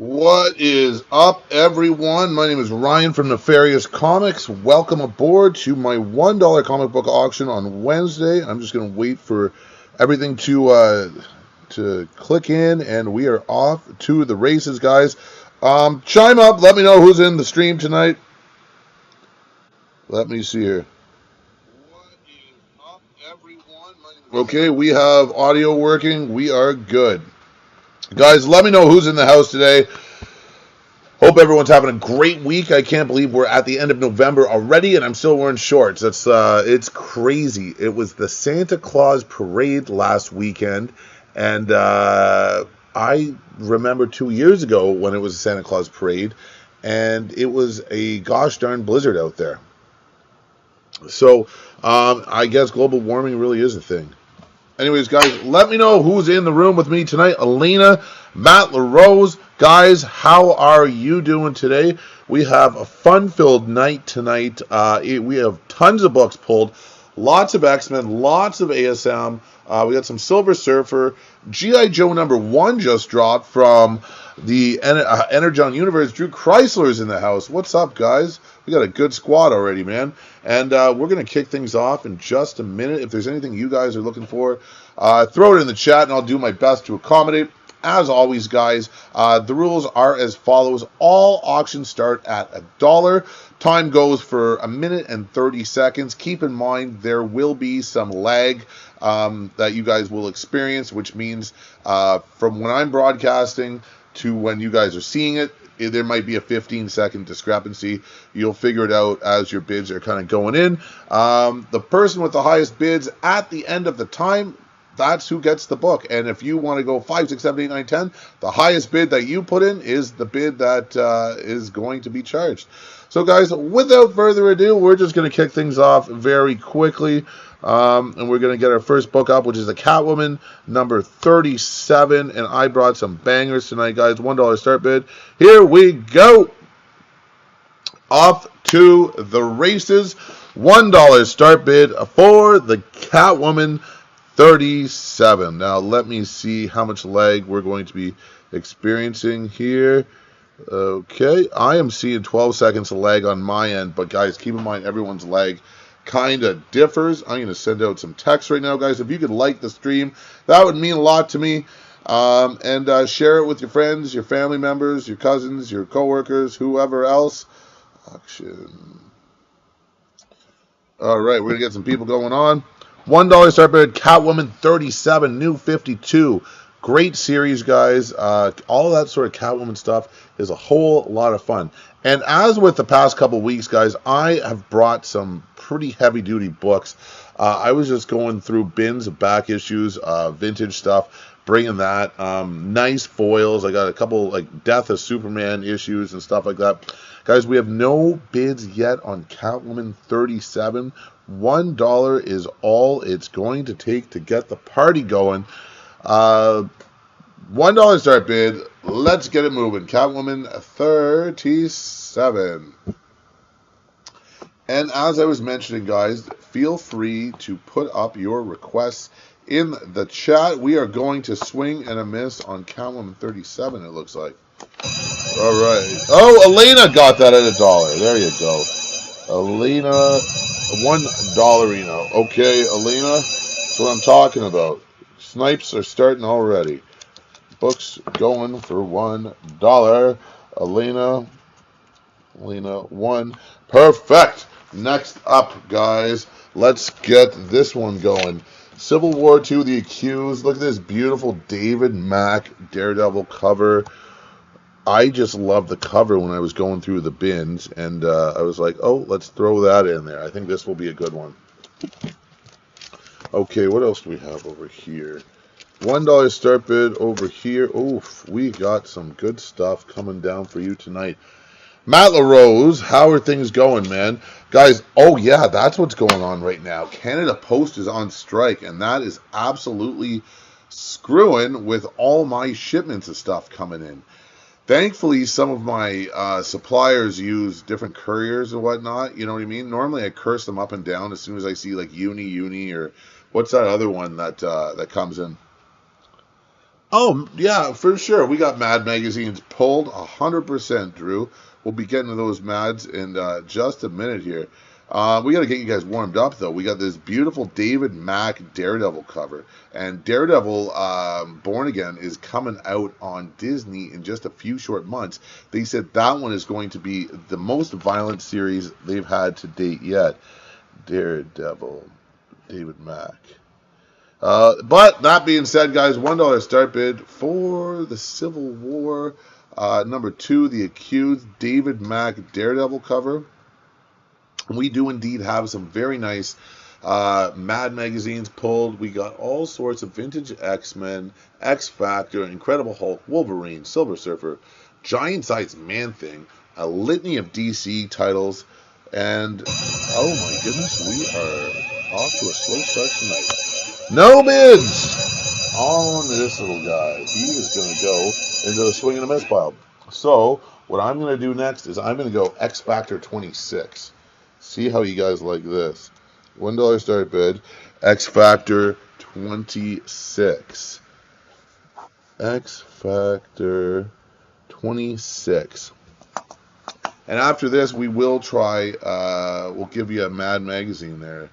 What is up, everyone? My name is Ryan from Nefarious Comics. Welcome aboard to my $1 comic book auction on Wednesday. I'm just going to wait for everything to click in, and we are off to the races, guys. Chime up. Let me know who's in the stream tonight. Let me see here. What is up, everyone? Okay, we have audio working. We are good. Guys, let me know who's in the house today. Hope everyone's having a great week. I can't believe we're at the end of November already, and I'm still wearing shorts. It's crazy. It was the Santa Claus parade last weekend, and I remember 2 years ago when it was a Santa Claus parade, and it was a gosh darn blizzard out there. So I guess global warming really is a thing. Anyways, guys, let me know who's in the room with me tonight. Elena, Matt LaRose. Guys, how are you doing today? We have a fun-filled night tonight. We have tons of books pulled. Lots of X-Men, lots of ASM. We got some Silver Surfer. G.I. Joe #1 just dropped from the Energon Universe. Drew Chrysler's in the house. What's up, guys? We got a good squad already, man. And we're going to kick things off in just a minute. If there's anything you guys are looking for, throw it in the chat, and I'll do my best to accommodate. As always, guys, the rules are as follows. All auctions start at $1. Time goes for 1 minute and 30 seconds. Keep in mind there will be some lag that you guys will experience, which means from when I'm broadcasting to when you guys are seeing it, there might be a 15-second discrepancy. You'll figure it out as your bids are kind of going in. The person with the highest bids at the end of the time, that's who gets the book. And if you want to go 5, 6, 7, 8, 9, 10, the highest bid that you put in is the bid that is going to be charged. So, guys, without further ado, we're just going to kick things off very quickly. And we're going to get our first book up, which is the Catwoman #37. And I brought some bangers tonight, guys. $1 start bid. Here we go. Off to the races. $1 start bid for the Catwoman 37. Now, let me see how much lag we're going to be experiencing here. Okay, I am seeing 12 seconds of lag on my end, but guys, keep in mind everyone's lag kind of differs. I'm going to send out some text right now, guys. If you could like the stream, that would mean a lot to me. And share it with your friends, your family members, your cousins, your coworkers, whoever else. Auction. All right, we're going to get some people going on. $1 start bid, Catwoman 37, new 52. Great series, guys. All that sort of Catwoman stuff is a whole lot of fun. And as with the past couple weeks, guys, I have brought some pretty heavy-duty books. I was just going through bins of back issues, vintage stuff, bringing that. Nice foils. I got a couple, like, Death of Superman issues and stuff like that. Guys, we have no bids yet on Catwoman 37. $1 is all it's going to take to get the party going. $1 start bid. Let's get it moving. Catwoman 37. And as I was mentioning, guys, feel free to put up your requests in the chat. We are going to swing and a miss on Catwoman 37, it looks like. All right. Oh, Elena got that at $1. There you go. Elena, $1. Okay, Elena, that's what I'm talking about. Snipes are starting already. Books going for $1. Elena, 1. Perfect. Next up, guys, let's get this one going. Civil War II, The Accused. Look at this beautiful David Mack Daredevil cover. I just love the cover when I was going through the bins, and I was like, oh, let's throw that in there. I think this will be a good one. Okay, what else do we have over here? $1 start bid over here. Oof, we got some good stuff coming down for you tonight. Matt LaRose, how are things going, man? Guys, oh yeah, that's what's going on right now. Canada Post is on strike, and that is absolutely screwing with all my shipments of stuff coming in. Thankfully, some of my suppliers use different couriers and whatnot. You know what I mean? Normally, I curse them up and down as soon as I see like Uni, or what's that other one that that comes in? Oh, yeah, for sure. We got Mad magazines pulled 100%, Drew. We'll be getting to those Mads in just a minute here. We got to get you guys warmed up, though. We got this beautiful David Mack Daredevil cover. And Daredevil Born Again is coming out on Disney in just a few short months. They said that one is going to be the most violent series they've had to date yet. Daredevil, David Mack. But that being said, guys, $1 start bid for the Civil War. Number 2, The Accused, David Mack Daredevil cover. We do indeed have some very nice Mad magazines pulled. We got all sorts of vintage X-Men, X-Factor, Incredible Hulk, Wolverine, Silver Surfer, Giant Size Man-Thing, a litany of DC titles, and oh my goodness, we are off to a slow start tonight. No bids on this little guy. He is going to go into the swing and a miss pile. So what I'm going to do next is I'm going to go X Factor 26. See how you guys like this. $1 start bid. X Factor 26. X Factor 26. And after this, we will try, we'll give you a Mad magazine there,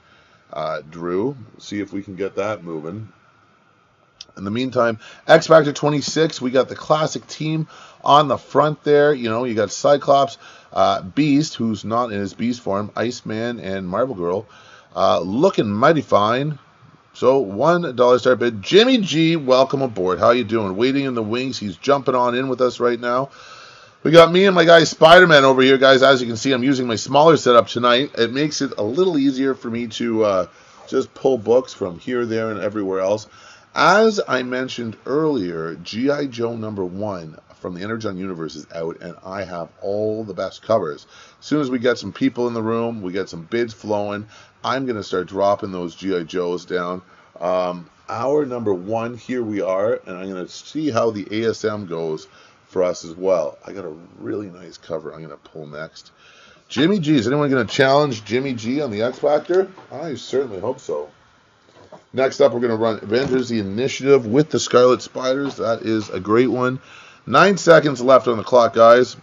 Drew. See if we can get that moving. In the meantime, X Factor 26, we got the classic team on the front there. You know, you got Cyclops, Beast, who's not in his Beast form, Iceman, and Marvel Girl, looking mighty fine. So $1 start bid. Jimmy G, welcome aboard. How you doing? Waiting in the wings. He's jumping on in with us right now. We got me and my guy Spider-Man over here, guys. As you can see, I'm using my smaller setup tonight. It makes it a little easier for me to just pull books from here, there, and everywhere else. As I mentioned earlier, G.I. Joe #1 from the Energon Universe is out, and I have all the best covers. As soon as we get some people in the room, we get some bids flowing, I'm going to start dropping those G.I. Joes down. Our #1, here we are, and I'm going to see how the ASM goes for us as well. I got a really nice cover I'm going to pull next. Jimmy G. Is anyone going to challenge Jimmy G on the X Factor? I certainly hope so. Next up, we're going to run Avengers the Initiative with the Scarlet Spiders. That is a great one. 9 seconds left on the clock, guys.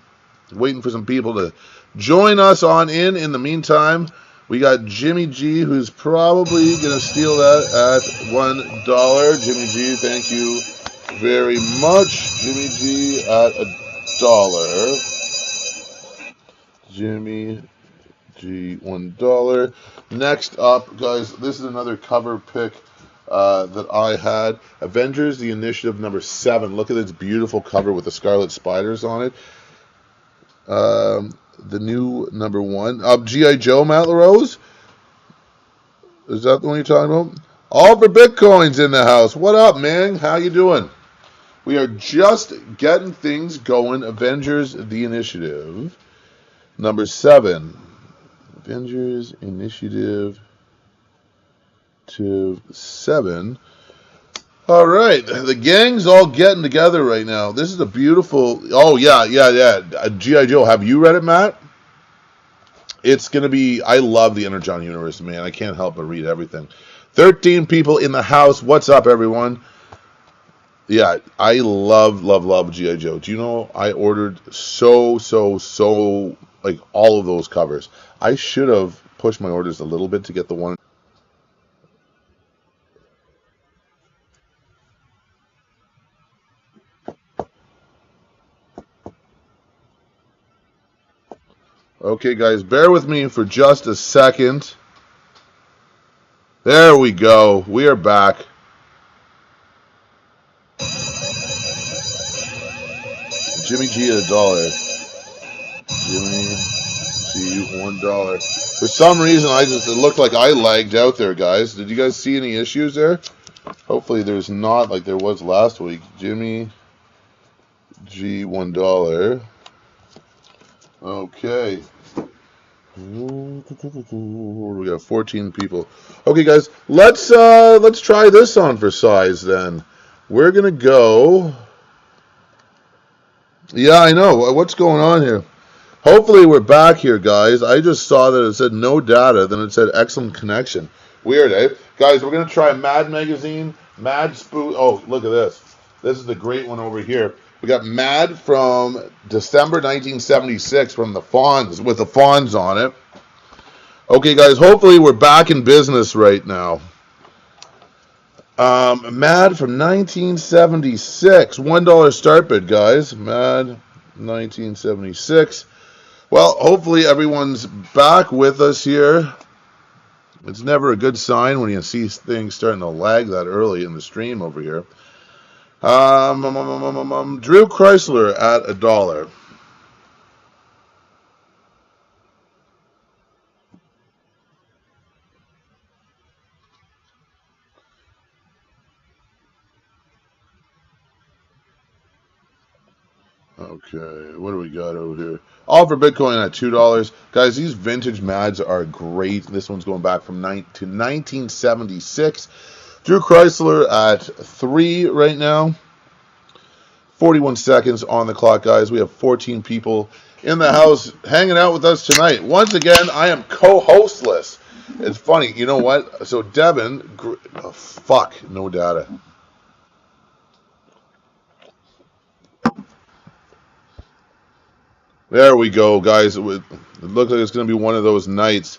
Waiting for some people to join us on in. In the meantime, we got Jimmy G, who's probably going to steal that at $1. Jimmy G, thank you very much. Jimmy G at $1. Jimmy G, $1. Next up, guys, this is another cover pick that I had. Avengers the Initiative #7. Look at this beautiful cover with the Scarlet Spiders on it. The new #1. G.I. Joe, Matt LaRose? Is that the one you're talking about? All for Bitcoin's in the house. What up, man? How you doing? We are just getting things going. Avengers the Initiative #7. Avengers Initiative to 7. All right, the gang's all getting together right now. This is a beautiful. Oh yeah. G.I. Joe. Have you read it, Matt? It's gonna be. I love the Energon Universe, man. I can't help but read everything. 13 people in the house. What's up, everyone? Yeah, I love G.I. Joe. Do you know I ordered so like all of those covers. I should have pushed my orders a little bit to get the one. Okay, guys, bear with me for just a second. There we go. We are back. Jimmy G at $1. Jimmy G $1. For some reason, it looked like I lagged out there, guys. Did you guys see any issues there? Hopefully, there's not like there was last week. Jimmy G $1. Okay. We got 14 people. Okay, guys, let's try this on for size then. We're gonna go. Yeah, I know. What's going on here? Hopefully we're back here, guys. I just saw that it said no data, then it said excellent connection. Weird, eh? Guys, we're going to try Mad Magazine, Mad Spook. Oh, look at this. This is the great one over here. We got Mad from December 1976 from the Fonz, with the Fonz on it. Okay, guys, hopefully we're back in business right now. Mad from 1976. $1 start bid, guys. Mad 1976. Well, hopefully everyone's back with us here. It's never a good sign when you see things starting to lag that early in the stream over here. Drew Chrysler at $1. Okay, what do we got over here? All for Bitcoin at $2. Guys, these vintage Mads are great. This one's going back from 1976. Drew Chrysler at $3 right now. 41 seconds on the clock, guys. We have 14 people in the house hanging out with us tonight. Once again, I am co-hostless. It's funny, you know what? So Devin, no data. There we go, guys. It looks like it's going to be one of those nights.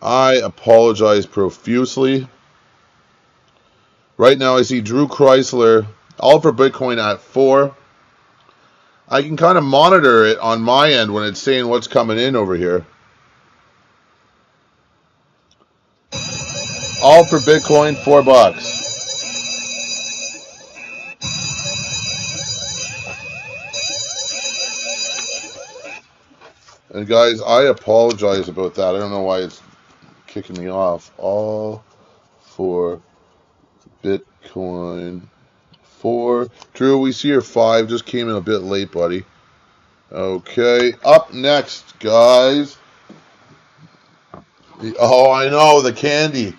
I apologize profusely. Right now, I see Drew Chrysler, all for Bitcoin at $4. I can kind of monitor it on my end when it's saying what's coming in over here. All for Bitcoin, $4. And guys, I apologize about that. I don't know why it's kicking me off. All for Bitcoin 4. Drew, we see your 5. Just came in a bit late, buddy. Okay, up next, guys. Oh, I know, the candy.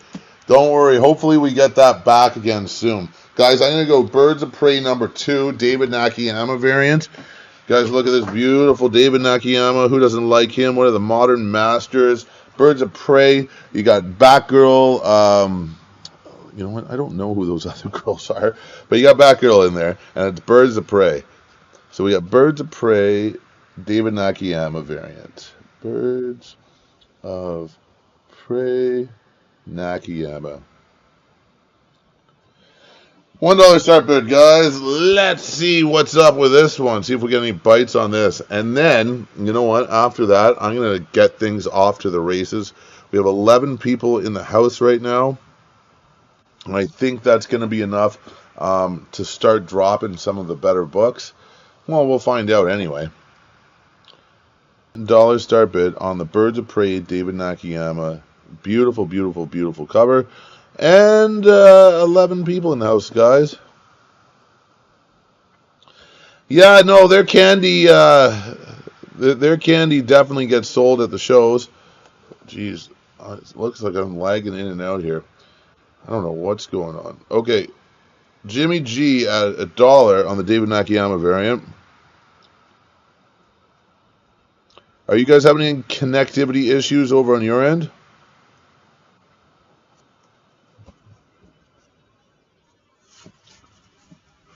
Don't worry. Hopefully we get that back again soon. Guys, I'm going to go Birds of Prey number 2, David Nakayama variant. Guys, look at this beautiful David Nakayama. Who doesn't like him? One of the modern masters. Birds of Prey. You got Batgirl. You know what? I don't know who those other girls are. But you got Batgirl in there. And it's Birds of Prey. So we got Birds of Prey, David Nakayama variant. Birds of Prey, Nakayama. $1 start bid, guys. Let's see what's up with this one. See if we get any bites on this. And then, you know what? After that, I'm going to get things off to the races. We have 11 people in the house right now. And I think that's going to be enough to start dropping some of the better books. Well, we'll find out anyway. $1 start bid on the Birds of Prey, David Nakayama. Beautiful, beautiful, beautiful cover. And 11 people in the house, guys. Yeah, no, their candy definitely gets sold at the shows. Jeez, it looks like I'm lagging in and out here. I don't know what's going on. Okay, Jimmy G at $1 on the David Nakayama variant. Are you guys having any connectivity issues over on your end?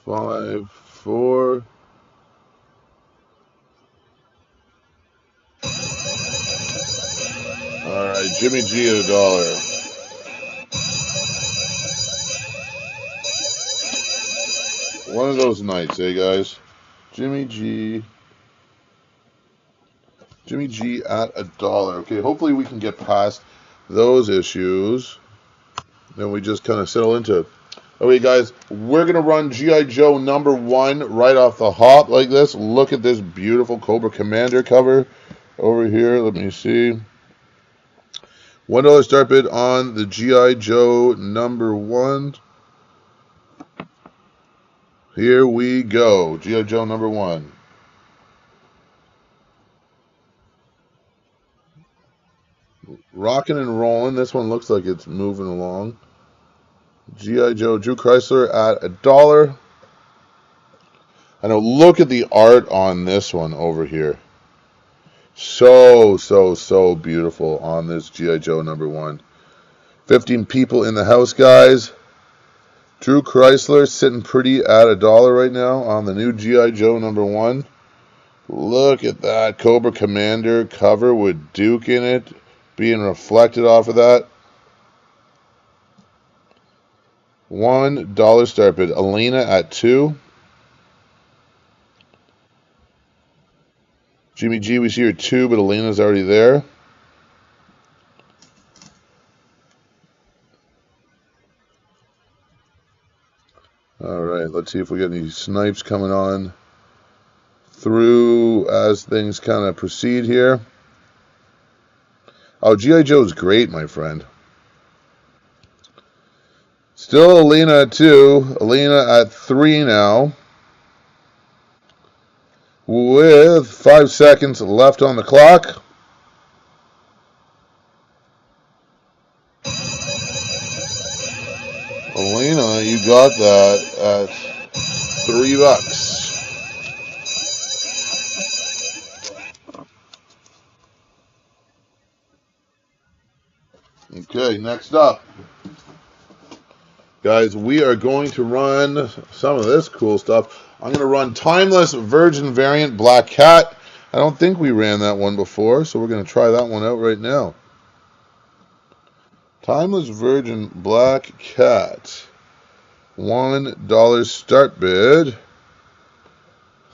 Five, 4. All right, Jimmy G at $1. One of those nights, eh, guys? Jimmy G at $1. Okay, hopefully we can get past those issues. Then we just kind of settle into it. Okay, guys, we're going to run G.I. Joe number 1 right off the hop like this. Look at this beautiful Cobra Commander cover over here. Let me see. $1 start bid on the G.I. Joe number 1. Here we go. G.I. Joe number 1. Rocking and rolling. This one looks like it's moving along. G.I. Joe, Drew Chrysler at $1. I know, look at the art on this one over here. So beautiful on this G.I. Joe number 1. 15 people in the house, guys. Drew Chrysler sitting pretty at $1 right now on the new G.I. Joe #1. Look at that Cobra Commander cover with Duke in it, being reflected off of that. $1 start bid. Elena at 2. Jimmy G, we see her 2, but Elena's already there. All right, let's see if we get any snipes coming on through as things kind of proceed here. Oh, G.I. Joe's great, my friend. Still Elena at 2. Elena at 3 now. With 5 seconds left on the clock. Elena, you got that at $3. Okay, next up. Guys, we are going to run some of this cool stuff. I'm going to run Timeless Virgin Variant Black Cat. I don't think we ran that one before, so we're going to try that one out right now. Timeless Virgin Black Cat. $1 start bid.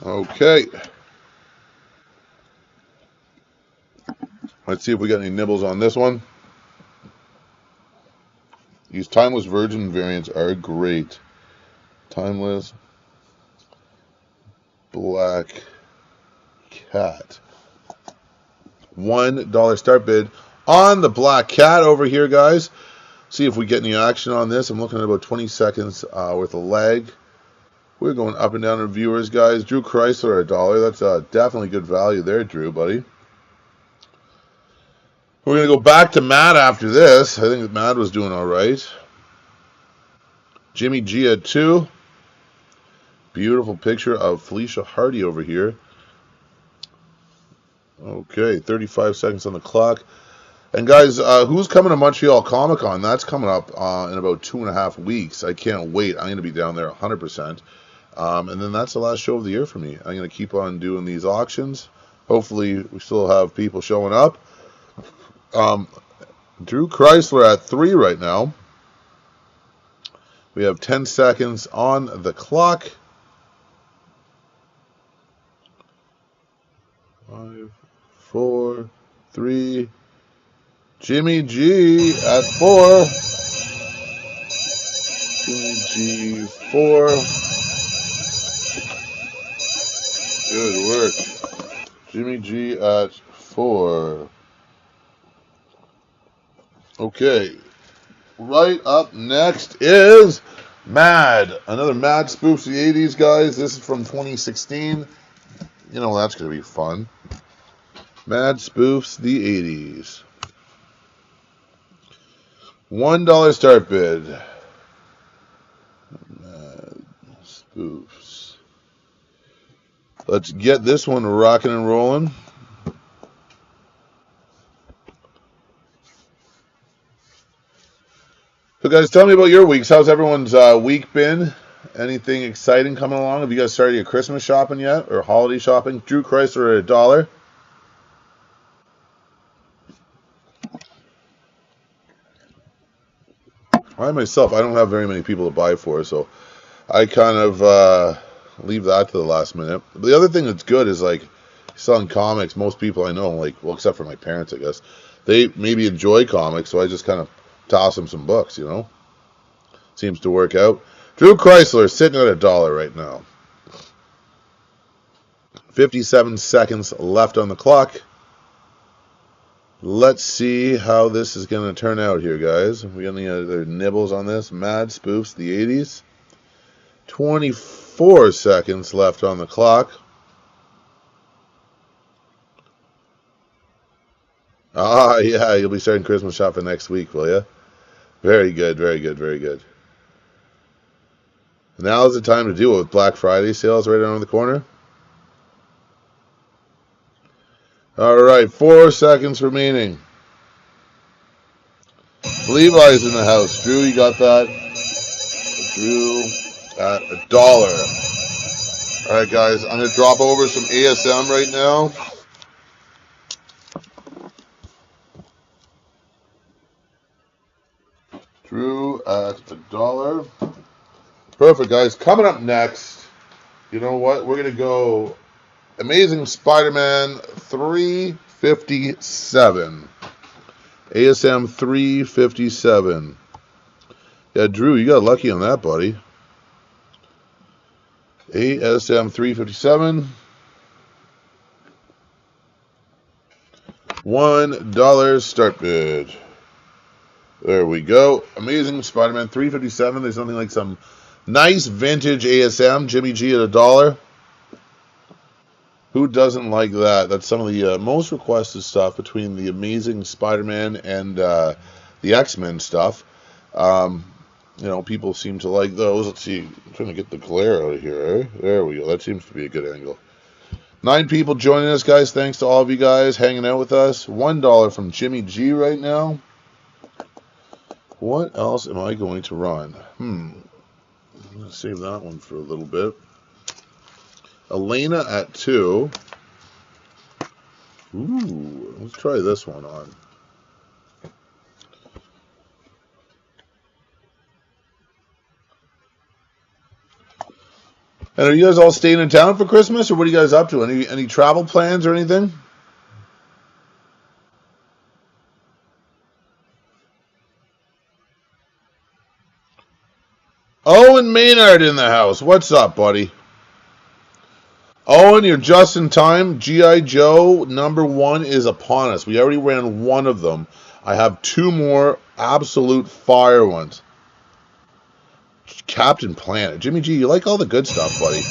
Okay. Let's see if we got any nibbles on this one. These Timeless Virgin variants are great. Timeless Black Cat. $1 start bid on the Black Cat over here, guys. See if we get any action on this. I'm looking at about 20 seconds worth of lag. We're going up and down in viewers, guys. Drew Chrysler at $1. That's definitely good value there, Drew, buddy. We're going to go back to Matt after this. I think that Matt was doing all right. Jimmy G at 2. Beautiful picture of Felicia Hardy over here. Okay, 35 seconds on the clock. And guys, who's coming to Montreal Comic Con? That's coming up in about 2.5 weeks. I can't wait. I'm going to be down there 100%. And then that's the last show of the year for me. I'm going to keep on doing these auctions. Hopefully, we still have people showing up. Drew Chrysler at 3 right now. We have 10 seconds on the clock. 5, 4, 3. Jimmy G at 4. Jimmy G 4. Good work. Jimmy G at 4. Okay. Right up next is Mad. Another Mad spoofs the 80s, guys. This is from 2016. You know, that's going to be fun. Mad spoofs the 80s. $1 start bid. Mad spoofs. Let's get this one rocking and rolling. So guys, tell me about your weeks. How's everyone's week been? Anything exciting coming along? Have you guys started your Christmas shopping yet? Or holiday shopping? Drew Chrysler at $1. I myself, I don't have very many people to buy for, so I kind of leave that to the last minute. But the other thing that's good is, like, selling comics. Most people I know, like, well, except for my parents, I guess, they maybe enjoy comics, so I just kind of toss them some books, you know. Seems to work out. Drew Chrysler sitting at $1 right now. 57 seconds left on the clock. Let's see how this is going to turn out here, guys. We got any other nibbles on this? Mad spoofs the 80s. 24 seconds left on the clock. Ah, yeah, you'll be starting Christmas shopping next week, will you? Very good, very good, very good. Now is the time to do it with Black Friday sales right around the corner. All right, 4 seconds remaining. Levi's in the house. Drew, you got that? Drew at $1. All right, guys, I'm going to drop over some ASM right now. Drew at $1. Perfect, guys. Coming up next, you know what? We're going to go Amazing Spider-Man 357. ASM 357. Yeah, Drew, you got lucky on that, buddy. ASM 357. $1 start bid. There we go. Amazing Spider-Man 357. There's something like some nice vintage ASM. Jimmy G at $1. Who doesn't like that? That's some of the most requested stuff between the Amazing Spider-Man and the X-Men stuff. You know, people seem to like those. Let's see. I'm trying to get the glare out of here. Eh? There we go. That seems to be a good angle. 9 people joining us, guys. Thanks to all of you guys hanging out with us. $1 from Jimmy G right now. What else am I going to run? I'm going to save that one for a little bit. Elena at 2. Ooh, let's try this one on. And are you guys all staying in town for Christmas, or what are you guys up to? Any travel plans or anything? Owen Maynard in the house. What's up, buddy? Owen, you're just in time. G.I. Joe #1 is upon us. We already ran one of them. I have 2 more absolute fire ones. Captain Planet. Jimmy G, you like all the good stuff, buddy.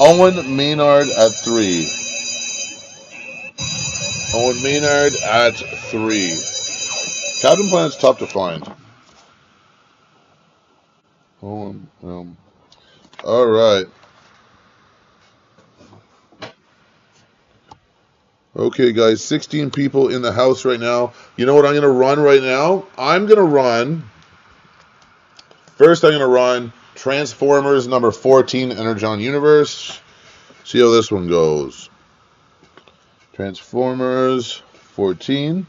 Owen Maynard at 3. Owen Maynard at 3. Captain Planet's tough to find. All right. Okay, guys, 16 people in the house right now. You know what I'm going to run right now? First I'm going to run Transformers #14 Energon Universe. See how this one goes. Transformers 14.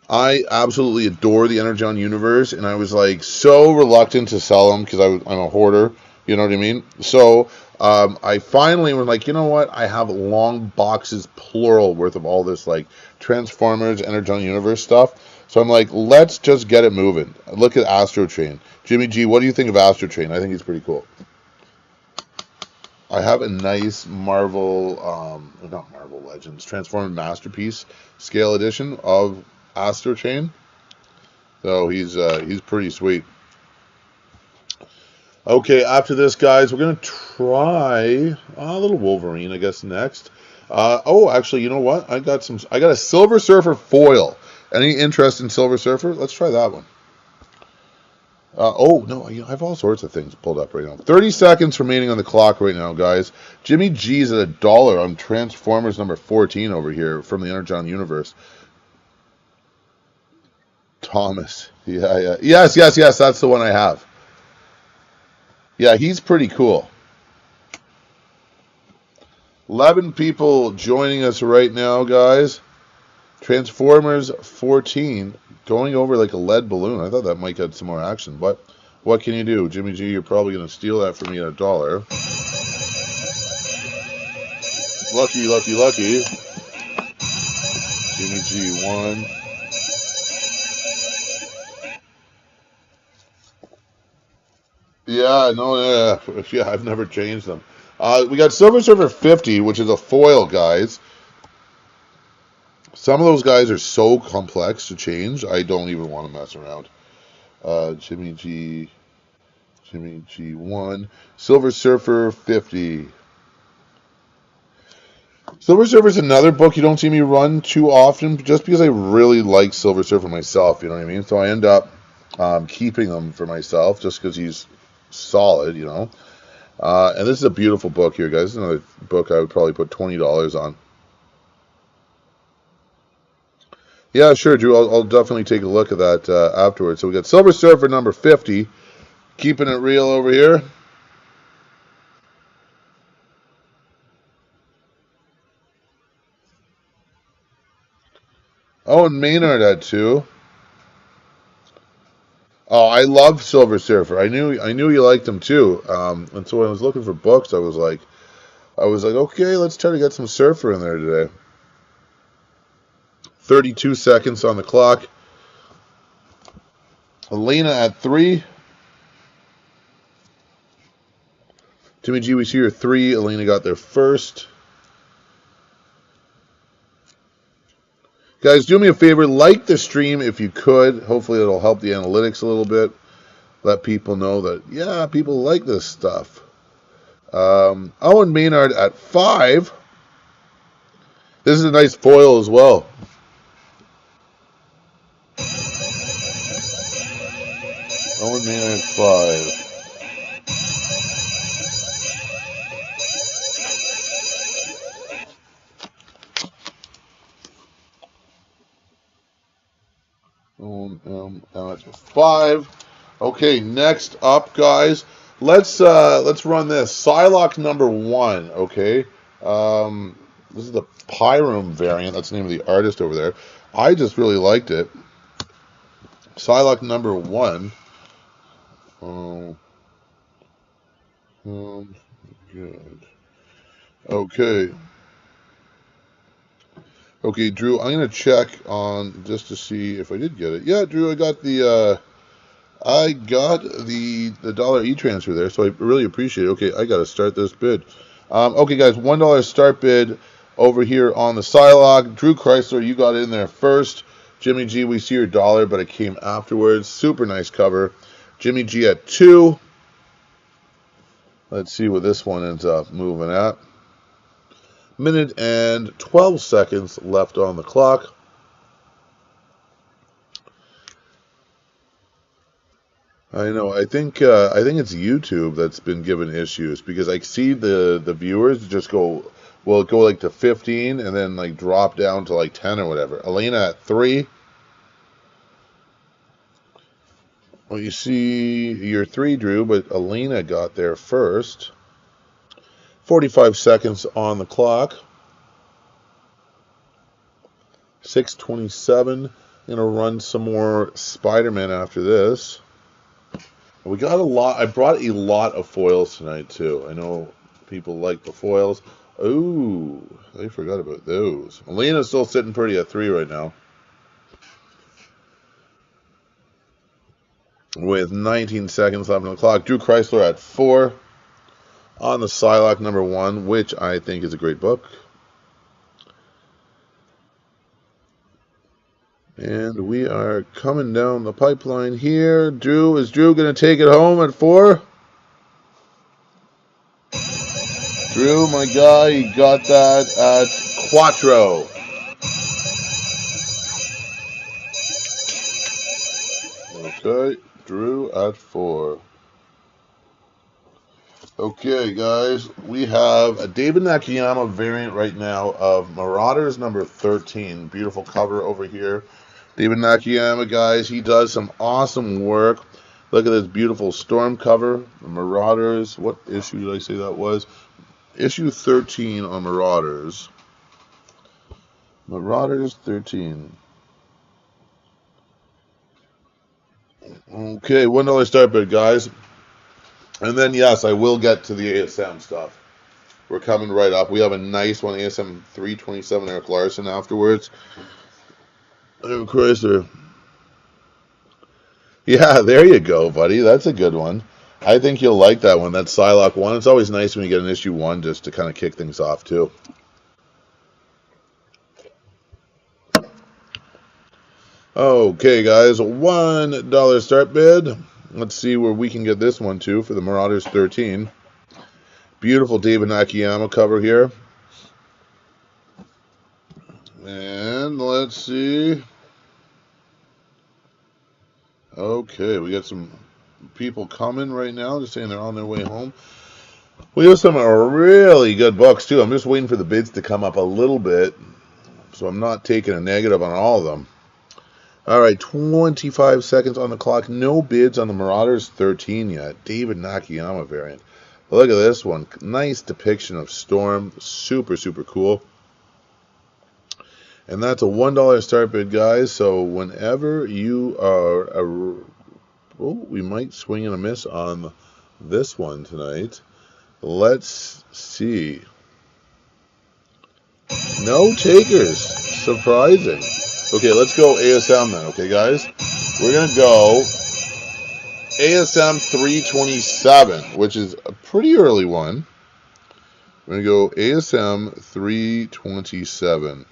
I absolutely adore the Energon Universe, and I was like so reluctant to sell them because I'm a hoarder. You know what I mean? So I finally was like, you know what? I have long boxes, plural, worth of all this like Transformers, Energon Universe stuff. So I'm like, let's just get it moving. Look at Astro Train. Jimmy G, what do you think of Astro Train? I think he's pretty cool. I have a nice Marvel, not Marvel Legends, Transformer Masterpiece scale edition of Astro Chain. So he's pretty sweet. Okay, after this, guys, we're gonna try a little Wolverine, I guess, next. Actually, you know what? I got a Silver Surfer foil. Any interest in Silver Surfer? Let's try that one. No, I have all sorts of things pulled up right now. 30 seconds remaining on the clock right now, guys. Jimmy G's at $1 on Transformers #14 over here from the Energon Universe. Thomas. Yeah. Yes, that's the one I have. Yeah, he's pretty cool. 11 people joining us right now, guys. Transformers 14 going over like a lead balloon. I thought that might get some more action, but what can you do? Jimmy G, you're probably going to steal that from me at $1. Lucky. Jimmy G won. Yeah, I've never changed them. We got Silver Surfer 50, which is a foil, guys. Some of those guys are so complex to change, I don't even want to mess around. Jimmy G 1. Silver Surfer 50. Silver Surfer is another book you don't see me run too often, just because I really like Silver Surfer myself, you know what I mean? So I end up keeping him for myself, just because he's solid, you know? And this is a beautiful book here, guys. This is another book I would probably put $20 on. Yeah, sure, Drew. I'll definitely take a look at that afterwards. So we got Silver Surfer number 50. Keeping it real over here. Oh, and Maynard had 2. Oh, I love Silver Surfer. I knew you liked him too. And so when I was looking for books, I was like, okay, let's try to get some Surfer in there today. 32 seconds on the clock. Elena at 3. Jimmy G, we see her 3. Elena got there first. Guys, do me a favor, like the stream if you could. Hopefully it'll help the analytics a little bit. Let people know that, yeah, people like this stuff. Owen Maynard at 5. This is a nice foil as well. Owen Maynard at 5. That's 5. Okay, next up, guys, let's run this Psylocke number 1. Okay, this is the Pyrum variant. That's the name of the artist over there. I just really liked it. Psylocke number 1. Good. Okay. Okay, Drew, I'm gonna check on just to see if I did get it. Yeah, Drew, I got the dollar e-transfer there, so I really appreciate it. Okay, I gotta start this bid. Okay, guys, $1 start bid over here on the Psylocke. Drew Chrysler, you got in there first. Jimmy G, we see your dollar, but it came afterwards. Super nice cover. Jimmy G at 2. Let's see what this one ends up moving at. Minute and 12 seconds left on the clock. I know. I think it's YouTube that's been given issues because I see the viewers just go like to 15 and then like drop down to like 10 or whatever. Elena at 3. Well, you see your 3, Drew, but Elena got there first. 45 seconds on the clock. 6:27. Gonna run some more Spider-Man after this. We got a lot. I brought a lot of foils tonight too. I know people like the foils. Ooh, I forgot about those. Elena's still sitting pretty at 3 right now. With 19 seconds left on the clock. Drew Chrysler at 4 on the Psylocke number 1, which I think is a great book. And we are coming down the pipeline here. Drew, is Drew going to take it home at 4? Drew, my guy, he got that at Quattro. Okay, Drew at 4. Okay, guys, we have a David Nakayama variant right now of Marauders number 13. Beautiful cover over here. David Nakayama, guys, he does some awesome work. Look at this beautiful storm cover. The Marauders. What issue did I say that was? Issue 13 on Marauders. Marauders 13. Okay, $1 start bid, guys. And then, yes, I will get to the ASM stuff. We're coming right up. We have a nice one, ASM 327, Eric Larson afterwards. Oh, Chrysler. Yeah, there you go, buddy. That's a good one. I think you'll like that one. That's Psylocke 1. It's always nice when you get an issue 1 just to kind of kick things off, too. Okay, guys. $1 start bid. Let's see where we can get this one, too, for the Marauders 13. Beautiful David Nakayama cover here. And let's see. Okay, we got some people coming right now, just saying they're on their way home. We have some really good books, too. I'm just waiting for the bids to come up a little bit, so I'm not taking a negative on all of them. All right, 25 seconds on the clock. No bids on the Marauders 13 yet. David Nakayama variant. Look at this one. Nice depiction of Storm. Super, super cool. And that's a $1 start bid, guys. So whenever you are... we might swing and a miss on this one tonight. Let's see. No takers. Surprising. Okay, let's go ASM then. Okay, guys? We're going to go ASM 327, which is a pretty early one. We're going to go ASM 327.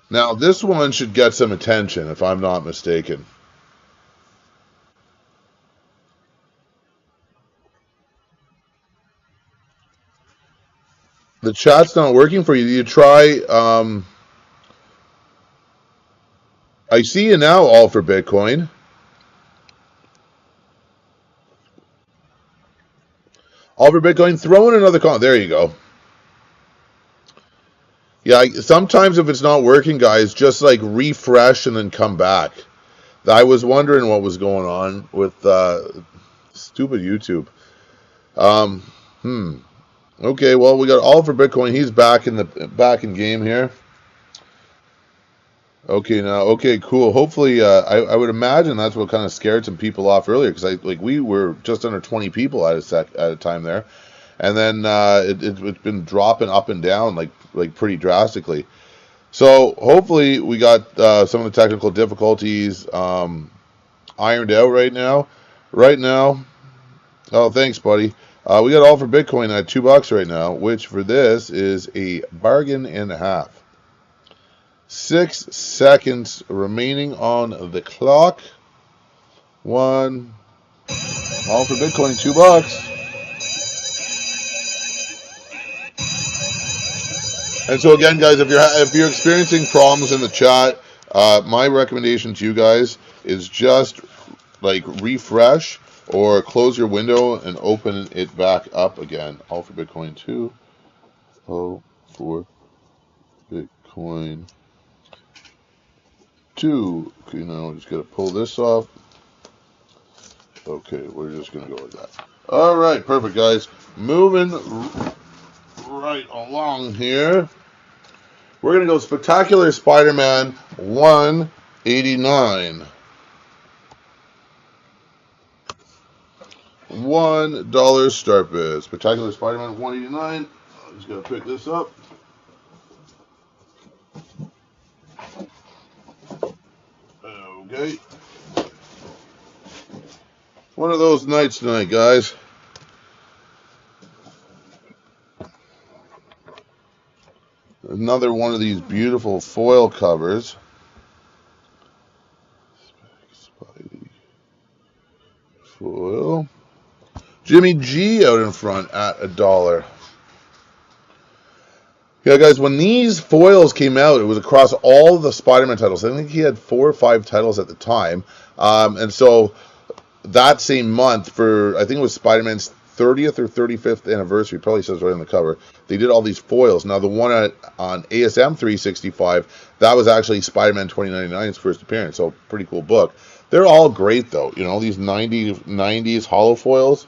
Now, this one should get some attention, if I'm not mistaken. The chat's not working for you. You try... I see you now, all for Bitcoin. All for Bitcoin, throw in another comment. There you go. Yeah, sometimes if it's not working, guys, just like refresh and then come back. I was wondering what was going on with stupid YouTube. Okay, well, we got all for Bitcoin. He's back in game here. Okay, now, okay, cool. Hopefully, I would imagine that's what kind of scared some people off earlier, because we were just under 20 people at a time there, and then it's been dropping up and down like pretty drastically. So hopefully we got some of the technical difficulties ironed out right now. Right now, oh, thanks, buddy. We got all for Bitcoin at $2 right now, which for this is a bargain and a half. 6 seconds remaining on the clock. One. All for Bitcoin, $2. And so again, guys, if you're experiencing problems in the chat, my recommendation to you guys is just like refresh or close your window and open it back up again. All for Bitcoin 2. All for Bitcoin 2. Okay, now we just got to pull this off. Okay, we're just going to go with that. All right, perfect, guys. Moving right along here. We're going to go Spectacular Spider-Man 189. $1 start bid. Spectacular Spider-Man 189. I'm just going to pick this up. Okay. One of those nights tonight, guys. Another one of these beautiful foil covers. Spidey foil. Jimmy G out in front at $1. Yeah, guys, when these foils came out, it was across all the Spider-Man titles. I think he had 4 or 5 titles at the time. And so that same month, for I think it was Spider-Man's 30th or 35th anniversary, probably says right on the cover, they did all these foils. Now, the one on ASM 365, that was actually Spider-Man 2099's first appearance, so pretty cool book. They're all great, though. You know, these 90s hollow foils,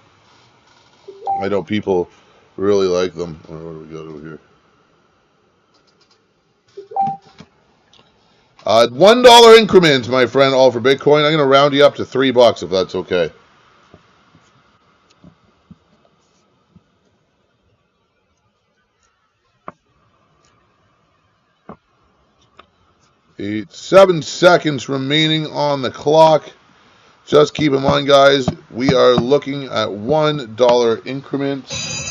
I know people really like them. What do we got over here? $1 increments, my friend, all for Bitcoin. I'm going to round you up to $3 if that's okay. Seven seconds remaining on the clock. Just keep in mind, guys, we are looking at $1 increments.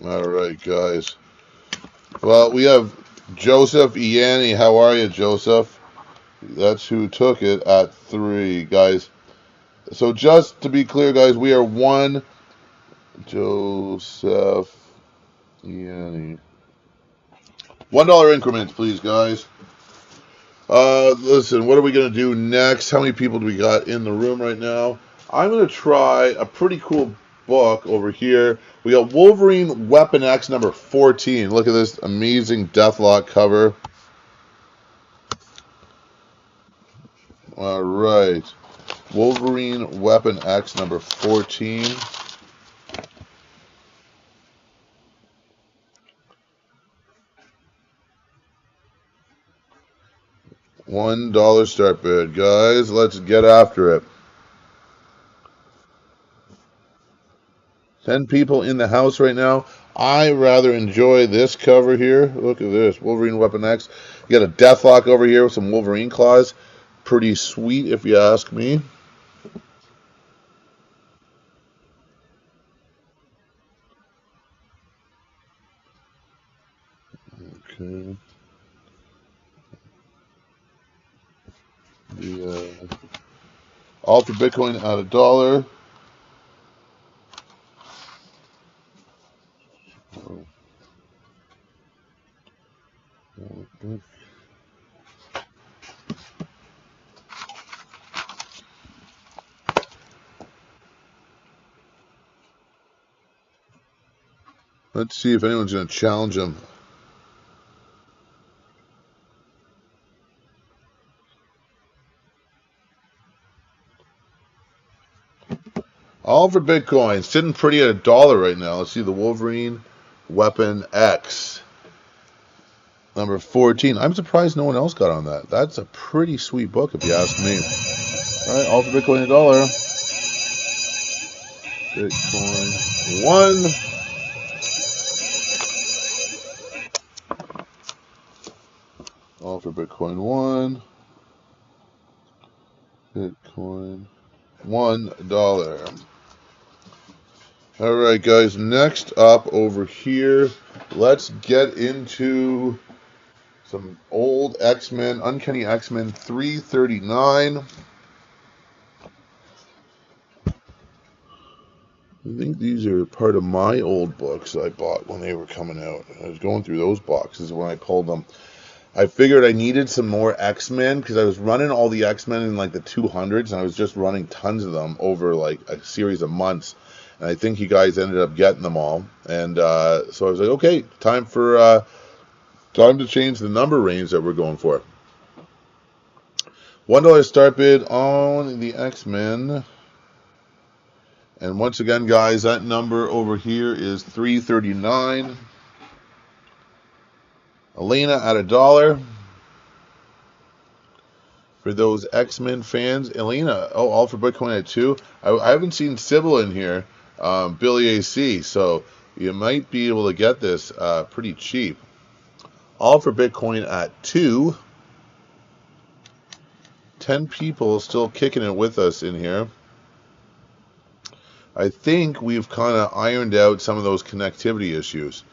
All right, guys. Well, we have Joseph Ianni. How are you, Joseph? That's who took it at 3, guys. So just to be clear, guys, we are one Joseph Ianni. $1 increments, please, guys. Listen, what are we going to do next? How many people do we got in the room right now? I'm going to try a pretty cool book over here. We got Wolverine Weapon X number 14. Look at this amazing Deathlock cover. All right. Wolverine Weapon X number 14. $1 start bid, guys. Let's get after it. 10 people in the house right now. I rather enjoy this cover here. Look at this. Wolverine Weapon X. You got a Deathlock over here with some Wolverine claws. Pretty sweet, if you ask me. Okay. The all for Bitcoin at $1. Let's see if anyone's going to challenge him. All for Bitcoin. Sitting pretty at $1 right now. Let's see the Wolverine Weapon X. Number 14. I'm surprised no one else got on that. That's a pretty sweet book, if you ask me. All right, all for Bitcoin $1. Bitcoin 1. All for Bitcoin 1. Bitcoin $1. All right, guys. Next up over here, let's get into some old X-Men, Uncanny X-Men 339. I think these are part of my old books I bought when they were coming out. I was going through those boxes when I pulled them. I figured I needed some more X-Men because I was running all the X-Men in like the 200s, and I was just running tons of them over like a series of months. And I think you guys ended up getting them all. And so I was like, okay, time to change the number range that we're going for. $1 start bid on the X-Men. And once again, guys, that number over here is 339. Elena at $1. For those X-Men fans, Elena, all for Bitcoin at 2. I haven't seen Sybil in here, Billy AC, so you might be able to get this pretty cheap. All for Bitcoin at 2. 10 people still kicking it with us in here. I think we've kind of ironed out some of those connectivity issues.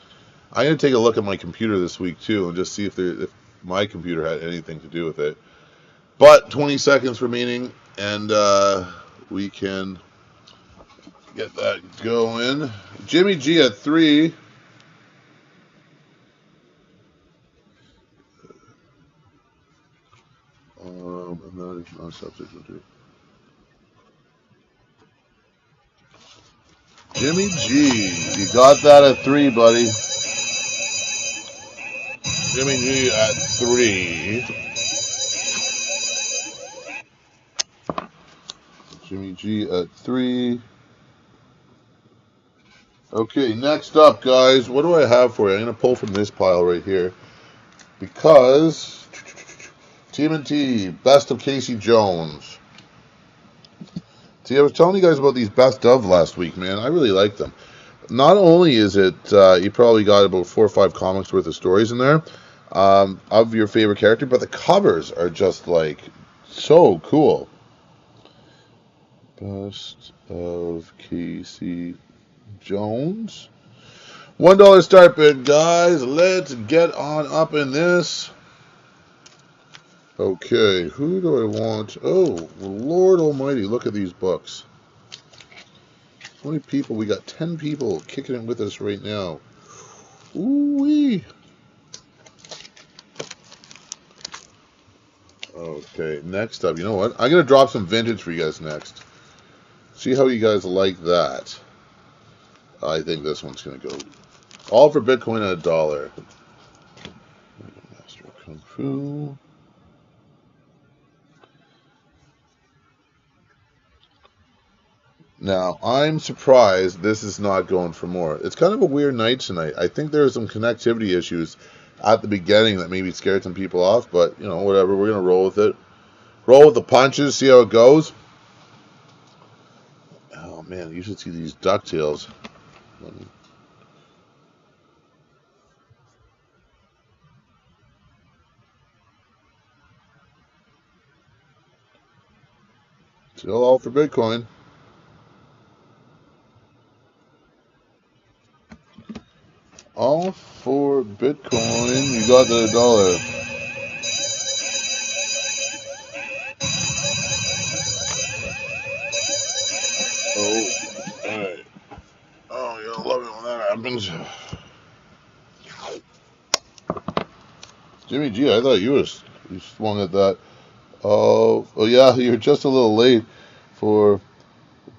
I'm going to take a look at my computer this week, too, and just see if my computer had anything to do with it. But 20 seconds remaining, and we can get that going. Jimmy G at 3. And that is not subject to. Jimmy G, you got that at 3, buddy. Jimmy G at 3. Jimmy G at 3. Okay, next up, guys. What do I have for you? I'm going to pull from this pile right here. Because TMNT, Best of Casey Jones. See, I was telling you guys about these best of last week, man. I really like them. Not only is it, you probably got about 4 or 5 comics worth of stories in there of your favorite character, but the covers are just like so cool. Best of Casey Jones. $1 start bid, guys. Let's get on up in this. Okay, who do I want? Oh, Lord Almighty, look at these books. How many people? We got 10 people kicking it with us right now. Ooh-wee. Okay, next up, you know what? I'm going to drop some vintage for you guys next. See how you guys like that. I think this one's going to go all for Bitcoin at $1. Master of Kung Fu. Now, I'm surprised this is not going for more. It's kind of a weird night tonight. I think there's some connectivity issues at the beginning that maybe scared some people off, but, you know, whatever. We're going to roll with it. Roll with the punches, see how it goes. Oh, man, you should see these DuckTales. Still all for Bitcoin. All for Bitcoin. You got the $1. Oh, alright. Oh, you're gonna love it when that happens. Jimmy G, I thought you swung at that. Oh, yeah, you're just a little late for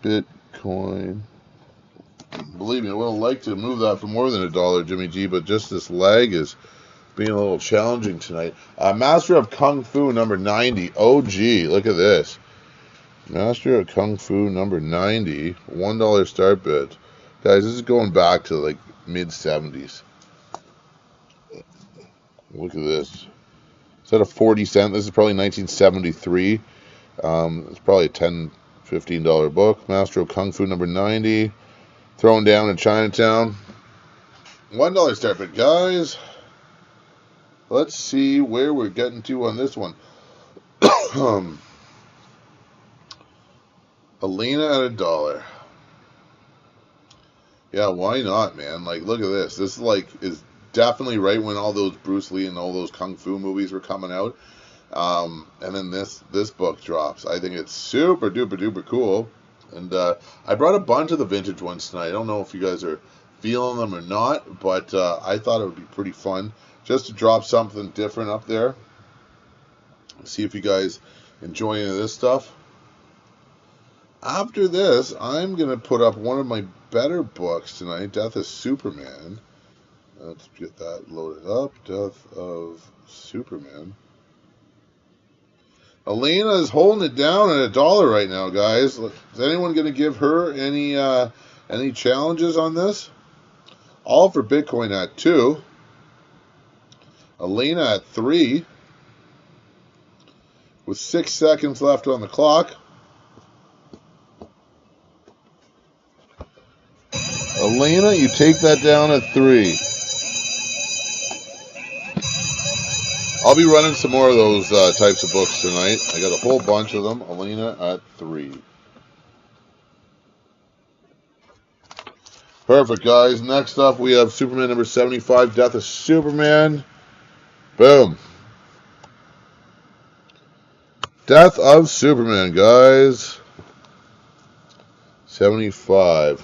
Bitcoin. Believe me, I would have liked to move that for more than $1, Jimmy G, but just this lag is being a little challenging tonight. Master of Kung Fu number 90. OG, look at this. Master of Kung Fu number 90. $1 start bid. Guys, this is going back to like mid-70s. Look at this. Instead of 40 cents, this is probably 1973. It's probably a $10, $15 book. Master of Kung Fu number 90. Thrown down in Chinatown. $1 start bid, guys. Let's see where we're getting to on this one. Alina at $1. Yeah, why not, man? Like, look at this. This is definitely right when all those Bruce Lee and all those kung fu movies were coming out. And then this book drops. I think it's super duper duper cool. And I brought a bunch of the vintage ones tonight. I don't know if you guys are feeling them or not, but I thought it would be pretty fun just to drop something different up there. See if you guys enjoy any of this stuff. After this, I'm going to put up one of my better books tonight, Death of Superman. Let's get that loaded up. Death of Superman. Alina is holding it down at $1 right now, guys. Is anyone going to give her any challenges on this? All for Bitcoin at $2. Alina at $3. With 6 seconds left on the clock. Alina, you take that down at $3. I'll be running some more of those types of books tonight. I got a whole bunch of them. Alina at $3. Perfect, guys. Next up, we have Superman number 75, Death of Superman. Boom. Death of Superman, guys. 75.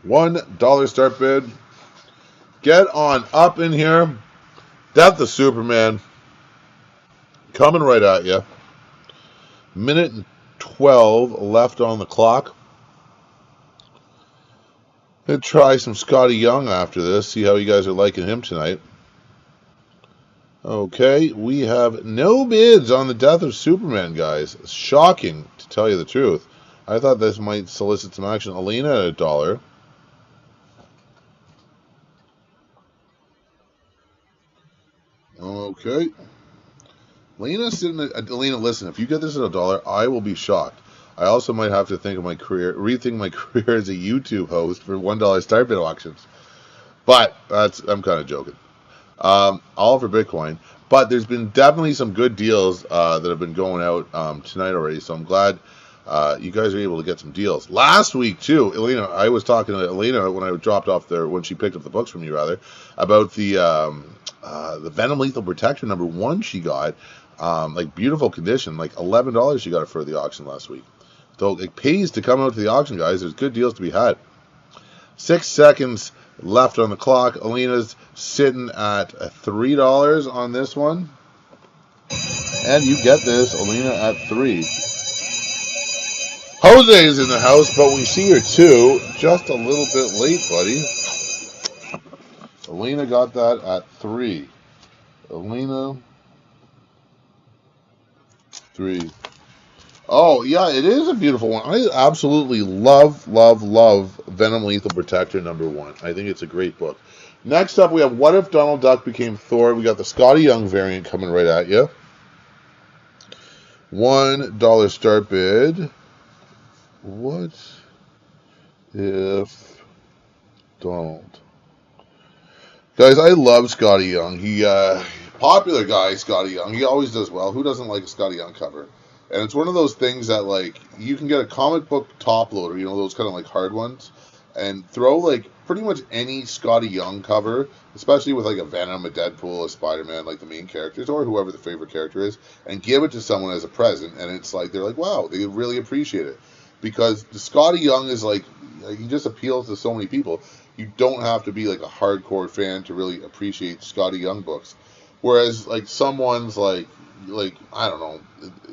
$1 start bid. Get on up in here. Death of Superman. Coming right at you. Minute and 12 left on the clock. Gonna try some Scotty Young after this. See how you guys are liking him tonight. Okay, we have no bids on the Death of Superman, guys. Shocking, to tell you the truth. I thought this might solicit some action. Alina at $1. Okay. Alina, listen, if you get this at $1, I will be shocked. I also might have to rethink my career as a YouTube host for $1 start bid auctions. But I'm kind of joking. All for Bitcoin. But there's been definitely some good deals that have been going out tonight already. So I'm glad you guys are able to get some deals. Last week too, Alina, I was talking to Alina when I dropped off there, when she picked up the books from you rather, about the Venom Lethal Protector number 1 she got. Like beautiful condition, like $11 she got it for the auction last week. So it pays to come out to the auction, guys. There's good deals to be had. 6 seconds left on the clock. Alina's sitting at $3 on this one. And you get this, Alina at 3. Jose is in the house, but we see her too. Just a little bit late, buddy. Alina got that at 3. Alina, 3. Oh, yeah, it is a beautiful one. I absolutely love Venom Lethal Protector #1. I think it's a great book. Next up, we have What If Donald Duck Became Thor? We got the Scotty Young variant coming right at you. $1 start bid. What if Donald? Guys, I love Scotty Young. He, popular guy, Scotty Young. He always does well. Who doesn't like a Scotty Young cover? And it's one of those things that, like, you can get a comic book top loader, you know, those kind of, like, hard ones, and throw, like, pretty much any Scotty Young cover, especially with, like, a Venom, a Deadpool, a Spider-Man, like, the main characters, or whoever the favorite character is, and give it to someone as a present, and it's like, they're like, wow, they really appreciate it. Because the Scotty Young is, like, he just appeals to so many people. You don't have to be, like, a hardcore fan to really appreciate Scotty Young books. Whereas, like, someone's, like, I don't know,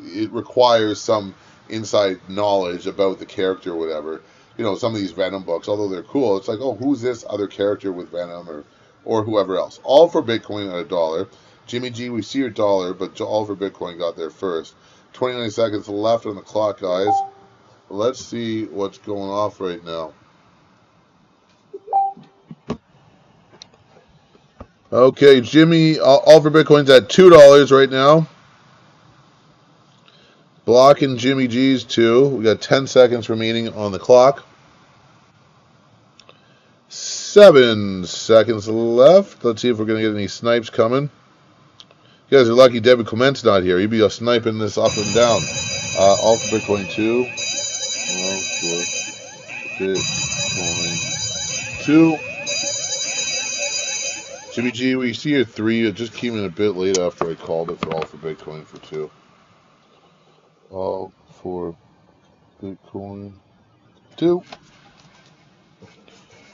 it requires some inside knowledge about the character or whatever. You know, some of these Venom books, although they're cool, it's like, oh, who's this other character with Venom or whoever else? All for Bitcoin at $1. Jimmy G, we see your dollar, but all for Bitcoin got there first. 29 seconds left on the clock, guys. Let's see what's going off right now. Okay, Jimmy, all for Bitcoin's at $2 right now. Blocking Jimmy G's 2. We got 10 seconds remaining on the clock. 7 seconds left. Let's see if we're going to get any snipes coming. You guys are lucky David Clement's not here. He'd be sniping this up and down. All for Bitcoin 2. All for Bitcoin 2. Jimmy G, we see your 3. It just came in a bit late after I called it for all for Bitcoin for 2. All for Bitcoin 2.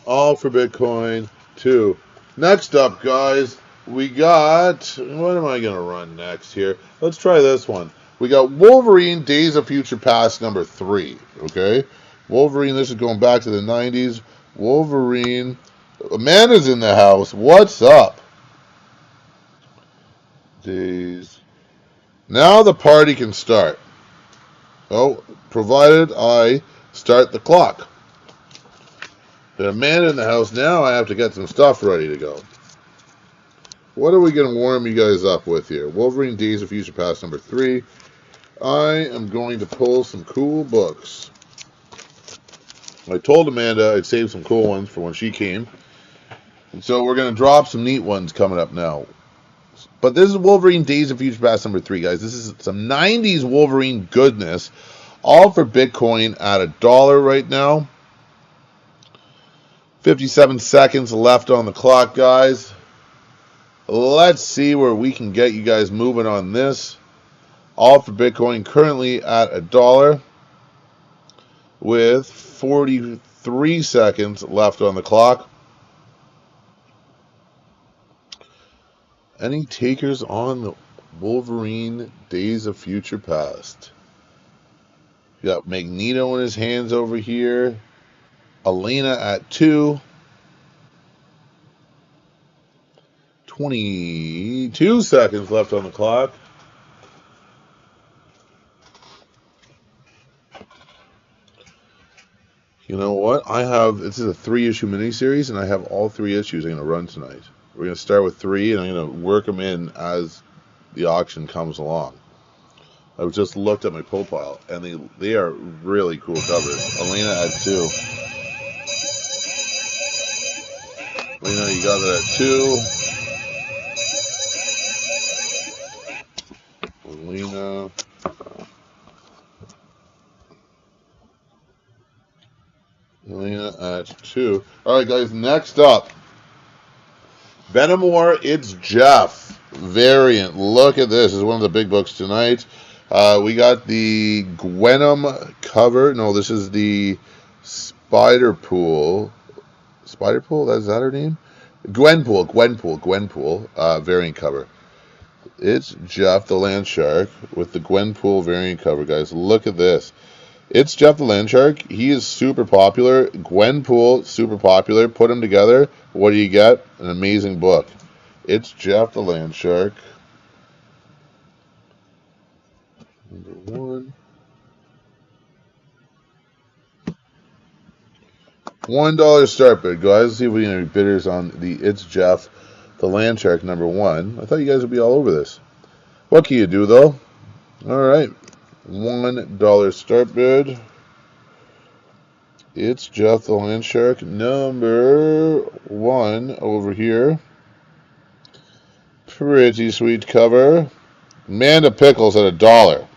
All for Bitcoin 2. Next up, guys, we got... What am I going to run next here? Let's try this one. We got Wolverine Days of Future Past #3. Okay? Wolverine, this is going back to the 90s. Wolverine... Amanda's in the house. What's up? Days. Now the party can start. Oh, provided I start the clock. There's Amanda in the house now. I have to get some stuff ready to go. What are we going to warm you guys up with here? Wolverine Days of Future Past #3. I am going to pull some cool books. I told Amanda I'd save some cool ones for when she came. And so we're going to drop some neat ones coming up now. But this is Wolverine Days of Future Past #3, guys. This is some 90s Wolverine goodness. All for Bitcoin at $1 right now. 57 seconds left on the clock, guys. Let's see where we can get you guys moving on this. All for Bitcoin currently at $1 with 43 seconds left on the clock. Any takers on the Wolverine Days of Future Past? You got Magneto in his hands over here. Elena at 2. 22 seconds left on the clock. You know what? This is a 3-issue miniseries, and I have all 3 issues I'm going to run tonight. We're going to start with 3, and I'm going to work them in as the auction comes along. I just looked at my pull pile, and they are really cool covers. Elena at 2. Elena, you got that at 2. Elena. Elena at 2. All right, guys, next up. Venom War, it's Jeff variant. Look at this. This is one of the big books tonight. We got the Gwenom cover. No, this is the Spider-Pool Spiderpool, is that her name? Gwenpool, variant cover. It's Jeff the Land Shark with the Gwenpool variant cover, guys. Look at this. It's Jeff the Land Shark. He is super popular. Gwenpool, super popular. Put them together. What do you get? An amazing book. It's Jeff the Land Shark. Number 1. $1 start bid, guys. Let's see if we can get bidders on the It's Jeff the Land Shark number 1. I thought you guys would be all over this. What can you do, though? All right. $1 start bid. It's Jeff the Land Shark number 1 over here. Pretty sweet cover. Amanda Pickles at $1.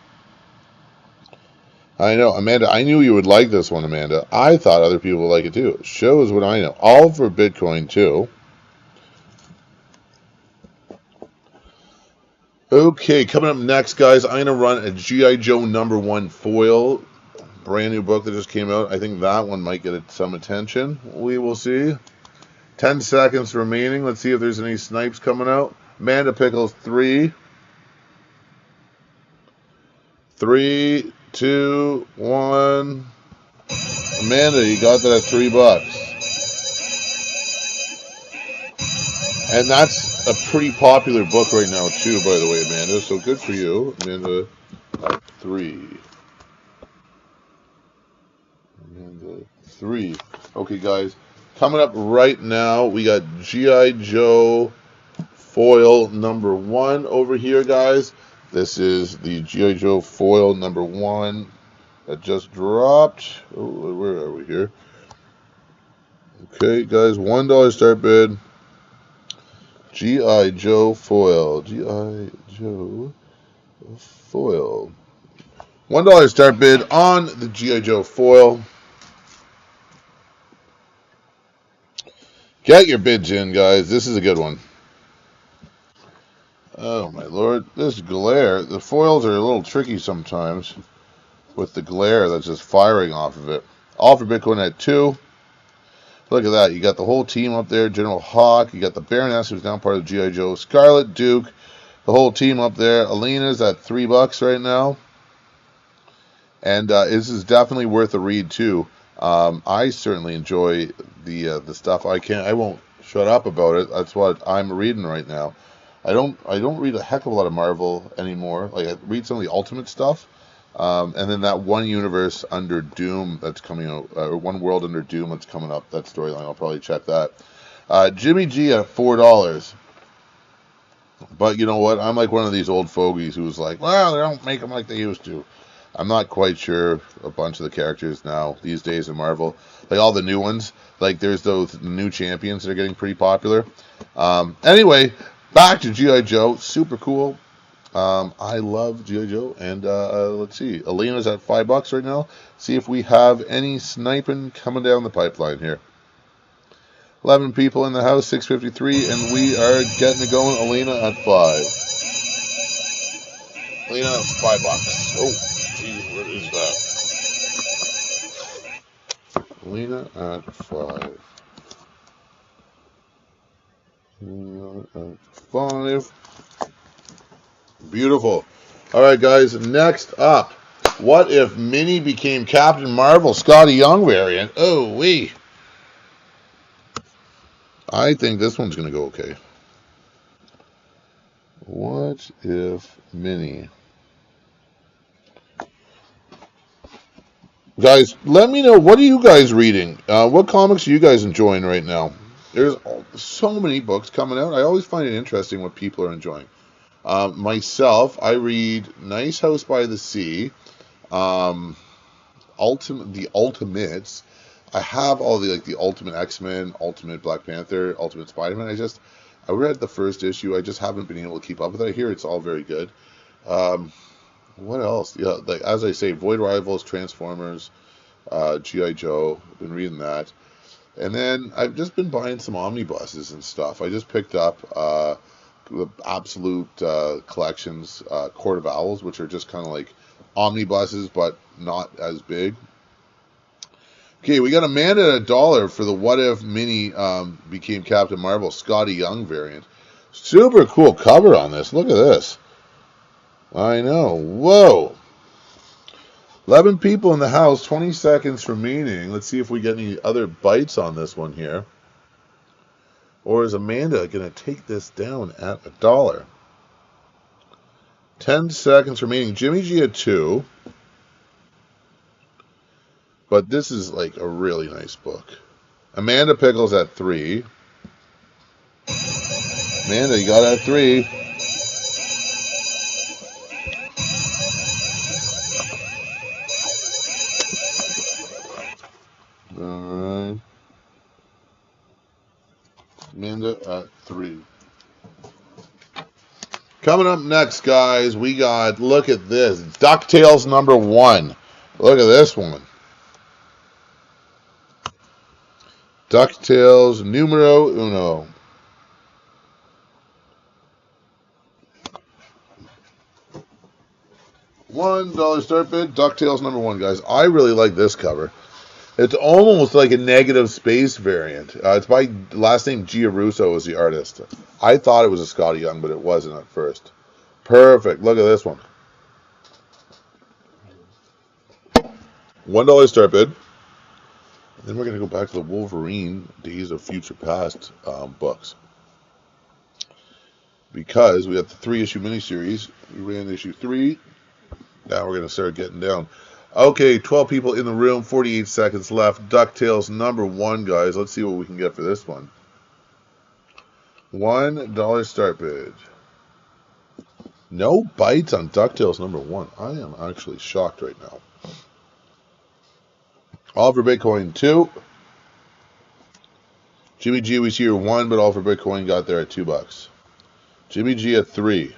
I know, Amanda, I knew you would like this one, Amanda. I thought other people would like it too. It shows what I know. All for Bitcoin, too. Okay, coming up next, guys, I'm going to run a G.I. Joe number 1 foil. Brand new book that just came out. I think that one might get some attention. We will see. 10 seconds remaining. Let's see if there's any snipes coming out. Amanda Pickles, 3. 3, 2, 1. Amanda, you got that at $3. And that's a pretty popular book right now, too, by the way, Amanda. So good for you. Amanda, at 3. Amanda, 3. Okay, guys. Coming up right now, we got G.I. Joe foil number 1 over here, guys. This is the G.I. Joe foil number 1 that just dropped. Oh, where are we here? Okay, guys, $1 start bid. G.I. Joe foil. G.I. Joe foil. $1 start bid on the G.I. Joe foil. Get your bids in, guys. This is a good one. Oh, my lord. This glare. The foils are a little tricky sometimes with the glare that's just firing off of it. All for Bitcoin at 2. Look at that. You got the whole team up there. General Hawk. You got the Baroness, who's now part of G.I. Joe. Scarlet Duke. The whole team up there. Alina's at $3 right now. And this is definitely worth a read, too. I certainly enjoy the stuff. I won't shut up about it. That's what I'm reading right now. I don't read a heck of a lot of Marvel anymore. Like, I read some of the Ultimate stuff. And then that One Universe Under Doom that's coming out, or One World Under Doom that's coming up, that storyline, I'll probably check that. Jimmy G at $4. But you know what? I'm like one of these old fogies who's like, well, they don't make them like they used to. I'm not quite sure a bunch of the characters now, these days in Marvel. Like all the new ones. Like there's those new champions that are getting pretty popular. Anyway, back to G.I. Joe. Super cool. I love G.I. Joe, and let's see. Alina's at $5 right now. See if we have any sniping coming down the pipeline here. 11 people in the house, 6:53, and we are getting it going. Alina at 5. Alina at $5. Oh, geez, what is that? Alina at 5. Alina at 5. Beautiful. All right, guys. Next up, what if Minnie became Captain Marvel, Scotty Young variant? Oh, wee. I think this one's going to go okay. What if Minnie? Guys, let me know. What are you guys reading? What comics are you guys enjoying right now? There's so many books coming out. I always find it interesting what people are enjoying. Myself, I read Nice House by the Sea, the Ultimates. I have all the Ultimate X-Men, Ultimate Black Panther, Ultimate Spider-Man. I read the first issue. I just haven't been able to keep up with it. I hear it's all very good. What else? Yeah, like as I say, Void Rivals, Transformers, G.I. Joe. I've been reading that, and then I've just been buying some omnibuses and stuff. I just picked up the Absolute Collections Court of Owls, which are just kind of like omnibuses, but not as big. Okay, we got Amanda at $1 for the What If Mini became Captain Marvel Scotty Young variant. Super cool cover on this. Look at this. I know. Whoa. 11 people in the house, 20 seconds remaining. Let's see if we get any other bites on this one here. Or is Amanda going to take this down at $1? 10 seconds remaining. Jimmy G at 2. But this is like a really nice book. Amanda Pickles at 3. Amanda, you got it at 3. Alright. Amanda at 3. Coming up next, guys, we got, look at this. DuckTales #1. Look at this one. DuckTales numero uno. $1 start bid. DuckTales #1, guys. I really like this cover. It's almost like a negative space variant. It's by last name Giarrusso is the artist. I thought it was a Scotty Young, but it wasn't at first. Perfect. Look at this one. $1 start bid. Then we're going to go back to the Wolverine Days of Future Past books. Because we have the 3-issue miniseries. We ran issue 3. Now we're going to start getting down. Okay, 12 people in the room, 48 seconds left. DuckTales #1, guys. Let's see what we can get for this one. $1 start bid. No bites on DuckTales #1. I am actually shocked right now. All for Bitcoin 2. Jimmy G was here 1, but all for Bitcoin got there at $2. Jimmy G at 3.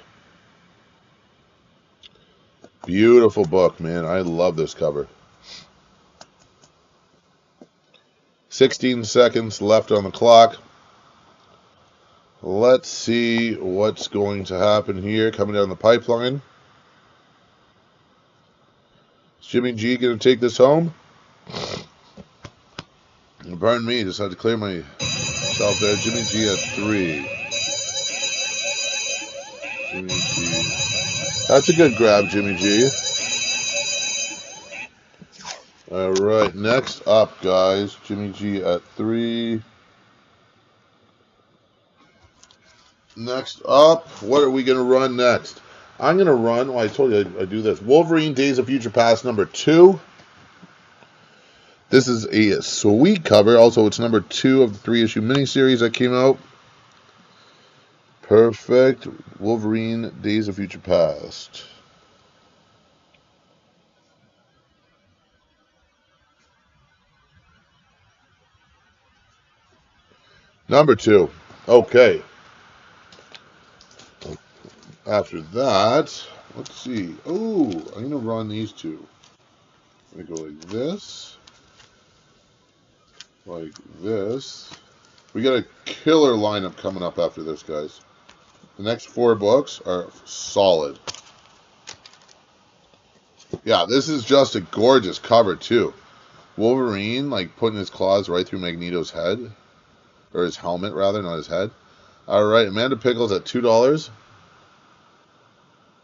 Beautiful book, man. I love this cover. 16 seconds left on the clock. Let's see what's going to happen here coming down the pipeline. Is Jimmy G going to take this home? Pardon me, just had to clear myself there. Jimmy G at 3. Jimmy G. That's a good grab, Jimmy G. Alright, next up, guys. Jimmy G at 3. Next up, what are we going to run next? I'm going to run, well, I told you I do this. Wolverine Days of Future Past #2. This is a sweet cover. Also, it's #2 of the 3-issue miniseries that came out. Perfect. Wolverine Days of Future Past. #2. Okay. After that, let's see. Oh, I'm going to run these two. I'm going to go like this. Like this. We got a killer lineup coming up after this, guys. The next 4 books are solid. Yeah, this is just a gorgeous cover, too. Wolverine, like, putting his claws right through Magneto's head. Or his helmet, rather, not his head. Alright, Amanda Pickles at $2.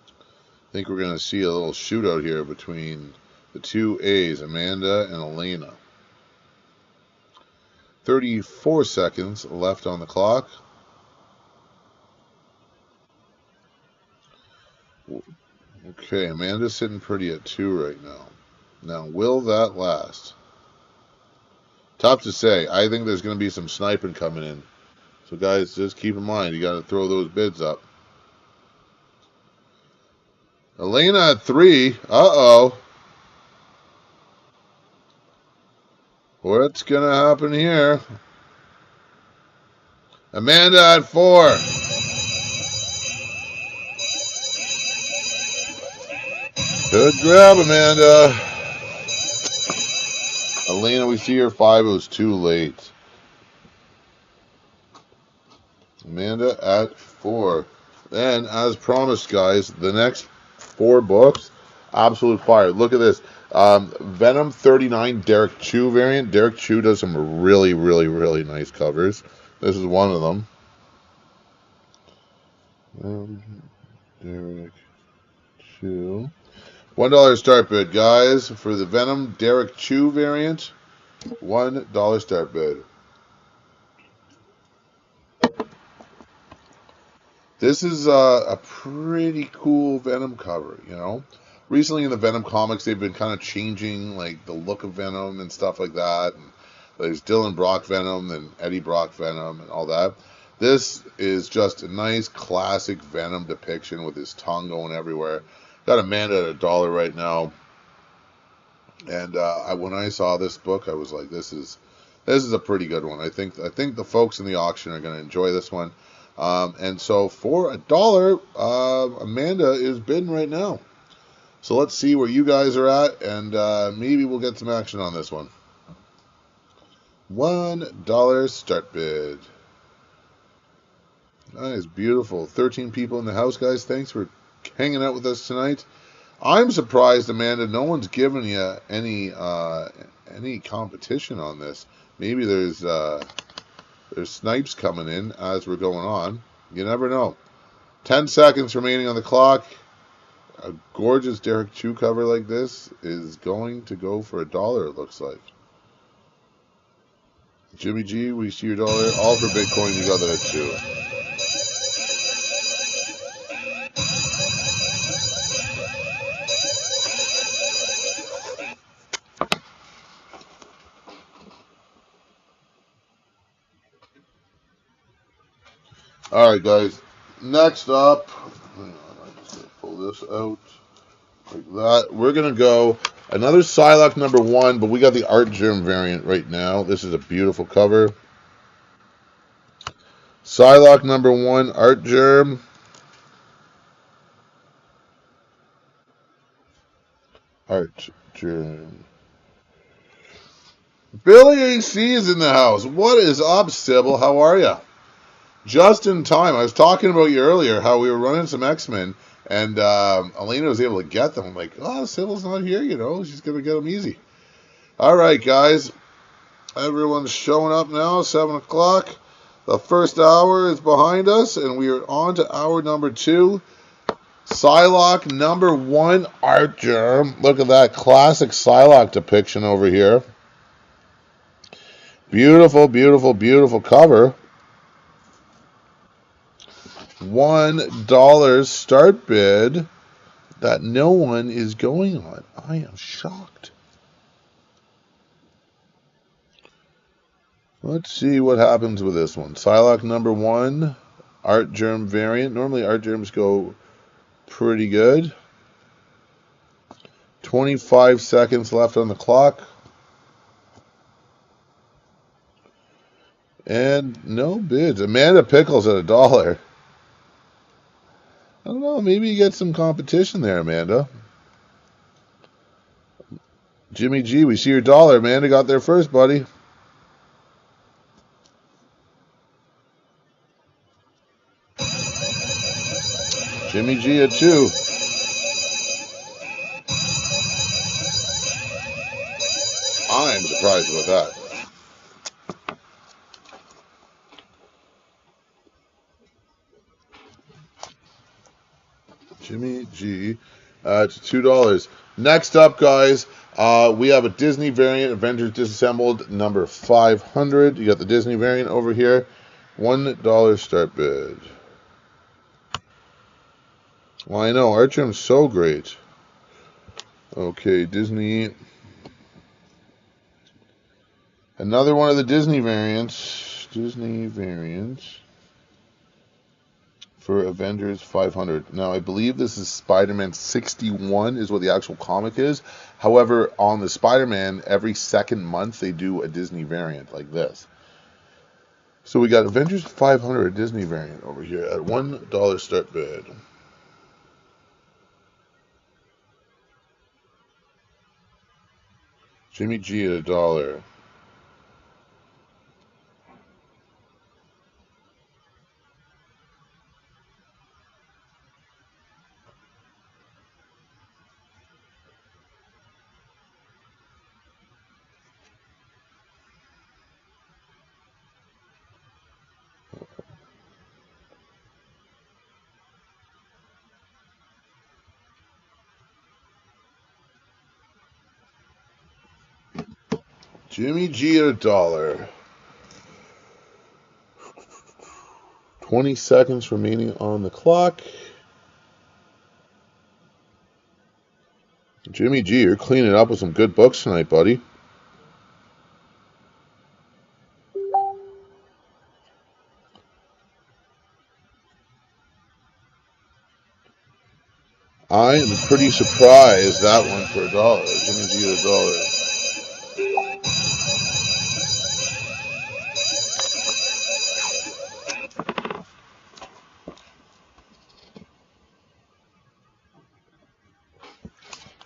I think we're going to see a little shootout here between the two A's, Amanda and Elena. 34 seconds left on the clock. Okay, Amanda's sitting pretty at 2 right now. Now, will that last? Tough to say. I think there's going to be some sniping coming in. So, guys, just keep in mind, you got to throw those bids up. Elena at 3. Uh-oh. What's going to happen here? Amanda at 4. Good grab, Amanda. Elena, we see her 5. It was too late. Amanda at 4. Then, as promised, guys, the next 4 books, Absolute fire. Look at this. Venom 39 Derek Chew variant. Derek Chew does some really, really, really nice covers. This is one of them. Derek Chew. $1 start bid, guys, for the Venom Derek Chew variant. $1 start bid. This is a pretty cool Venom cover, you know. Recently in the Venom comics, they've been kind of changing like the look of Venom and stuff like that. And there's Dylan Brock Venom and Eddie Brock Venom and all that. This is just a nice classic Venom depiction with his tongue going everywhere. Got Amanda at $1 right now. And when I saw this book, I was like, this is a pretty good one. I think the folks in the auction are going to enjoy this one. And so for $1, Amanda is bidding right now. So let's see where you guys are at, and maybe we'll get some action on this one. $1 start bid. Nice, beautiful. 13 people in the house, guys. Thanks for hanging out with us tonight. I'm surprised, Amanda, no one's given you any competition on this. Maybe there's snipes coming in as we're going on. You never know. 10 seconds remaining on the clock. A gorgeous Derek Chew cover like this is going to go for $1, it looks like. Jimmy G, we see your dollar. All for Bitcoin, you got that at 2. All right, guys. Next up, hang on, I'm just gonna pull this out like that. We're gonna go another Psylocke #1, but we got the Art Germ variant right now. This is a beautiful cover. Psylocke #1, Art Germ. Art Germ. Billy AC is in the house. What is up, Sybil? How are you? Just in time. I was talking about you earlier, how we were running some X-Men, and Elena was able to get them. I'm like, oh, Sybil's not here, you know. She's going to get them easy. All right, guys. Everyone's showing up now, 7 o'clock. The first hour is behind us, and we are on to hour number 2. Psylocke #1, Art Germ. Look at that classic Psylocke depiction over here. Beautiful, beautiful, beautiful cover. $1 start bid that no one is going on. I am shocked. Let's see what happens with this one. Psylocke #1, Art Germ variant. Normally Art Germs go pretty good. 25 seconds left on the clock. And no bids. Amanda Pickles at $1. I don't know, maybe you get some competition there, Amanda. Jimmy G, we see your $1. Amanda got there first, buddy. Jimmy G at 2. I'm surprised about that. Jimmy G at $2. Next up, guys, we have a Disney variant, Avengers Disassembled #500. You got the Disney variant over here. $1 start bid. Well, I know, Art Germ's so great. Okay, Disney. Another one of the Disney variants. Disney variants for Avengers 500. Now, I believe this is Spider-Man 61 is what the actual comic is. However, on the Spider-Man, every second month they do a Disney variant like this. So we got Avengers 500 Disney variant over here at $1 start bid. Jimmy G at $1. Jimmy G at $1. 20 seconds remaining on the clock. Jimmy G, you're cleaning up with some good books tonight, buddy. I am pretty surprised that one for $1. Jimmy G at $1.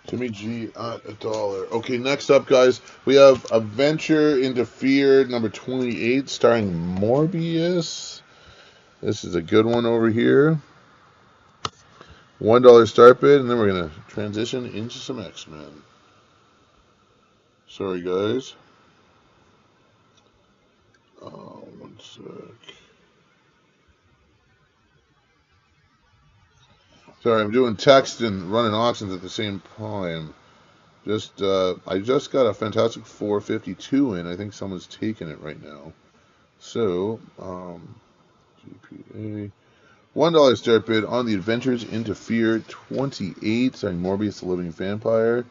Jimmy G at $1. Okay, next up, guys, we have Adventure into Fear number 28, starring Morbius. This is a good one over here. $1 start bid, and then we're going to transition into some X-Men. Sorry, guys. One sec. Sorry, I'm doing text and running auctions at the same time. I just got a Fantastic Four 52 in. I think someone's taking it right now. So, GPA. $1 start bid on the Adventures into Fear 28, starring Morbius the Living Vampire.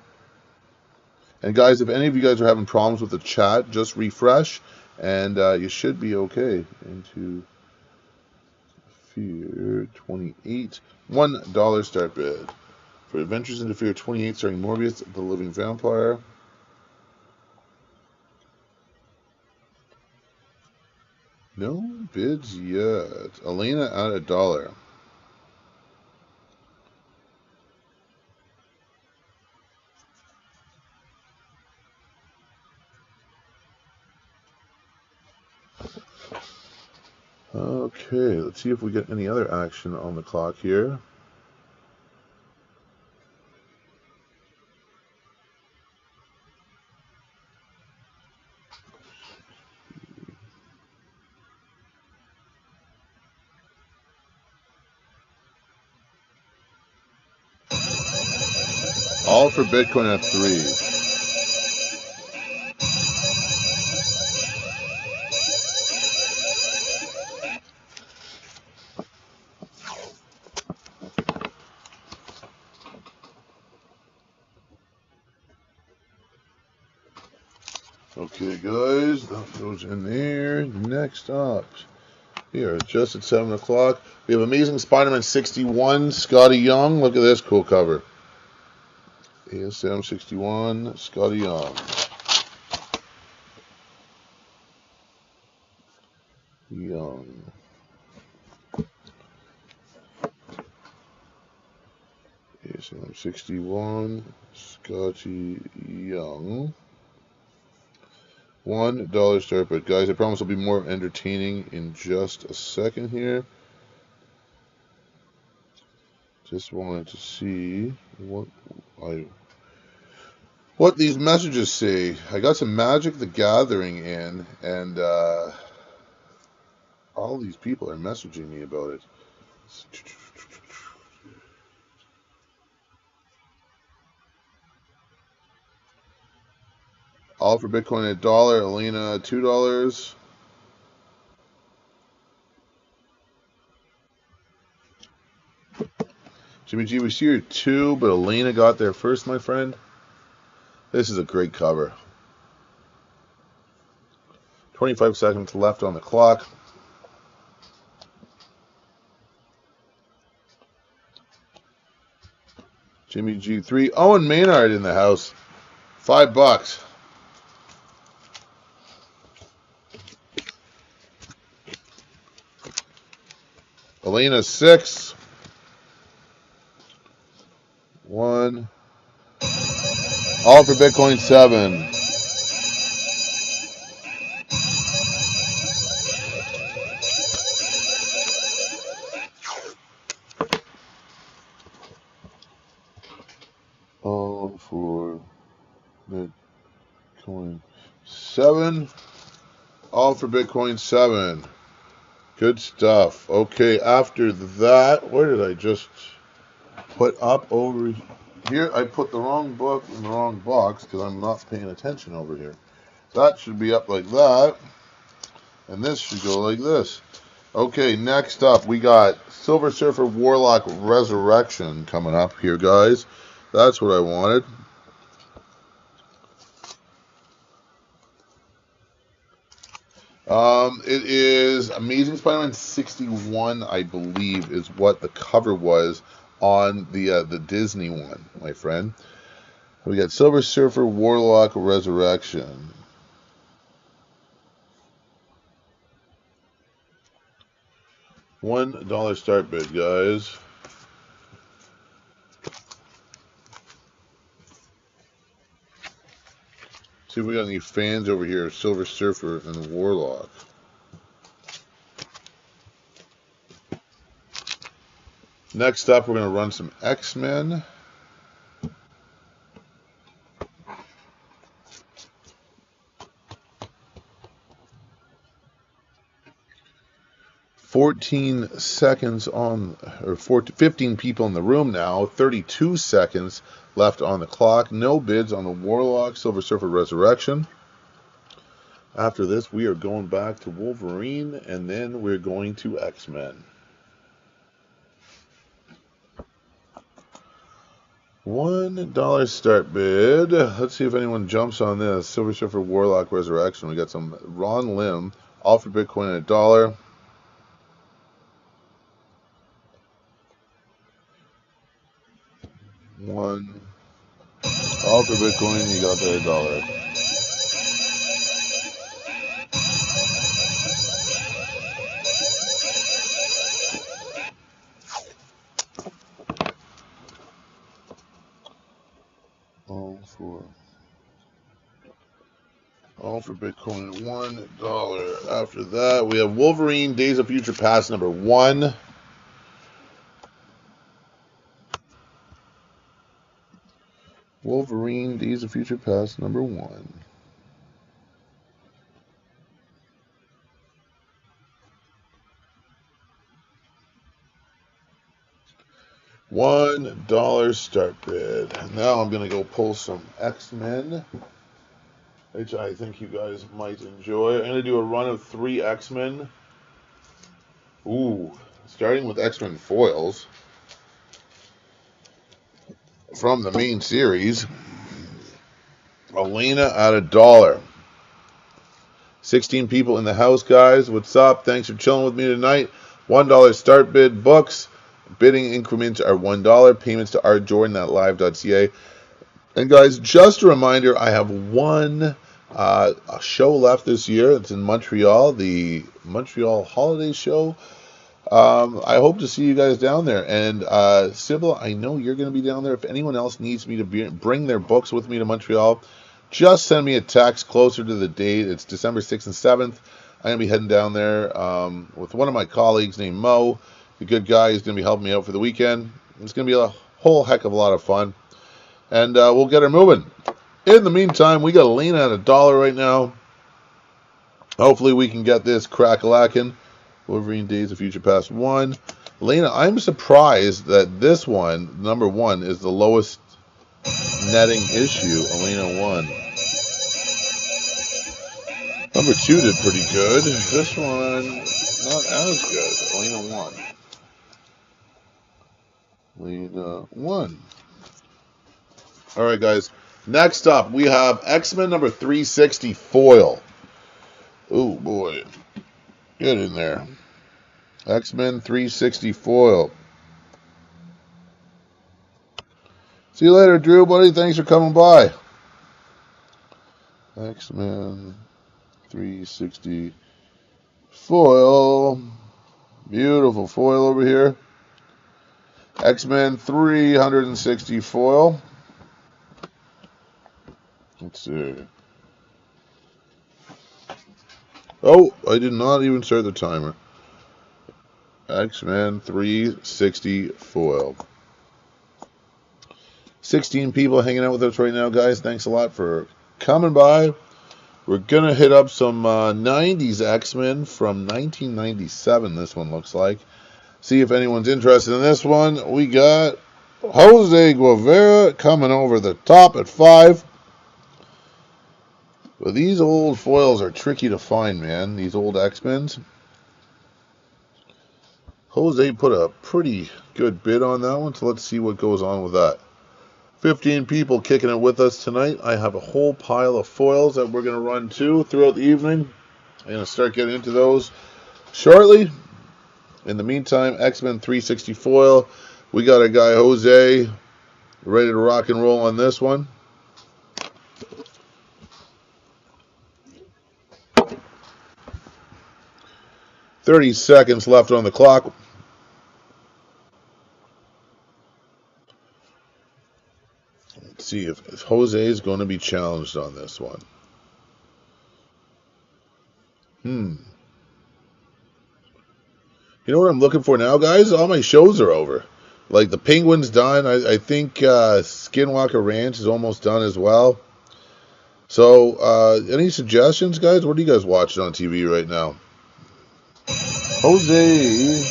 And guys, if any of you guys are having problems with the chat, just refresh, and you should be okay. Into Fear 28. $1 start bid for Adventures into Fear 28, starring Morbius the Living Vampire. No bids yet. Elena at $1. Okay, let's see if we get any other action on the clock here. All for Bitcoin at 3. Okay, guys, that goes in there. Next up, here, just at 7 o'clock, we have Amazing Spider-Man 61, Scotty Young. Look at this cool cover. ASM 61, Scotty Young. ASM 61, Scotty Young. $1 start, but guys, I promise it'll be more entertaining in just a second here. Just wanted to see what these messages say. I got some Magic the Gathering in, and all these people are messaging me about it. All for Bitcoin at $1. Elena $2. Jimmy G, we see your 2, but Elena got there first, my friend. This is a great cover. 25 seconds left on the clock. Jimmy G 3. Owen Maynard in the house. $5. Elena 6. 1. All for Bitcoin 7. All for Bitcoin 7. All for Bitcoin 7. Good stuff. Okay, after that, where did I just put up over here? I put the wrong book in the wrong box because I'm not paying attention over here. That should be up like that. And this should go like this. Okay, next up, we got Silver Surfer Warlock Resurrection coming up here, guys. That's what I wanted. It is Amazing Spider-Man 61, I believe, is what the cover was on the Disney one, my friend. We got Silver Surfer Warlock Resurrection. $1 start bid, guys. See if we got any fans over here, Silver Surfer and Warlock. Next up, we're going to run some X-Men. or 15 people in the room now. 32 seconds left on the clock. No bids on the Warlock Silver Surfer Resurrection. After this, we are going back to Wolverine, and then we're going to X-Men. $1 start bid. Let's see if anyone jumps on this. Silver Surfer Warlock Resurrection. We got some Ron Lim. All for Bitcoin at $1. One. All for Bitcoin. You got there $1. All for Bitcoin at $1. After that, we have Wolverine Days of Future Past number 1. Wolverine Days of Future Past number 1. $1 start bid. Now I'm going to go pull some X-Men, which I think you guys might enjoy. I'm going to do a run of 3 X-Men. Ooh, starting with X-Men foils from the main series. Elena at $1. 16 people in the house, guys. What's up? Thanks for chilling with me tonight. $1 start bid. Books. Bidding increments are $1. Payments to artjordan@live.ca. And guys, just a reminder, I have one show left this year. It's in Montreal, the Montreal Holiday Show. I hope to see you guys down there. And Sybil, I know you're going to be down there. If anyone else needs me to bring their books with me to Montreal, just send me a text closer to the date. It's December 6th and 7th. I'm going to be heading down there with one of my colleagues named Mo. The good guy is going to be helping me out for the weekend. It's going to be a whole heck of a lot of fun. And we'll get her moving. In the meantime, we got Elena at $1 right now. Hopefully we can get this crack-a-lackin'. Wolverine Days of Future Past 1. Elena, I'm surprised that this one, number 1, is the lowest netting issue. Elena 1. Number 2 did pretty good. This one, not as good. Elena 1. Elena 1. Alright, guys. Next up, we have X-Men number 360 foil. Oh, boy. Get in there. X-Men 360 foil. See you later, Drew, buddy. Thanks for coming by. X-Men 360 foil. Beautiful foil over here. X-Men 360 foil. Let's see. Oh, I did not even start the timer. X-Men 360 foil. 16 people hanging out with us right now, guys. Thanks a lot for coming by. We're going to hit up some 90s X-Men from 1997, this one looks like. See if anyone's interested in this one. We got Jose Guevara coming over the top at 5. But these old foils are tricky to find, man. These old X-Men's. Jose put a pretty good bid on that one, so let's see what goes on with that. 15 people kicking it with us tonight. I have a whole pile of foils that we're going to run to throughout the evening. I'm going to start getting into those shortly. In the meantime, X-Men 360 foil. We got a guy, Jose, ready to rock and roll on this one. "30 seconds left on the clock. Let's see if Jose is going to be challenged on this one. You know what I'm looking for now, guys? All my shows are over. Like the Penguin's done. I think Skinwalker Ranch is almost done as well. So, any suggestions, guys? What are you guys watching on TV right now? Jose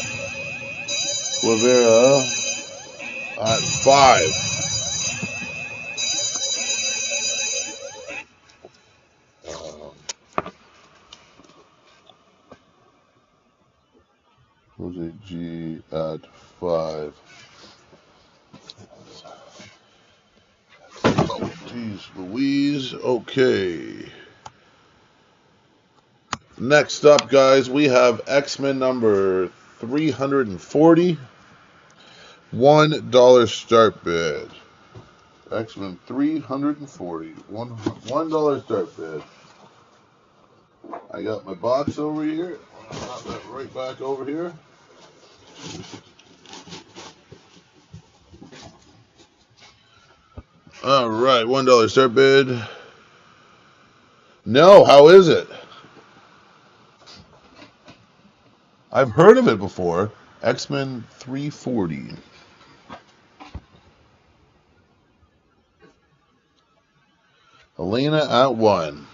Rivera at 5. Jose G at 5. Oh, geez, Louise. Okay. Next up, guys, we have X-Men number 340. $1 start bid. X-Men 340. $1 start bid. I got my box over here. I'll pop that right back over here. All right, $1 start bid. No, how is it? I've heard of it before. X-Men 340. Elena at 1.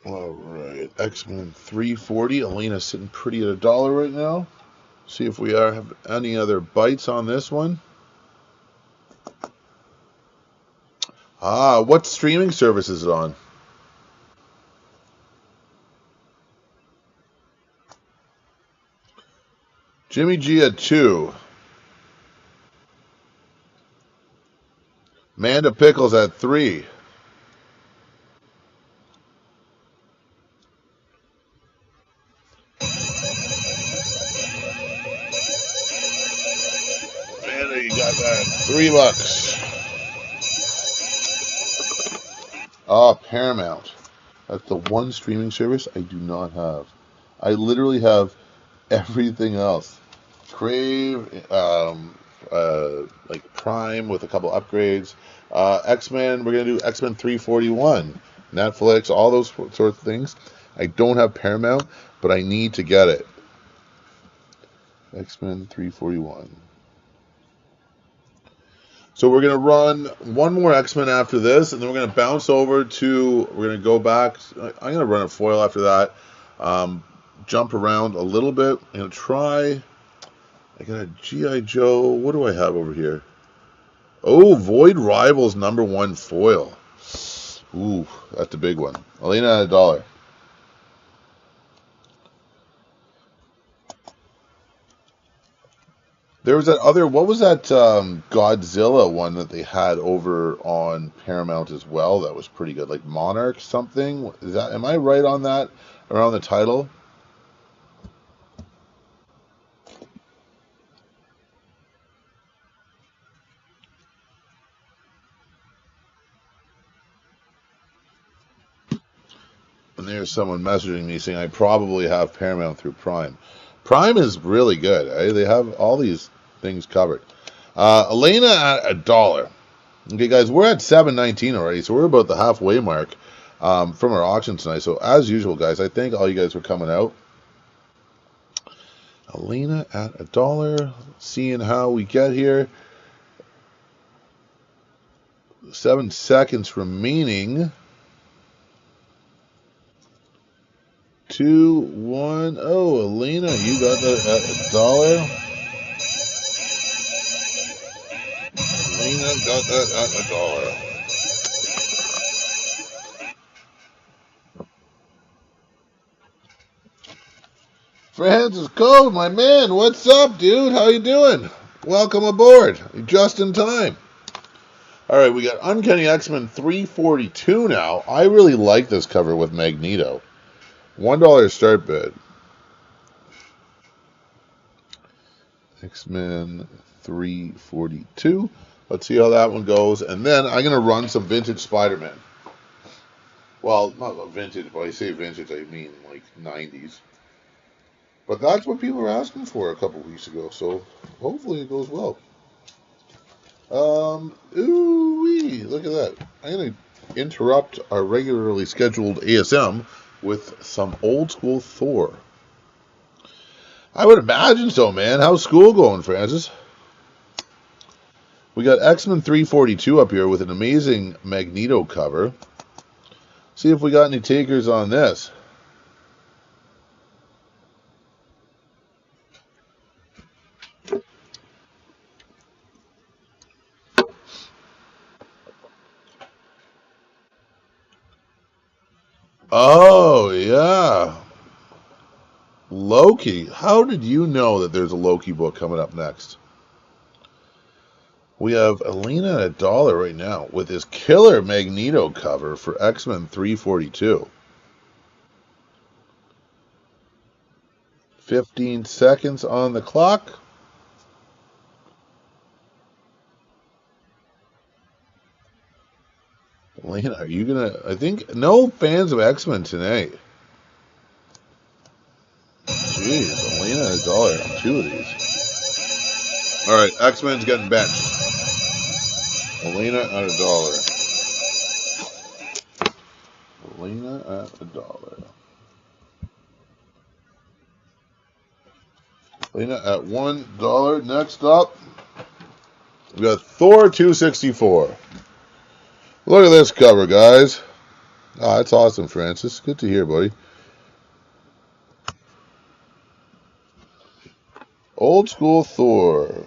All right, X-Men 340. Elena's sitting pretty at $1 right now. See if we have any other bites on this one. What streaming service is it on? Jimmy G at 2. Manda Pickles at 3. Manda, you got that. $3. Paramount. That's the one streaming service I do not have. I literally have everything else. Crave, like Prime with a couple upgrades. X-Men, we're going to do X-Men 341. Netflix, all those sorts of things. I don't have Paramount, but I need to get it. X-Men 341. So we're going to run one more X-Men after this, and then we're going to bounce over to, we're going to go back. I'm going to run a foil after that. Jump around a little bit. I'm going to try. I got a G.I. Joe. What do I have over here? Oh, Void Rivals #1 foil. Ooh, that's a big one. Elena at $1. There was that other, what was that Godzilla one that they had over on Paramount as well that was pretty good, like Monarch something? Is that, am I right on that, around the title? And there's someone messaging me saying I probably have Paramount through Prime. Prime is really good. Eh? They have all these things covered. Elena at $1. Okay, guys, we're at $7.19 already, so we're about the halfway mark from our auction tonight. So as usual, guys, I thank all you guys for coming out. Alina at $1. Seeing how we get here. 7 seconds remaining. 2, 1. Oh, Alina, you got that at $1. Alina got that at $1. Francis Code, my man, what's up, dude? How you doing? Welcome aboard. Just in time. All right, we got Uncanny X-Men 342 now. I really like this cover with Magneto. $1 start bid. X-Men 342. Let's see how that one goes. And then I'm going to run some vintage Spider-Man. Well, not vintage, but I say vintage, I mean like 90s. But that's what people were asking for a couple weeks ago, so hopefully it goes well. Ooh-wee, look at that. I'm going to interrupt our regularly scheduled ASM with some old school Thor. I would imagine so, man. How's school going, Francis? We got X-Men 342 up here with an amazing Magneto cover. See if we got any takers on this. Oh, yeah. Loki. How did you know that there's a Loki book coming up next? We have Alina at $1 right now with this killer Magneto cover for X-Men 342. 15 seconds on the clock. Alina, are you going to... I think no fans of X-Men tonight. Jeez, Alina at $1 on 2 of these. All right, X-Men's getting benched. Alina at $1. Alina at $1. Alina at $1. Next up, we got Thor 264. Look at this cover, guys. Oh, that's awesome, Francis. Good to hear, buddy. Old school Thor.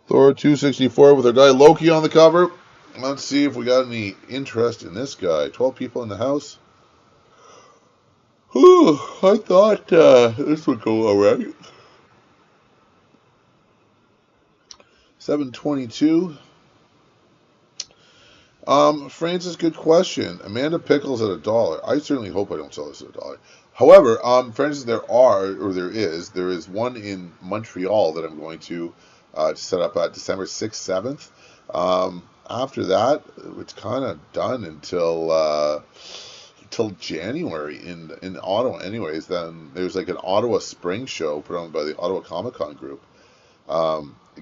Thor 264 with our guy Loki on the cover. Let's see if we got any interest in this guy. 12 people in the house. Whew, I thought this would go alright. 722. Francis, good question. Amanda Pickles at $1. I certainly hope I don't sell this at $1. However, Francis, there is one in Montreal that I'm going to set up at December 6th, 7th. After that, it's kind of done until January in Ottawa. Anyways, then there's like an Ottawa Spring show put on by the Ottawa Comic Con group.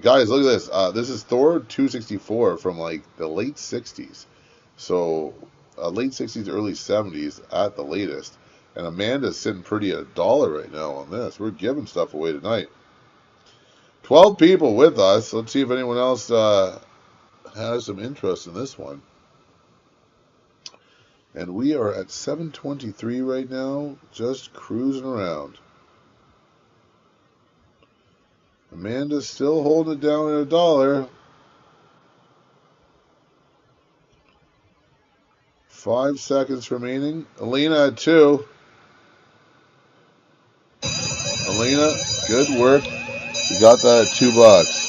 Guys, look at this. This is Thor 264 from like the late 60s. So late 60s, early 70s at the latest. And Amanda's sitting pretty at $1 right now on this. We're giving stuff away tonight. 12 people with us. Let's see if anyone else has some interest in this one. And we are at 723 right now, just cruising around. Amanda's still holding it down at $1. 5 seconds remaining. Alina at 2. Alina, good work. You got that at $2.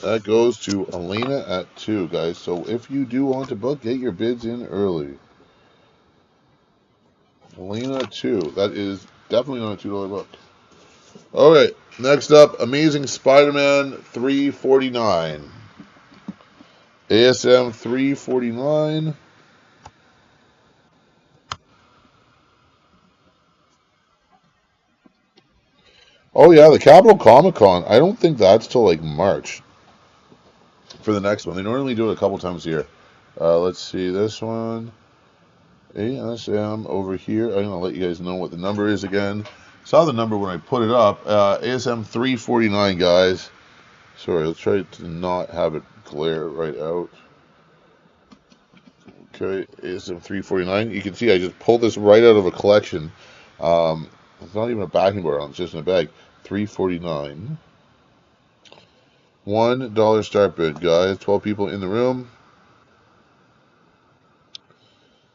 That goes to Alina at 2, guys. So if you do want to book, get your bids in early. Alina 2. That is definitely not a $2 book. All right. Next up, Amazing Spider-Man 349. ASM 349. Oh, yeah, the Capitol Comic Con. I don't think that's till like March for the next one. They normally do it a couple times a year. Let's see this one. ASM over here. I'm going to let you guys know what the number is again. Saw the number when I put it up. ASM 349, guys. Sorry, let's try to not have it glare right out. Okay, ASM 349. You can see I just pulled this right out of a collection. It's not even a backing bar on, it's just in a bag. 349. $1 start bid, guys. 12 people in the room.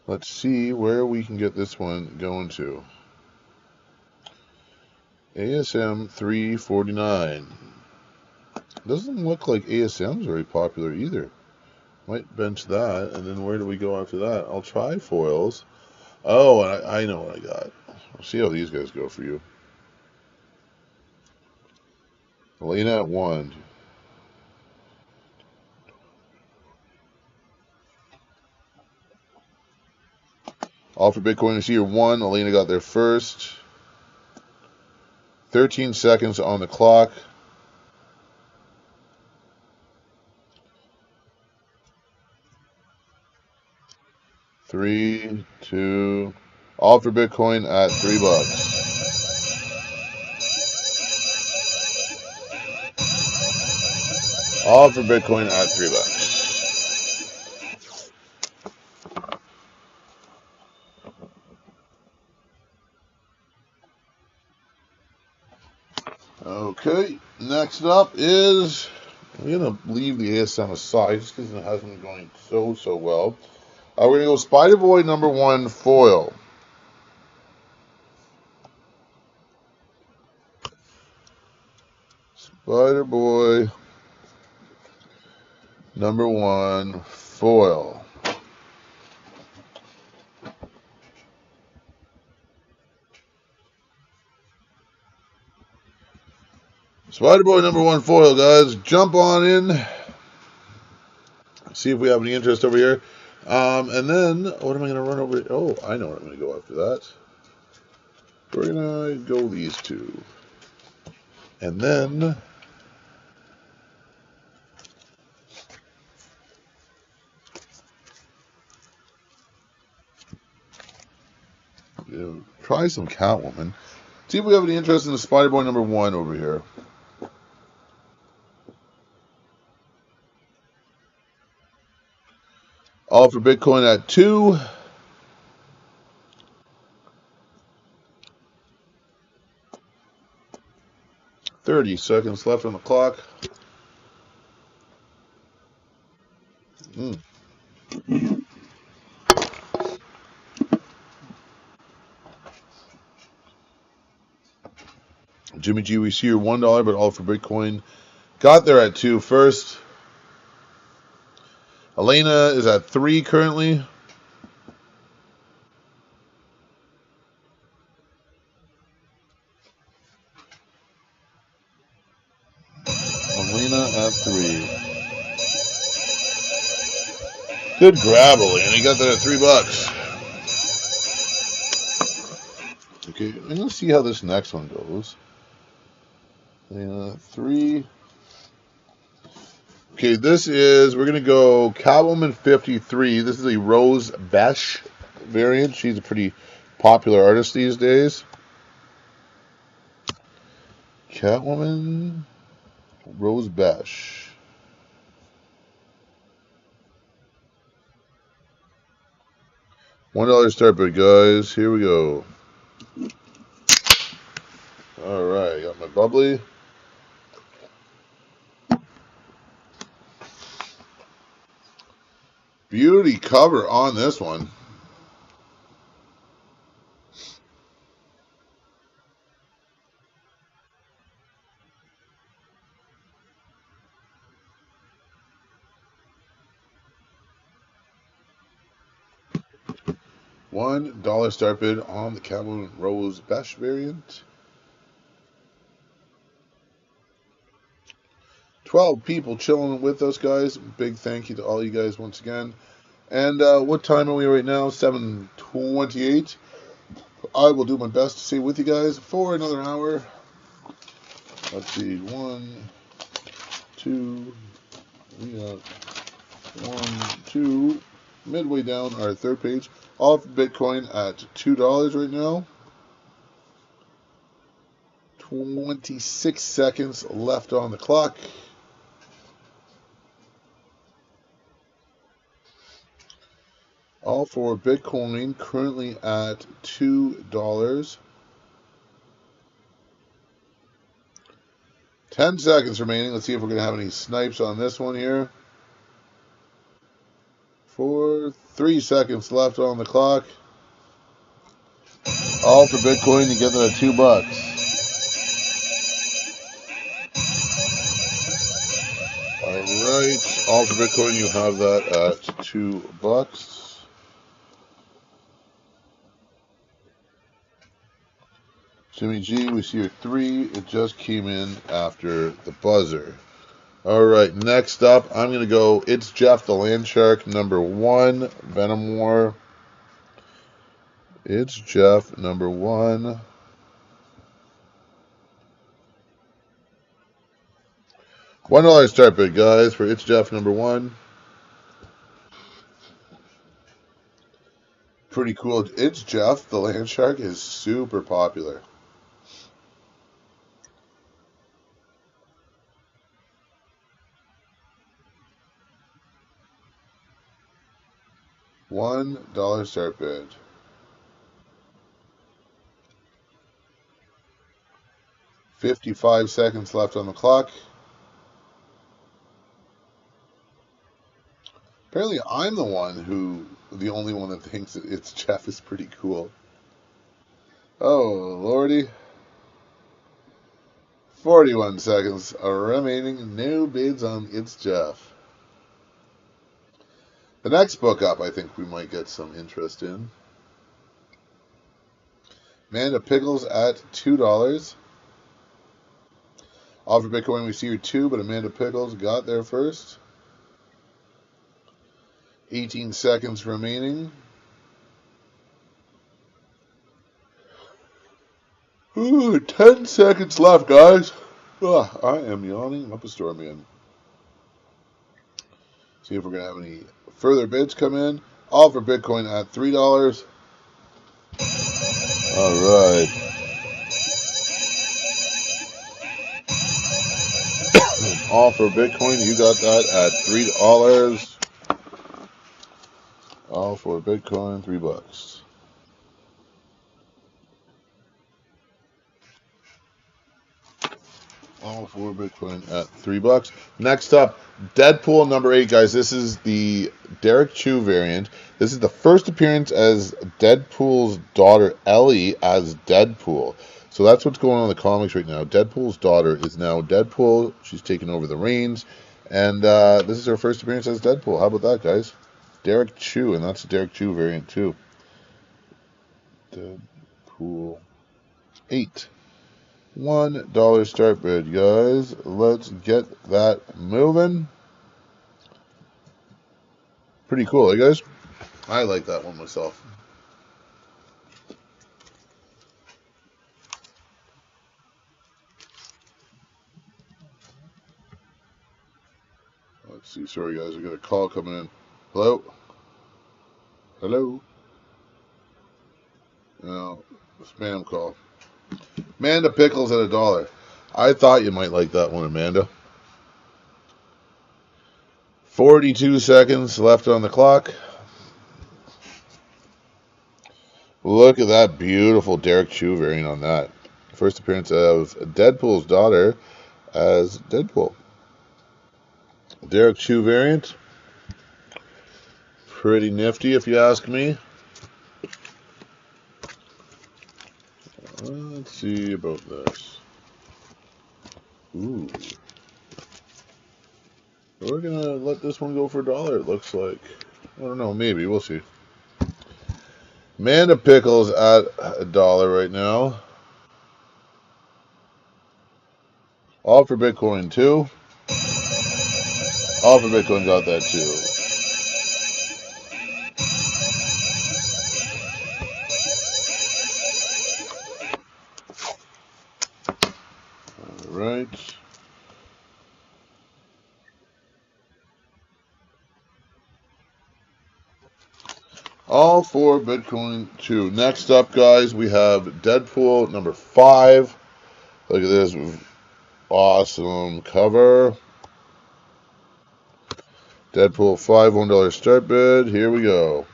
Let's see where we can get this one going to. ASM 349. Doesn't look like ASM's very popular either. Might bench that, and then where do we go after that? I'll try foils. Oh, I know what I got. We'll see how these guys go for you. Elena at 1. All for Bitcoin is here. 1. Elena got there first. 13 seconds on the clock. Three, 2. All for Bitcoin at $3. All for Bitcoin at $3. Okay, next up is, I'm going to leave the ASM aside just because it hasn't been going so well. We're going to go Spider Boy number 1 foil. Spider Boy number 1 foil. Spider Boy number 1 foil, guys. Jump on in. See if we have any interest over here. And then, what am I going to run over? Oh, I know where I'm going to go after that. We're going to go these two. And then, try some Catwoman. See if we have any interest in the Spider Boy number 1 over here. All for Bitcoin at 2. $30 seconds left on the clock. Jimmy G, we see your $1, but all for Bitcoin. Got there at 2 first. Elena is at 3 currently. Elena at 3. Good grab, Elena. You got that at $3. Okay, I'm going to see how this next one goes. Elena 3. Okay, this is, we're going to go Catwoman 53. This is a Rose Besh variant. She's a pretty popular artist these days. Catwoman Rose Besh. $1 start bid, guys. Here we go. Alright, got my bubbly. Beauty cover on this one. $1 start bid on the Catwoman Rose Besh variant. 12 people chilling with us, guys. Big thank you to all you guys once again. And what time are we right now? 7:28. I will do my best to stay with you guys for another hour. Let's see. 1, 2. We got 1, 2. midway down our third page. All for Bitcoin at $2 right now. 26 seconds left on the clock. All for Bitcoin currently at $2. 10 seconds remaining. Let's see if we're going to have any snipes on this one here. 3 seconds left on the clock. All for Bitcoin to get that at $2. Alright, all for Bitcoin, you have that at $2. Jimmy G, we see your 3. It just came in after the buzzer. Alright, next up, I'm going to go It's Jeff the Land Shark, number 1, Venom War. It's Jeff, number 1. $1 start bid, guys, for It's Jeff, number 1. Pretty cool. It's Jeff, the Land Shark, is super popular. $1 start bid. 55 seconds left on the clock. Apparently, I'm the only one that thinks that It's Jeff is pretty cool. Oh, lordy. 41 seconds remaining. No bids on It's Jeff. The next book up, I think we might get some interest in. Amanda Pickles at $2. All for Bitcoin, we see her 2, but Amanda Pickles got there first. 18 seconds remaining. Ooh, 10 seconds left, guys. Ugh, I am yawning up a storm again. See if we're going to have any further bids come in. All for Bitcoin at $3. All right. All for Bitcoin, you got that at $3. All for Bitcoin, $3. All for Bitcoin at $3. Next up, Deadpool number 8, guys. This is the Derek Chu variant. This is the first appearance as Deadpool's daughter Ellie as Deadpool. So that's what's going on in the comics right now. Deadpool's daughter is now Deadpool. She's taken over the reins, and this is her first appearance as Deadpool. How about that, guys? Derek Chu, and that's the Derek Chu variant too. Deadpool 8. $1 start bid, guys. Let's get that moving. Pretty cool, eh, guys? I like that one myself. Let's see. Sorry, guys. I got a call coming in. Hello? Hello? No, spam call. Amanda Pickles at $1. I thought you might like that one, Amanda. 42 seconds left on the clock. Look at that beautiful Derek Chu variant on that. First appearance of Deadpool's daughter as Deadpool. Derek Chu variant. Pretty nifty, if you ask me. Let's see about this. Ooh. We're going to let this one go for $1, it looks like. I don't know, maybe. We'll see. Amanda Pickles at $1 right now. All for Bitcoin, too. All for Bitcoin got that, too. All right. All for Bitcoin 2. Next up, guys, we have Deadpool number 5. Look at this awesome cover. Deadpool 5, $1 start bid. Here we go.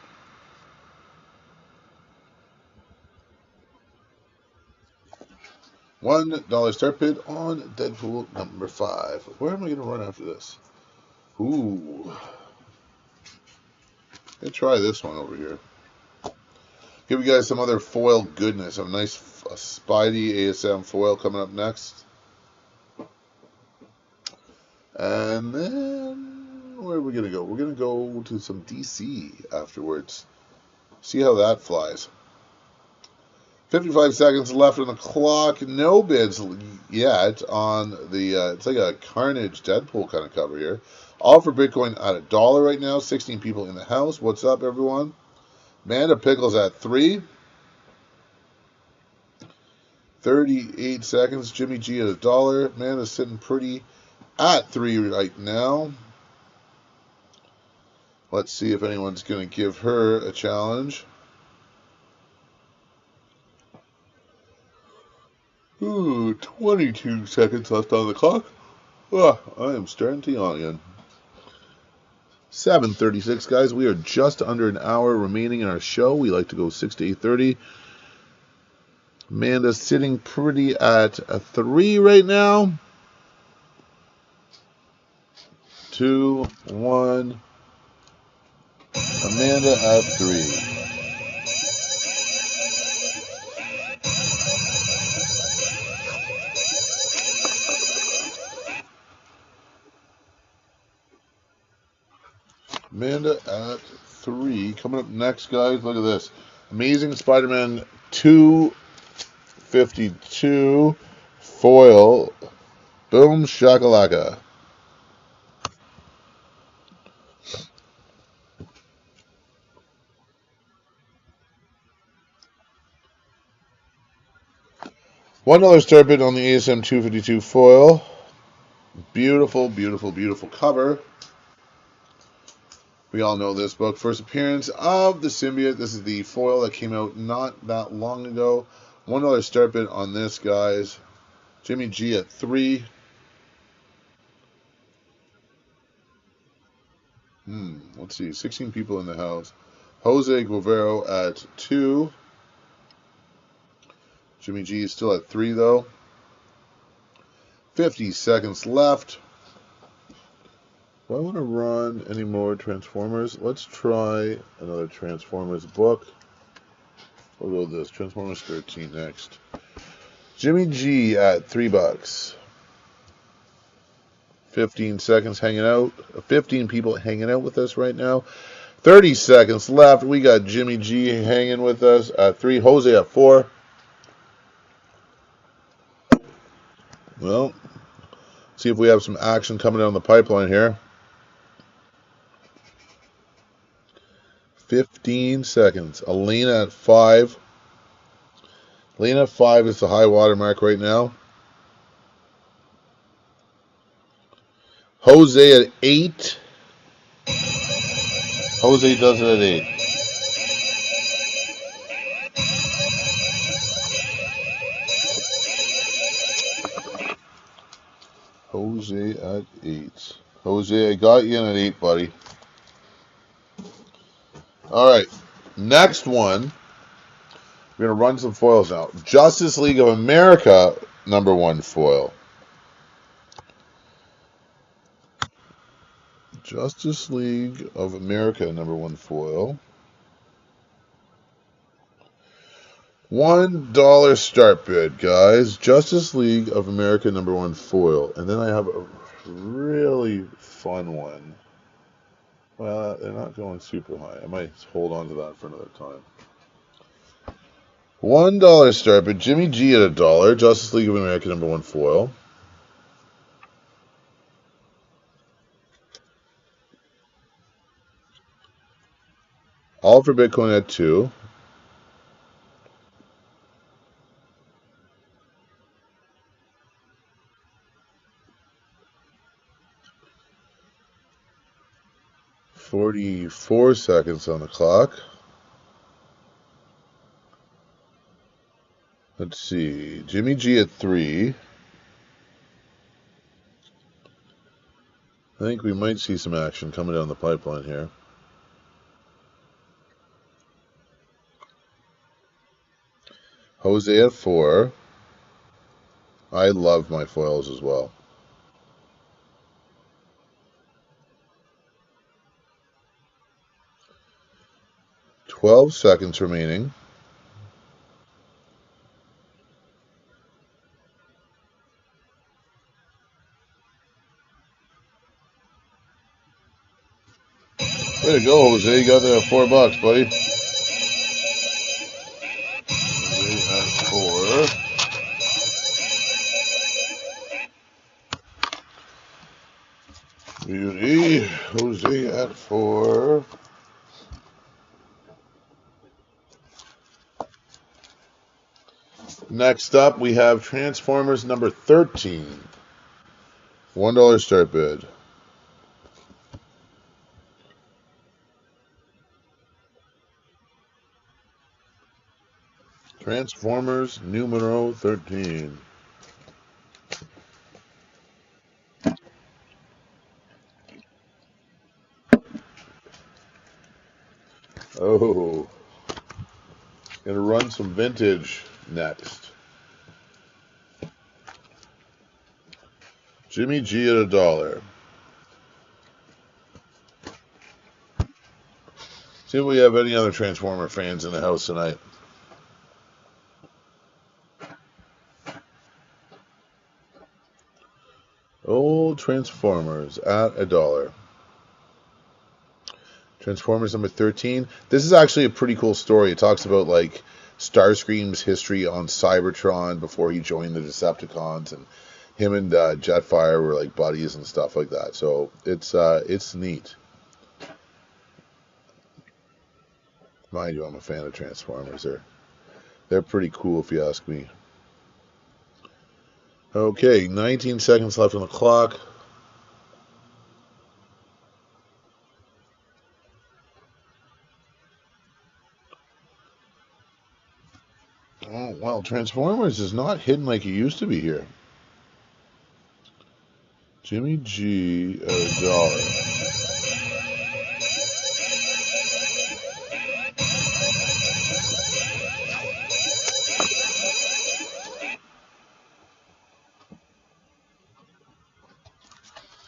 $1 start bid on Deadpool number 5. Where am I going to run after this? Ooh. Let's try this one over here. Give you guys some other foil goodness. A nice Spidey ASM foil coming up next. And then, where are we going to go? We're going to go to some DC afterwards. See how that flies. 55 seconds left on the clock. No bids yet on the, it's like a Carnage Deadpool kind of cover here. All for Bitcoin at $1 right now. 16 people in the house. What's up, everyone? Amanda Pickles at 3. 38 seconds. Jimmy G at $1. Amanda's sitting pretty at 3 right now. Let's see if anyone's going to give her a challenge. Ooh, 22 seconds left on the clock. Oh, I am starting to yawn again. 7:36, guys. We are just under an hour remaining in our show. We like to go 6 to 8:30. Amanda's sitting pretty at a 3 right now. 2, 1. Amanda at 3. Amanda at 3. Coming up next, guys, look at this. Amazing Spider-Man 252 foil. Boom shakalaka. $1 start bid on the ASM 252 foil. Beautiful, beautiful, beautiful cover. We all know this book. First appearance of the symbiote. This is the foil that came out not that long ago. $1 start bid on this, guys. Jimmy G at 3. Let's see. 16 people in the house. Jose Guevara at 2. Jimmy G is still at 3, though. 50 seconds left. Do I want to run any more Transformers? Let's try another Transformers book. We'll go with this. Transformers 13 next. Jimmy G at $3. 15 seconds hanging out. 15 people hanging out with us right now. 30 seconds left. We got Jimmy G hanging with us at 3. Jose at 4. Well, see if we have some action coming down the pipeline here. 15 seconds. Elena at 5. Elena at 5 is the high water mark right now. Jose at 8. Jose does it at 8. Jose at 8. Jose, I got you in at 8, buddy. Alright, next one. We're going to run some foils now. Justice League of America, #1 foil. Justice League of America, #1 foil. $1 start bid, guys. Justice League of America, #1 foil. And then I have a really fun one. Well, they're not going super high. I might hold on to that for another time. $1 start bid. Jimmy G at $1. Justice League of America, #1 foil. All for Bitcoin at 2. $44 seconds on the clock. Let's see. Jimmy G at 3. I think we might see some action coming down the pipeline here. Jose at 4. I love my foils as well. 12 seconds remaining. Way to go, Jose. You got that at $4, buddy. Jose at 4. Beauty. Jose at 4. Next up, we have Transformers number 13. $1 start bid. Transformers numero 13. Oh, gonna run some vintage next. Jimmy G at $1. See if we have any other Transformer fans in the house tonight. Old Transformers at $1. Transformers number 13. This is actually a pretty cool story. It talks about like Starscream's history on Cybertron before he joined the Decepticons, and him and Jetfire were like buddies and stuff like that. So it's neat. Mind you, I'm a fan of Transformers. They're pretty cool if you ask me. Okay, 19 seconds left on the clock. Oh, well, Transformers is not hidden like it used to be here. Jimmy G at $1.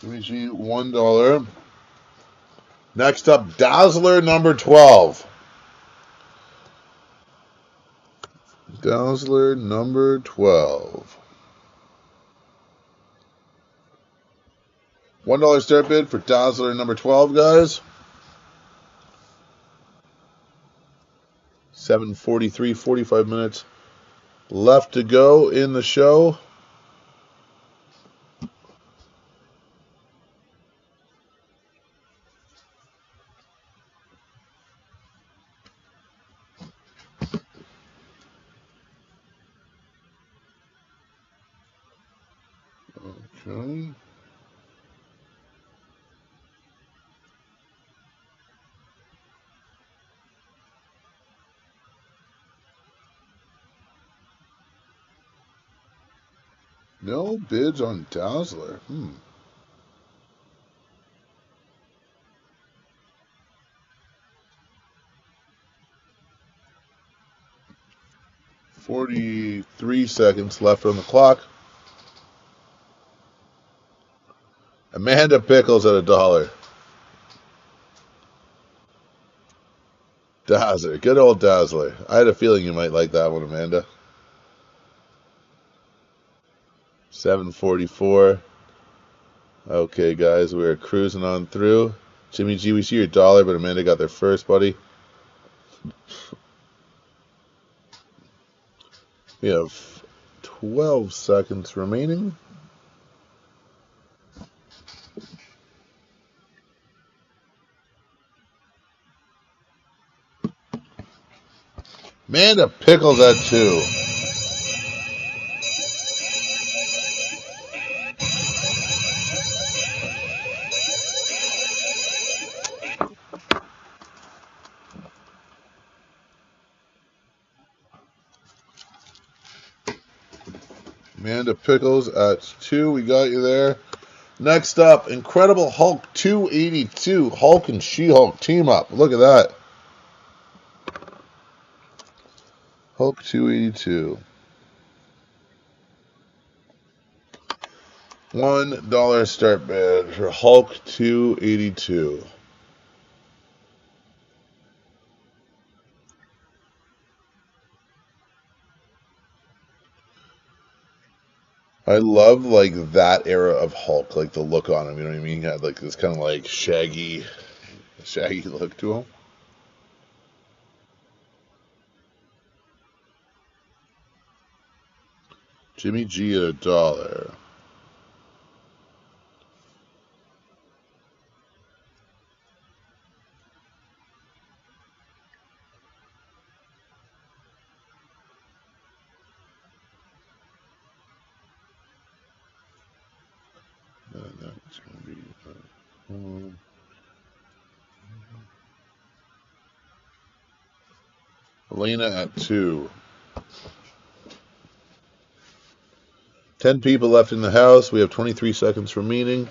Jimmy G, $1. Next up, Dazzler number 12. Dazzler number 12. $1 start bid for Dazzler number 12, guys. 7:43, 45 minutes left to go in the show. Okay. No bids on Dazzler. 43 seconds left on the clock. Amanda Pickles at $1. Dazzler. Good old Dazzler. I had a feeling you might like that one, Amanda. 7:44. Okay, guys, we're cruising on through. Jimmy G, we see your $1, but Amanda got there first, buddy. We have 12 seconds remaining. Amanda Pickles at $2. Amanda Pickles at 2. We got you there. Next up, Incredible Hulk 282. Hulk and She-Hulk team up. Look at that. Hulk 282. $1 start bid for Hulk 282. I love like that era of Hulk, like the look on him. You know what I mean? He had like this kind of like shaggy look to him. Jimmy G at $1. That's gonna be Elena at 2. 10 people left in the house. We have 23 seconds remaining.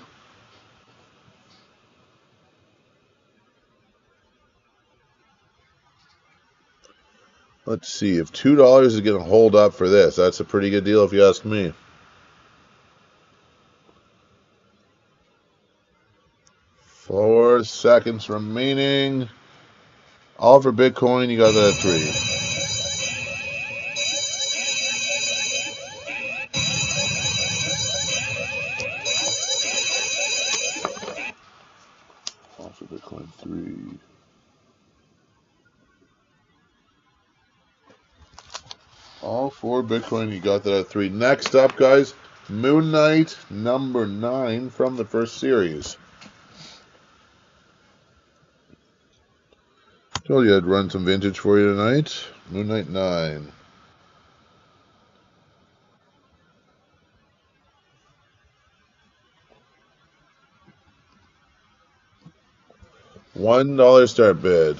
Let's see if $2 is going to hold up for this. That's a pretty good deal if you ask me. 4 seconds remaining. All for Bitcoin. You got that at 3. All for Bitcoin 3. All for Bitcoin. You got that at 3. Next up, guys, Moon Knight number 9 from the first series. Told you I'd run some vintage for you tonight. Moon Knight 9. $1 start bid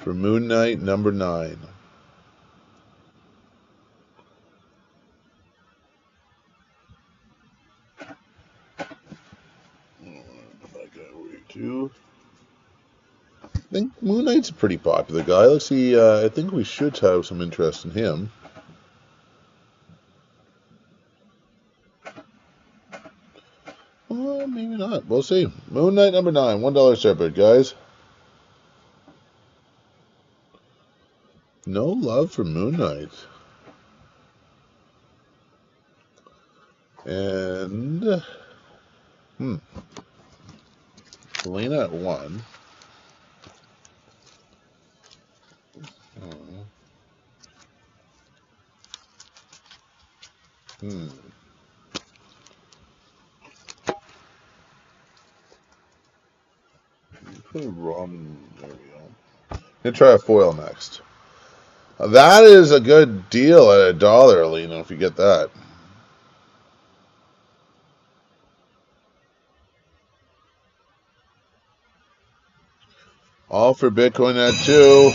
for Moon Knight number 9. I think Moon Knight's a pretty popular guy. Let's see. I think we should have some interest in him. Maybe not. We'll see. Moon Knight number 9. $1 start bid, guys. No love for Moon Knight. And Selena at 1. Put Robin. There we go. Gonna try a foil next. That is a good deal at $1, Alina, if you get that. All for Bitcoin at 2.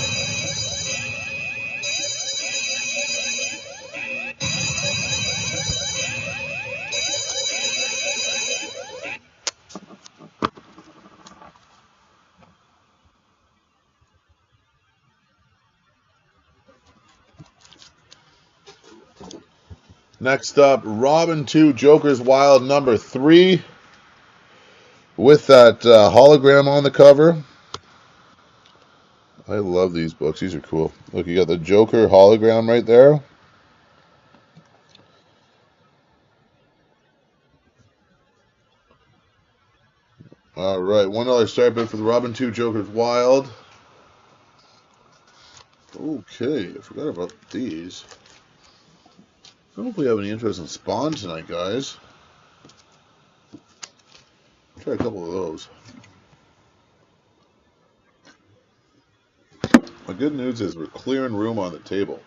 Next up, Robin 2, Joker's Wild number 3. With that hologram on the cover. I love these books. These are cool. Look, you got the Joker hologram right there. All right, $1 start bid for the Robin 2, Joker's Wild. Okay, I forgot about these. I don't know if we have any interest in Spawn tonight, guys. Try a couple of those. The good news is we're clearing room on the table.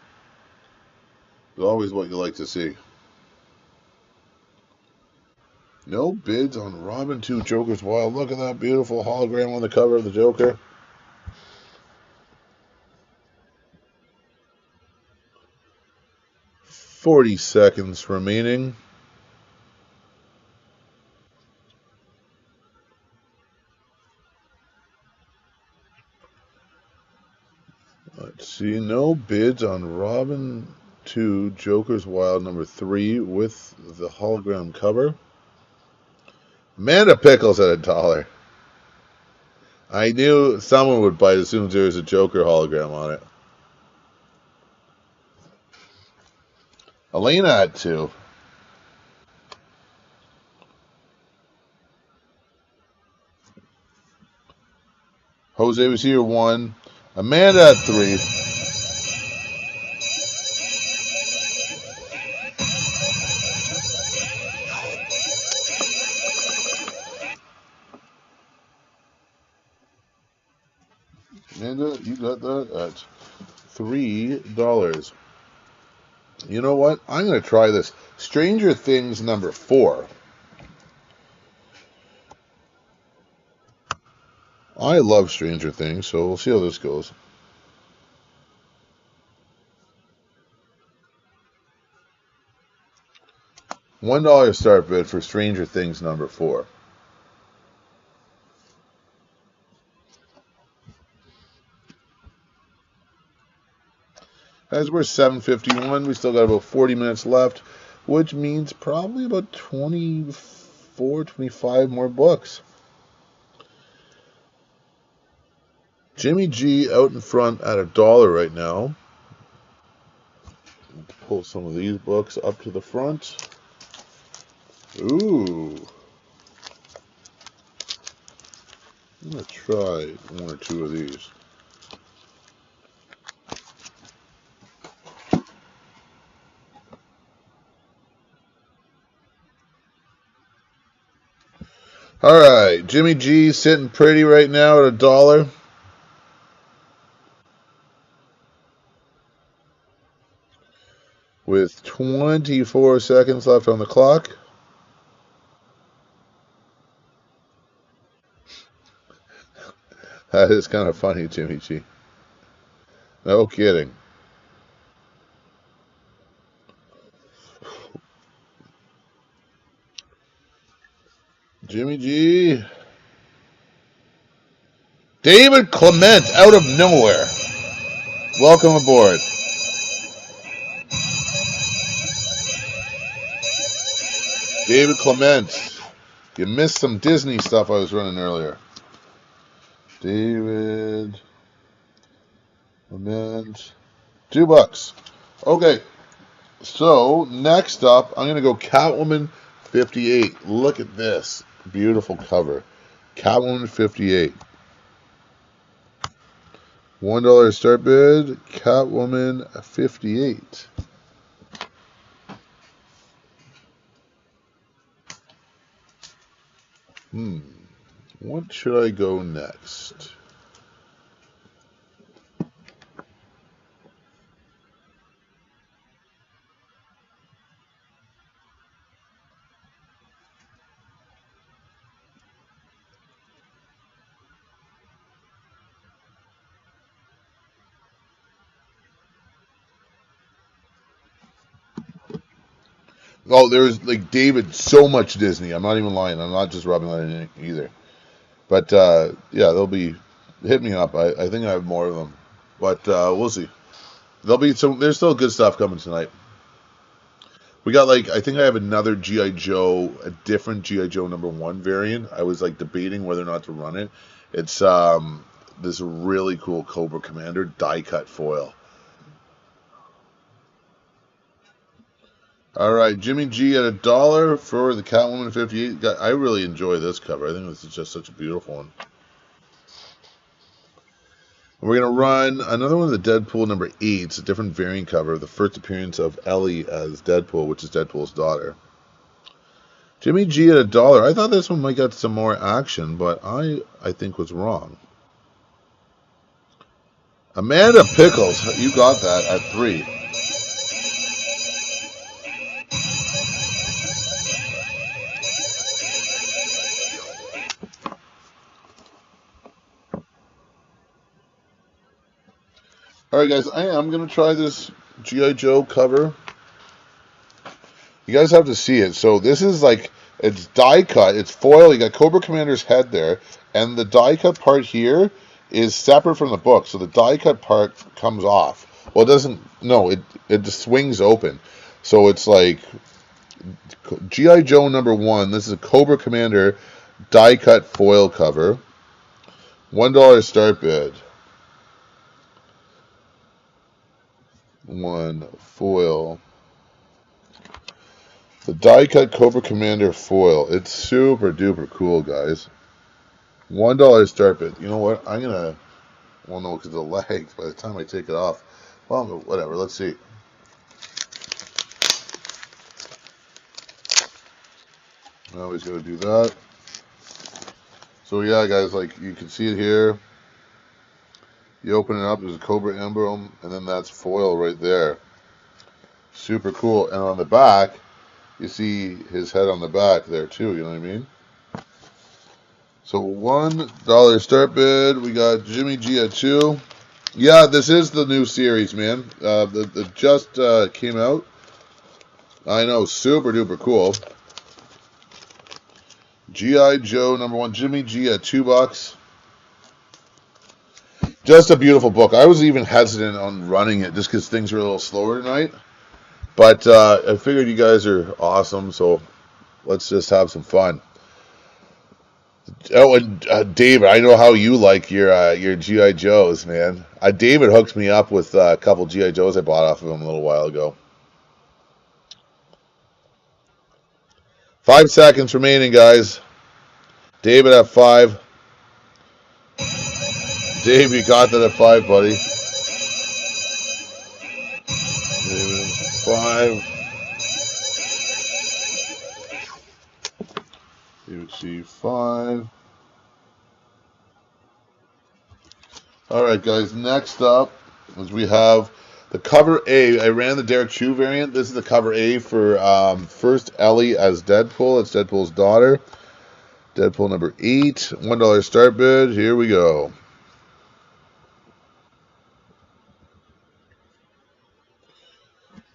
It's always what you like to see. No bids on Robin 2, Joker's Wild. Look at that beautiful hologram on the cover of the Joker. 40 seconds remaining. Let's see. No bids on Robin 2 Joker's Wild number 3 with the hologram cover. Amanda Pickles at $1. I knew someone would bite as soon as there was a Joker hologram on it. Elena at 2. Jose was here 1. Amanda at 3. Amanda, you got that at $3. You know what? I'm going to try this. Stranger Things number 4. I love Stranger Things, so we'll see how this goes. $1 start bid for Stranger Things number 4. As we're 7:51, we still got about 40 minutes left, which means probably about 24, 25 more books. Jimmy G out in front at $1 right now. Pull some of these books up to the front. Ooh. I'm going to try 1 or 2 of these. All right, Jimmy G sitting pretty right now at $1. With 24 seconds left on the clock. That is kind of funny, Jimmy G. No kidding. Jimmy G. David Clement out of nowhere. Welcome aboard. David Clement. You missed some Disney stuff I was running earlier. David Clement. $2. Okay. So, next up, I'm going to go Catwoman 58. Look at this. Beautiful cover. Catwoman 58. $1 start bid. Catwoman 58. What should I go next? Oh, there's like David, so much Disney. I'm not even lying. I'm not just rubbing that in either. But yeah, they'll be hit me up. I think I have more of them, but we'll see. There'll be some. There's still good stuff coming tonight. We got I think I have another GI Joe, a different GI Joe #1 variant. I was debating whether or not to run it. It's this really cool Cobra Commander die cut foil. All right, Jimmy G at $1 for the Catwoman 58. I really enjoy this cover. I think this is just such a beautiful one. We're going to run another one of the Deadpool #8. It's a different variant cover. The first appearance of Ellie as Deadpool, which is Deadpool's daughter. Jimmy G at $1. I thought this one might get some more action, but I think was wrong. Amanda Pickles, you got that at $3. All right, guys, I am going to try this G.I. Joe cover. You guys have to see it. So this is like, it's die cut. It's foil. You got Cobra Commander's head there, and the die cut part here is separate from the book. So the die cut part comes off. Well, it doesn't. No, it just swings open. So it's like G.I. Joe #1. This is a Cobra Commander die cut foil cover. $1 start bid. One foil. The die cut Cobra Commander foil. It's super duper cool, guys. $1 start bid. You know what? I'm gonna. Well, no, because of the legs. By the time I take it off, well, whatever. Let's see. I always gotta do that. So yeah, guys, like you can see it here. You open it up. There's a Cobra emblem, and then that's foil right there. Super cool. And on the back, you see his head on the back there too. You know what I mean? So $1 start bid. We got Jimmy G at 2. Yeah, this is the new series, man. That just came out. I know, super duper cool. G.I. Joe #1, Jimmy G at $2. Just a beautiful book. I was even hesitant on running it just because things were a little slower tonight. But I figured you guys are awesome, so let's just have some fun. Oh, and David, I know how you like your G.I. Joes, man. David hooked me up with a couple G.I. Joes I bought off of him a little while ago. 5 seconds remaining, guys. David at 5. Dave, you got that at 5, buddy. David, 5. David C, 5. All right, guys. Next up is we have the cover A. I ran the Derek Chu variant. This is the cover A for first Ellie as Deadpool. It's Deadpool's daughter. Deadpool #8. $1 start bid. Here we go.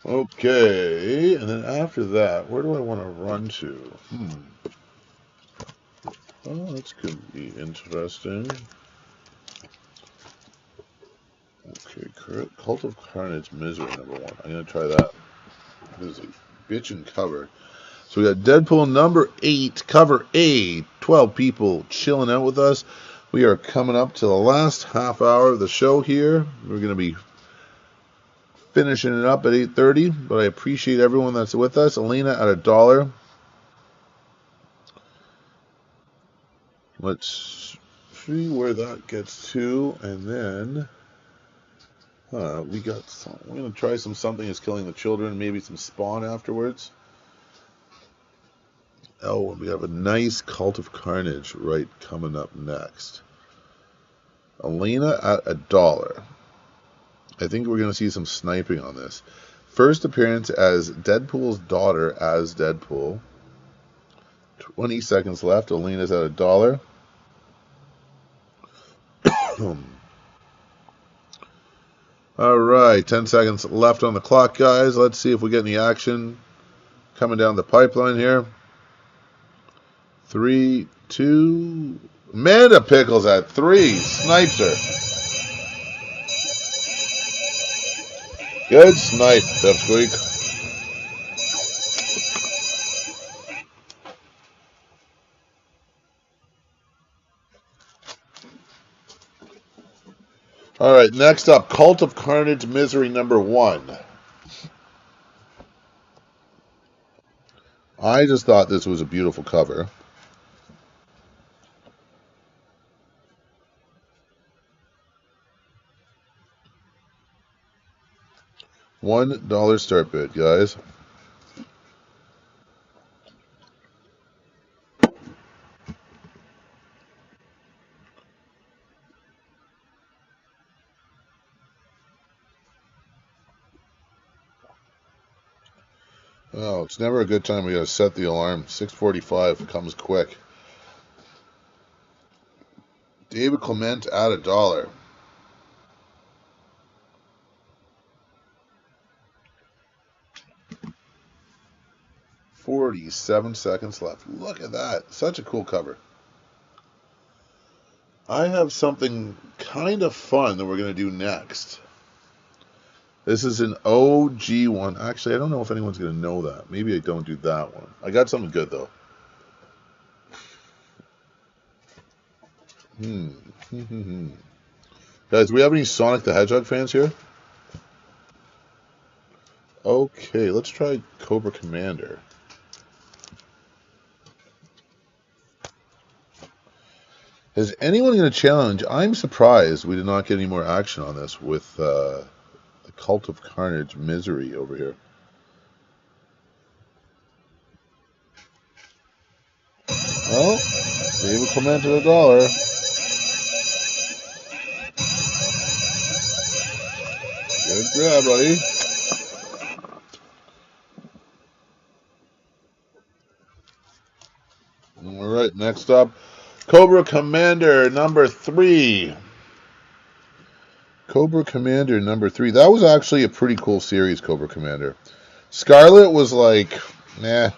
Okay, and then after that, where do I want to run to? Oh, that's could be interesting. Okay, Cult of Carnage Misery #1. I'm gonna try that. This is a bitchin' cover. So we got Deadpool #8, cover A. 12 people chilling out with us. We are coming up to the last half hour of the show here. We're gonna be finishing it up at 8:30, but I appreciate everyone that's with us. Elena at $1. Let's see where that gets to, and then we got some. We're gonna try something is killing the children, maybe some Spawn afterwards. Oh, and we have a nice Cult of Carnage right coming up next. Elena at $1. I think we're gonna see some sniping on this. First appearance as Deadpool's daughter as Deadpool. 20 seconds left. Elena's at $1. All right, 10 seconds left on the clock, guys. Let's see if we get any action coming down the pipeline here. 3, 2. Amanda Pickles at 3. Snipes her. Good snipe, Pipsqueak. All right, next up, Cult of Carnage Misery #1. I just thought this was a beautiful cover. $1 start bid, guys. Oh, it's never a good time. We gotta set the alarm. 6:45 comes quick. David Clement at $1. 47 seconds left. Look at that. Such a cool cover. I have something kind of fun that we're going to do next. This is an OG one. Actually, I don't know if anyone's going to know that. Maybe I don't do that one. I got something good, though. Guys, do we have any Sonic the Hedgehog fans here? Okay, let's try Cobra Commander. Is anyone going to challenge? I'm surprised we did not get any more action on this with the Cult of Carnage Misery over here. Well, David commented $1. Good grab, buddy. All right, next up, Cobra Commander number 3. Cobra Commander number 3. That was actually a pretty cool series, Cobra Commander. Scarlet was like, nah,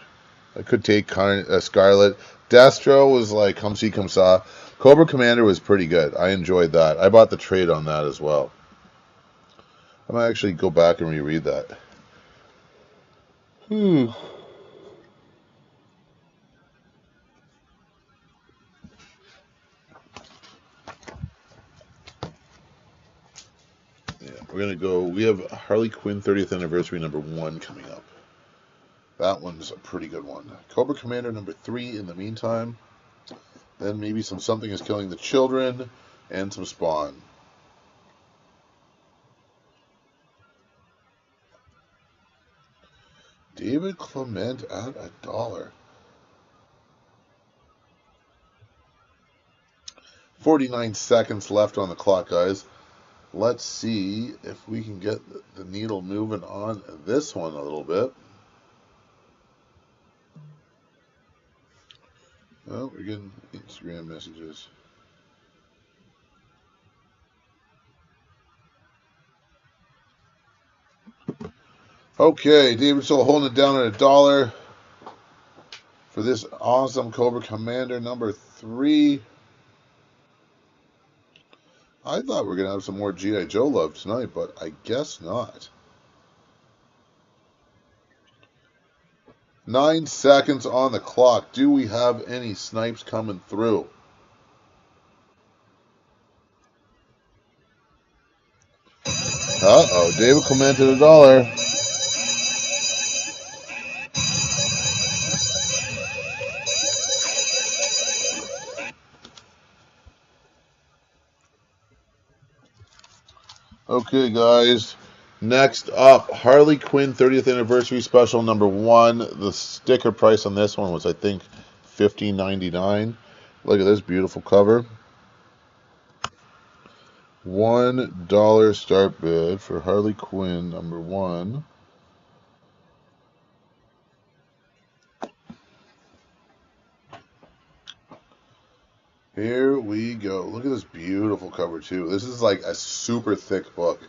I could take Scarlet. Destro was like, come see, come saw. Cobra Commander was pretty good. I enjoyed that. I bought the trade on that as well. I might actually go back and reread that. Yeah, we're going to go. We have Harley Quinn 30th Anniversary number 1 coming up. That one's a pretty good one. Cobra Commander number 3 in the meantime. Then maybe some Something is Killing the Children and some Spawn. David Clement at $1. 49 seconds left on the clock, guys. Let's see if we can get the needle moving on this one a little bit. Oh, we're getting Instagram messages. Okay, David's still holding it down at $1 for this awesome Cobra Commander number 3. I thought we were going to have some more G.I. Joe love tonight, but I guess not. 9 seconds on the clock. Do we have any snipes coming through? Uh-oh, David commented $1. Okay, guys. Next up, Harley Quinn 30th Anniversary Special number 1. The sticker price on this one was, I think, $15.99. Look at this beautiful cover. $1 start bid for Harley Quinn number 1. Here we go. Look at this beautiful cover, too. This is like a super thick book.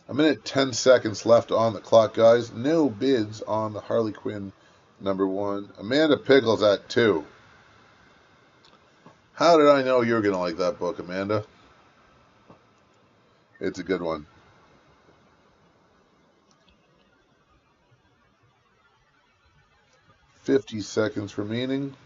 A minute 10 seconds left on the clock, guys. No bids on the Harley Quinn number 1. Amanda Pickles at 2. How did I know you were going to like that book, Amanda? It's a good one. $50 seconds remaining.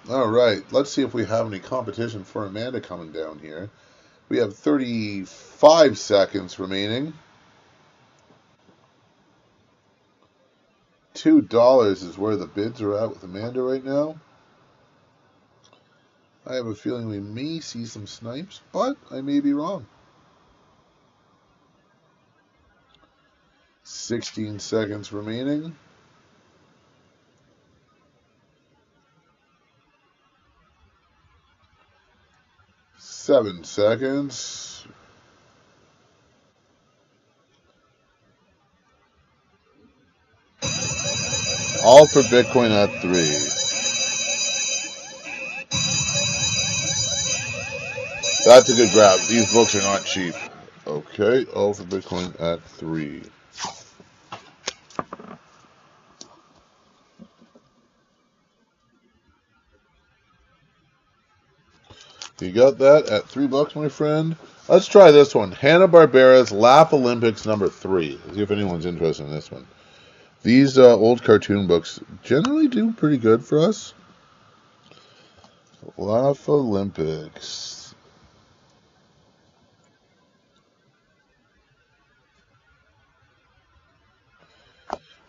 All right, let's see if we have any competition for Amanda coming down here. We have 35 seconds remaining. $2 is where the bids are at with Amanda right now. I have a feeling we may see some snipes, but I may be wrong. 16 seconds remaining. Seven seconds. All for Bitcoin at 3. That's a good grab. These books are not cheap. Okay, all for Bitcoin at 3. You got that at $3, my friend. Let's try this one. Hanna-Barbera's Laugh Olympics number 3. Let's see if anyone's interested in this one. These old cartoon books generally do pretty good for us. Laugh Olympics.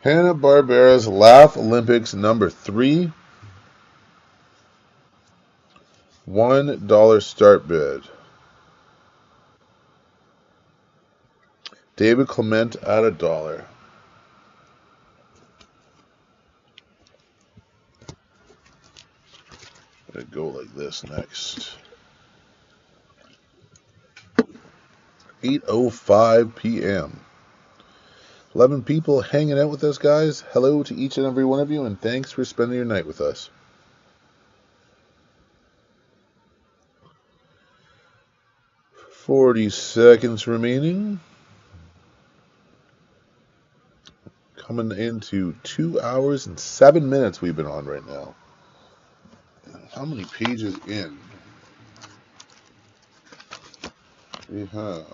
Hanna-Barbera's Laugh Olympics number 3. $1 start bid. David Clement at $1. Let it go like this next. 8:05 p.m. 11 people hanging out with us, guys. Hello to each and every one of you, and thanks for spending your night with us. 40 seconds remaining. Coming into 2 hours and 7 minutes we've been on right now. How many pages in? We have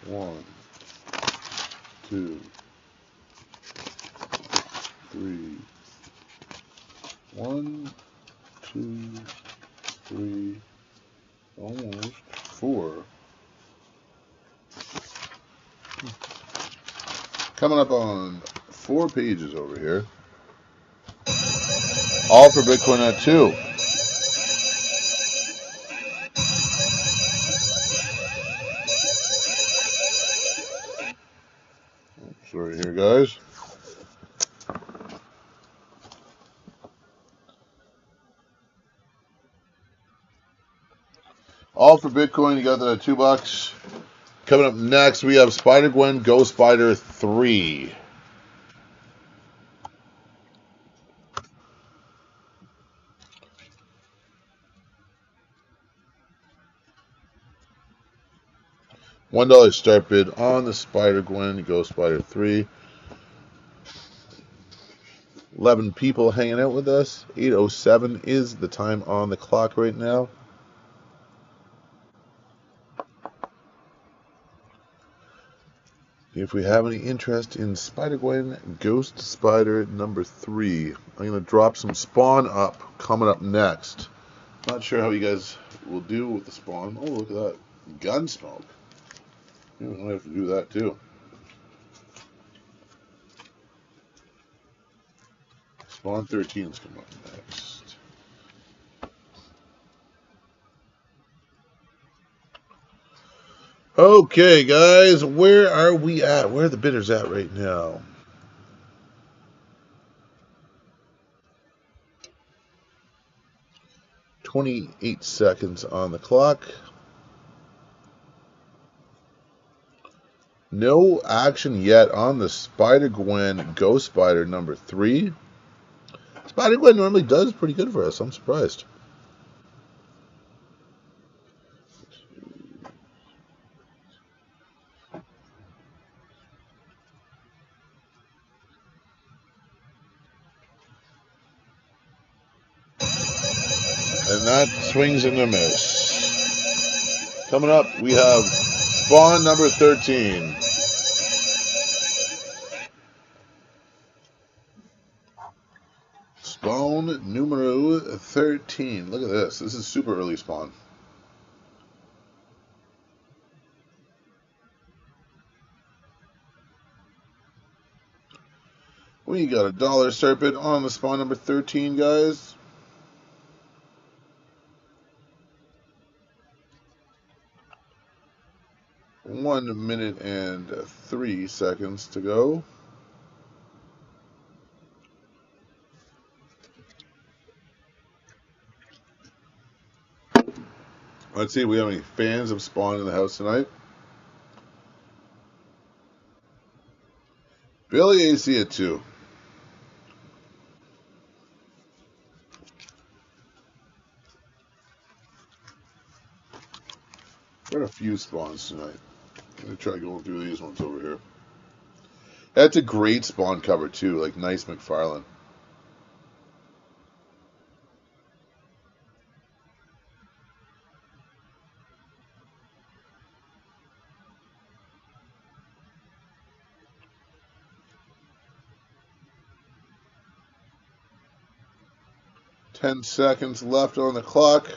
1, 2, 3. 1, 2, 3. Almost 4. Coming up on 4 pages over here. All for Bitcoin at 2. Sorry here, guys. All for Bitcoin, you got that at $2. Coming up next, we have Spider-Gwen Go Spider 3. $1 start bid on the Spider-Gwen Go Spider 3. 11 people hanging out with us. 8:07 is the time on the clock right now. If we have any interest in Spider-Gwen Ghost Spider number 3, I'm going to drop some spawn up coming up next. Not sure how you guys will do with the spawn. Oh, look at that. Gun smoke. You might have to do that too. Spawn 13 is coming up next. Okay, guys, where are we at? Where are the bidders at right now? "28 seconds on the clock. No action yet on the Spider-Gwen Ghost Spider number 3. Spider-Gwen normally does pretty good for us. I'm surprised. And that swings and a miss. Coming up, we have Spawn number 13. Spawn numero 13. Look at this. This is super early spawn. We got $1 start bid on the Spawn number 13, guys. One minute and 3 seconds to go. Let's see if we have any fans of Spawn in the house tonight. Billy AC at 2. Got a few spawns tonight. I'm going to try going through these ones over here. That's a great spawn cover, too. Like, nice McFarlane. Ten seconds left on the clock.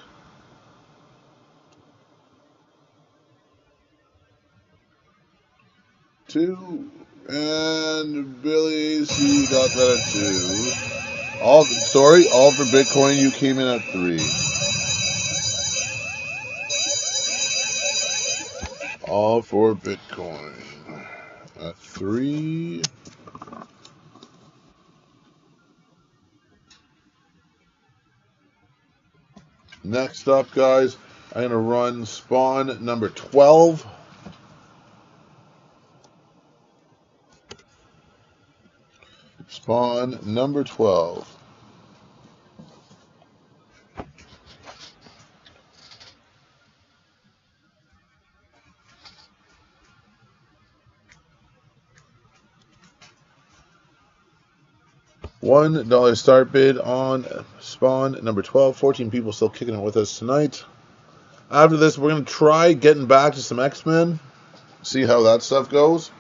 Two. And Billy C got that at 2. All for Bitcoin. You came in at 3. All for Bitcoin at 3. Next up, guys, I'm going to run spawn number 12. Spawn number 12. $1 start bid on spawn number 12. 14 people still kicking it with us tonight. After this, we're going to try getting back to some X-Men. See how that stuff goes.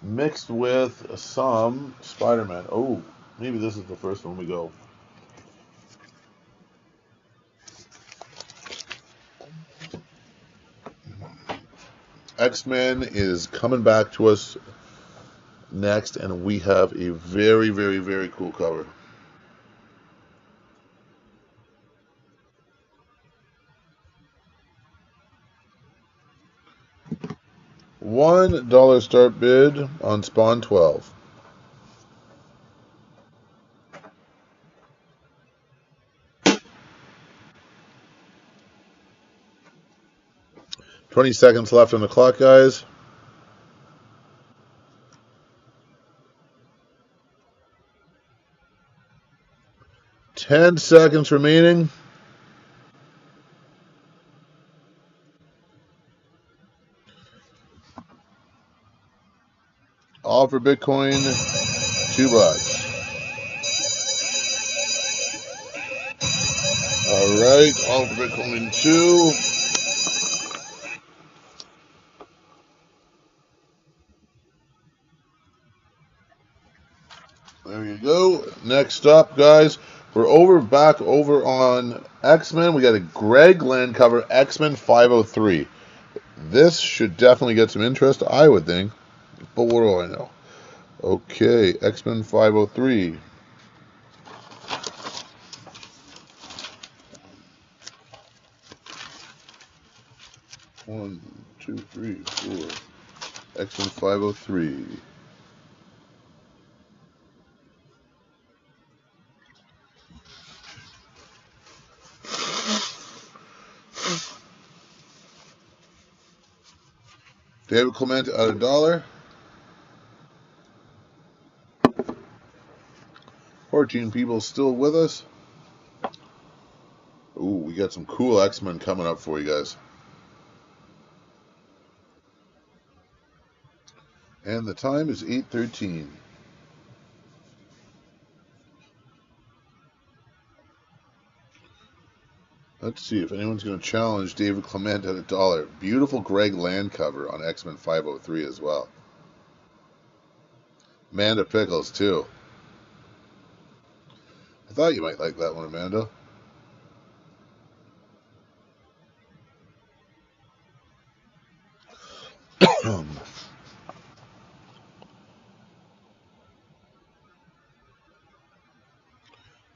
Mixed with some Spider-Man. Oh, maybe this is the first one we go. X-Men is coming back to us next, and we have a very, very, very cool cover. $1 start bid on spawn 12. $20 seconds left on the clock, guys. $10 seconds remaining. All for Bitcoin, $2. All right, all for Bitcoin 2. There you go. Next up, guys, we're back over on X-Men. We got a Greg Land cover, X-Men 503. This should definitely get some interest, I would think. But what do I know? Okay, X-Men 503. One, two, three, 4. X-Men 503. David Clement at $1. 14 people still with us. Ooh, we got some cool X-Men coming up for you guys. And the time is 8:13. Let's see if anyone's going to challenge David Clement at $1. Beautiful Greg Land cover on X-Men 503 as well. Amanda Pickles, too. I thought you might like that one, Amanda.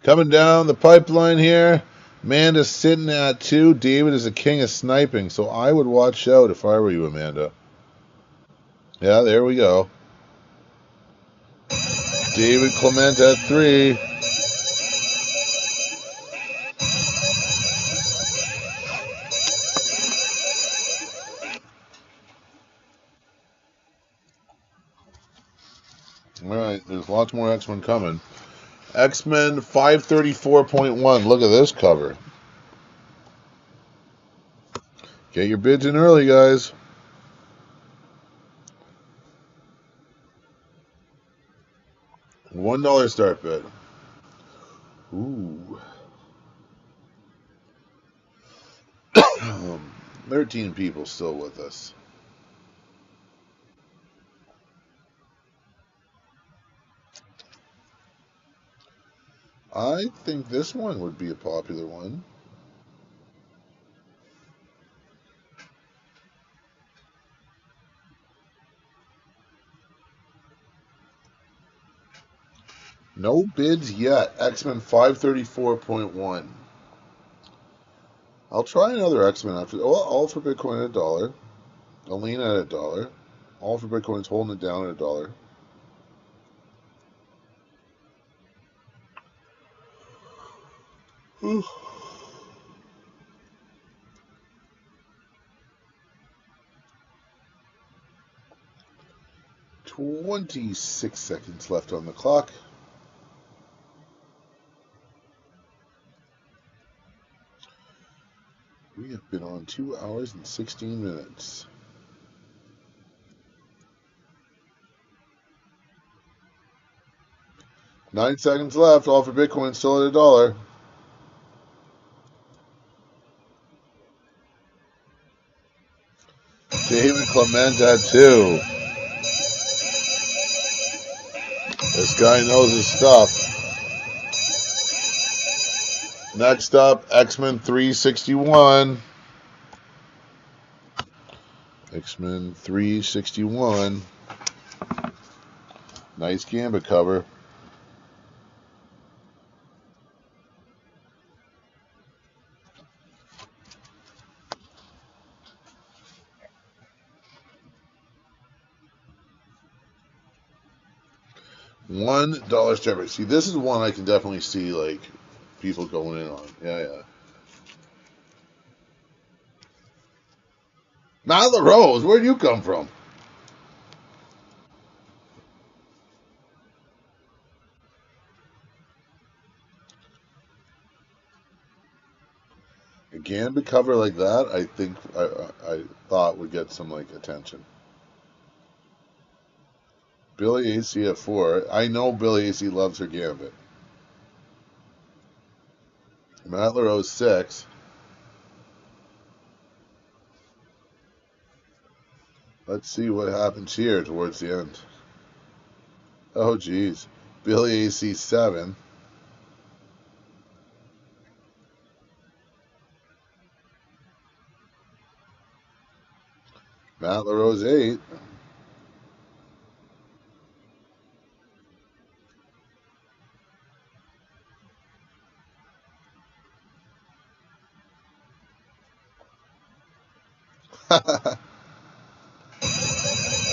Coming down the pipeline here. Amanda's sitting at 2. David is a king of sniping, so I would watch out if I were you, Amanda. Yeah, there we go. David Clement at 3. Alright, there's lots more X-Men coming. X-Men 534.1. Look at this cover. Get your bids in early, guys. $1 start bid. Ooh. 13 people still with us. I think this one would be a popular one. No bids yet. X-Men 534.1. I'll try another X-Men after. Oh, all for Bitcoin at $1. Alina at $1. All for Bitcoin's holding it down at $1. Ooh. 26 seconds left on the clock. We have been on 2 hours and 16 minutes. Nine seconds left. All for Bitcoin still at $1. David Clement at 2. This guy knows his stuff. Next up, X-Men 361. X-Men 361. Nice Gambit cover. $1 start. See, this is one I can definitely see like people going in on. Yeah. Matt LaRose, where'd you come from? A Gambit cover like that, I think I thought would get some like attention. Billy AC at 4. I know Billy AC loves her Gambit. Matt LaRose 6. Let's see what happens here towards the end. Oh, geez. Billy AC 7. Matt LaRose 8.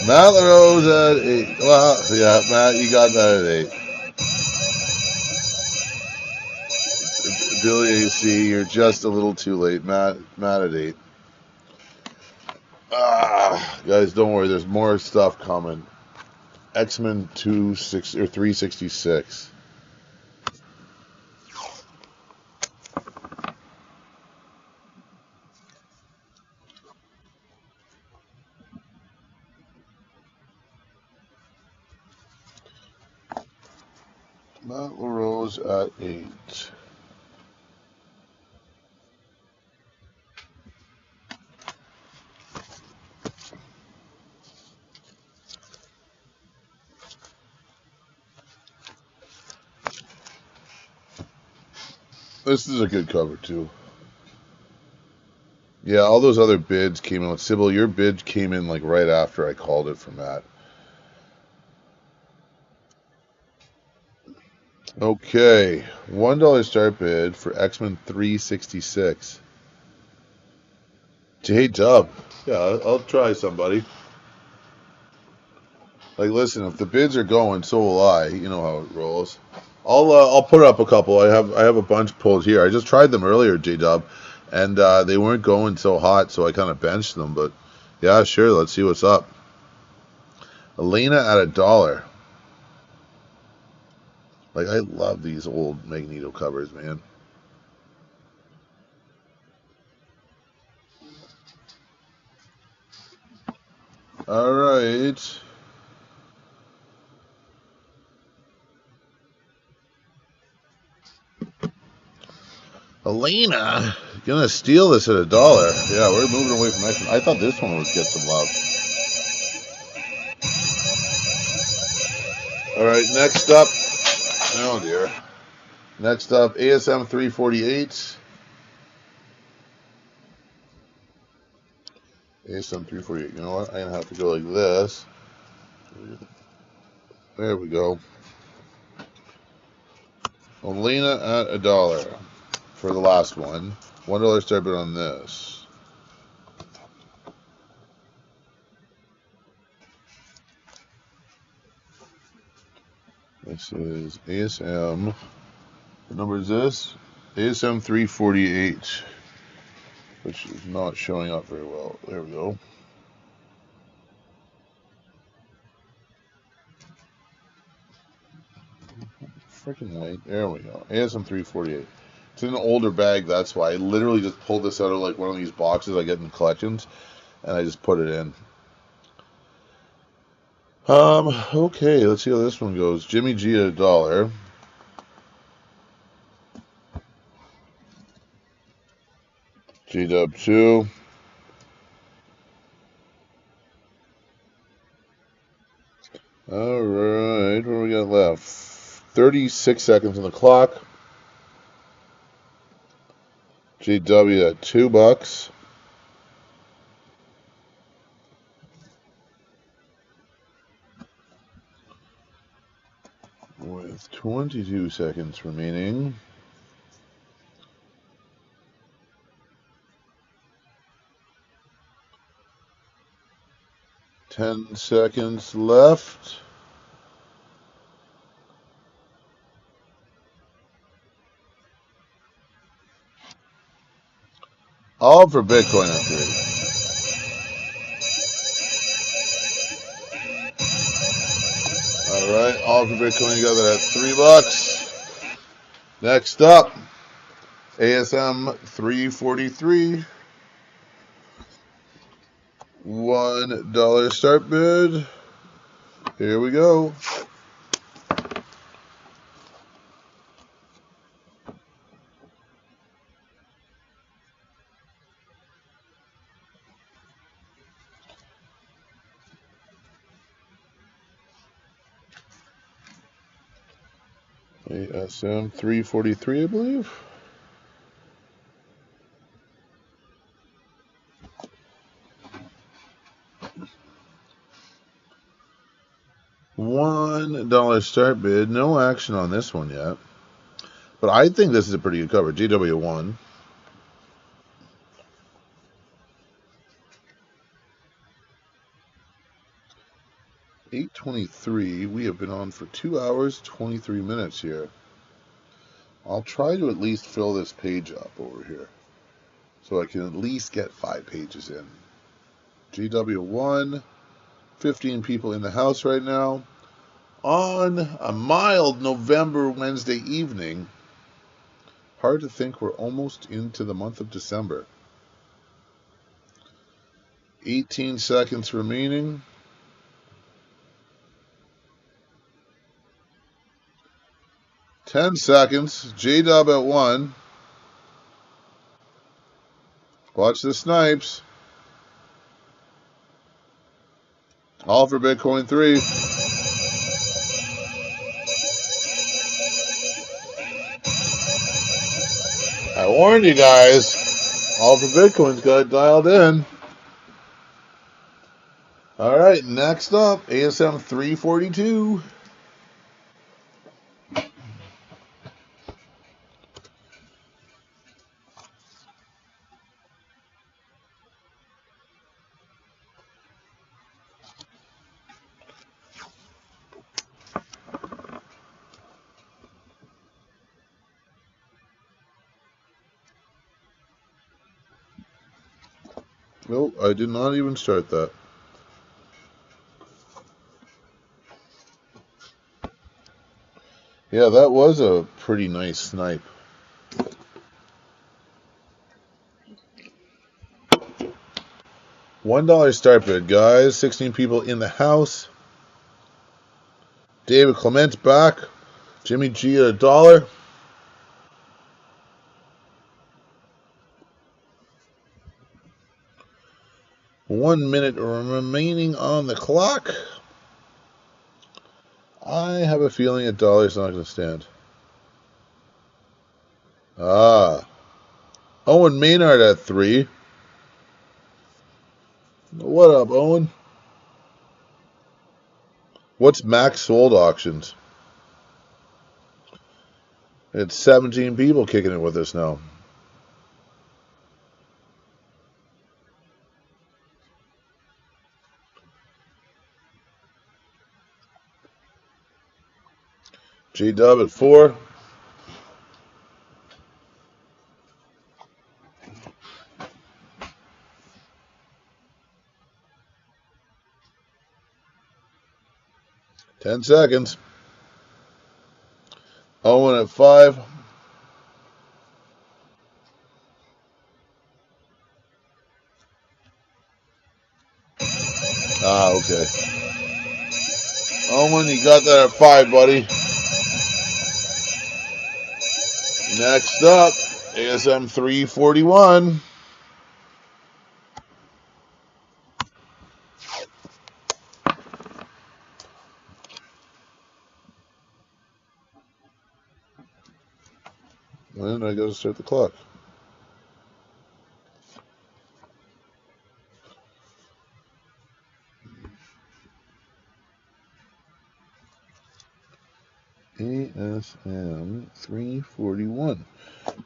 Matt LaRose at 8. Well, yeah, Matt, you got that at 8. Billy AC, you're just a little too late. Matt at 8. Guys, don't worry. There's more stuff coming. X-Men 366. Matt LaRose at 8. This is a good cover, too. Yeah, all those other bids came in. Sybil, your bid came in like right after I called it for Matt. Okay, $1 start bid for X-Men 366. J-Dub. Yeah, I'll try somebody. Like, listen, if the bids are going, so will I. You know how it rolls. I'll put up a couple. I have a bunch pulled here. I just tried them earlier, J-Dub, and they weren't going so hot, so I kind of benched them. But yeah, sure. Let's see what's up. Elena at $1. Like, I love these old Magneto covers, man. right. Elena, gonna steal this at $1. Yeah, we're moving away from action. I thought this one would get some love. All right, next up. Oh dear. Next up, ASM 348. ASM 348. You know what? I'm gonna have to go like this. There we go. Elena at $1 for the last one. $1 start bid on this. This is ASM. What number is this? ASM 348, which is not showing up very well. There we go. Freaking late. There we go. ASM 348. It's in an older bag, that's why. I literally just pulled this out of like one of these boxes I get in collections, and I just put it in. Okay, let's see how this one goes. Jimmy G at $1. G-Dub 2. Alright, what do we got left? 36 seconds on the clock. GW at $2. With 22 seconds remaining. Ten seconds left. All for Bitcoin at 3. Alright, all for Bitcoin together at $3. Next up, ASM 343. $1 start bid. Here we go. ASM 343, I believe. $1 start bid. No action on this one yet. But I think this is a pretty good cover. GW1. $8.23. We have been on for 2 hours, 23 minutes here. I'll try to at least fill this page up over here, so I can at least get 5 pages in. GW1. 15 people in the house right now. On a mild November Wednesday evening. Hard to think we're almost into the month of December. 18 seconds remaining. Ten seconds. J-Dub at 1. Watch the snipes. All for Bitcoin 3. I warned you guys. All for Bitcoin's got it dialed in. Alright, next up, ASM 342. Nope, I did not even start that. Yeah, that was a pretty nice snipe. $1 start bid, guys. 16 people in the house. David Clement's back. Jimmy G at $1. One minute remaining on the clock. I have a feeling $1 is not going to stand. Owen Maynard at 3. What up, Owen? What's max sold auctions? It's 17 people kicking it with us now. J-Dub at 4. Ten seconds. Owen at 5. Okay. Owen, you got that at 5, buddy. Next up, ASM 341. When I go to start the clock? ASM 341.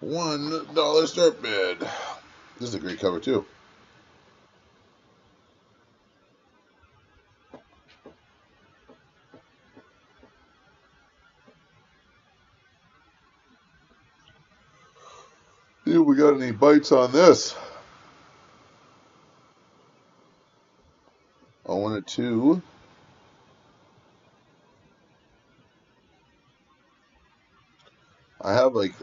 $1 start bid. This is a great cover, too. See if we got any bites on this. Owen at 2. I have like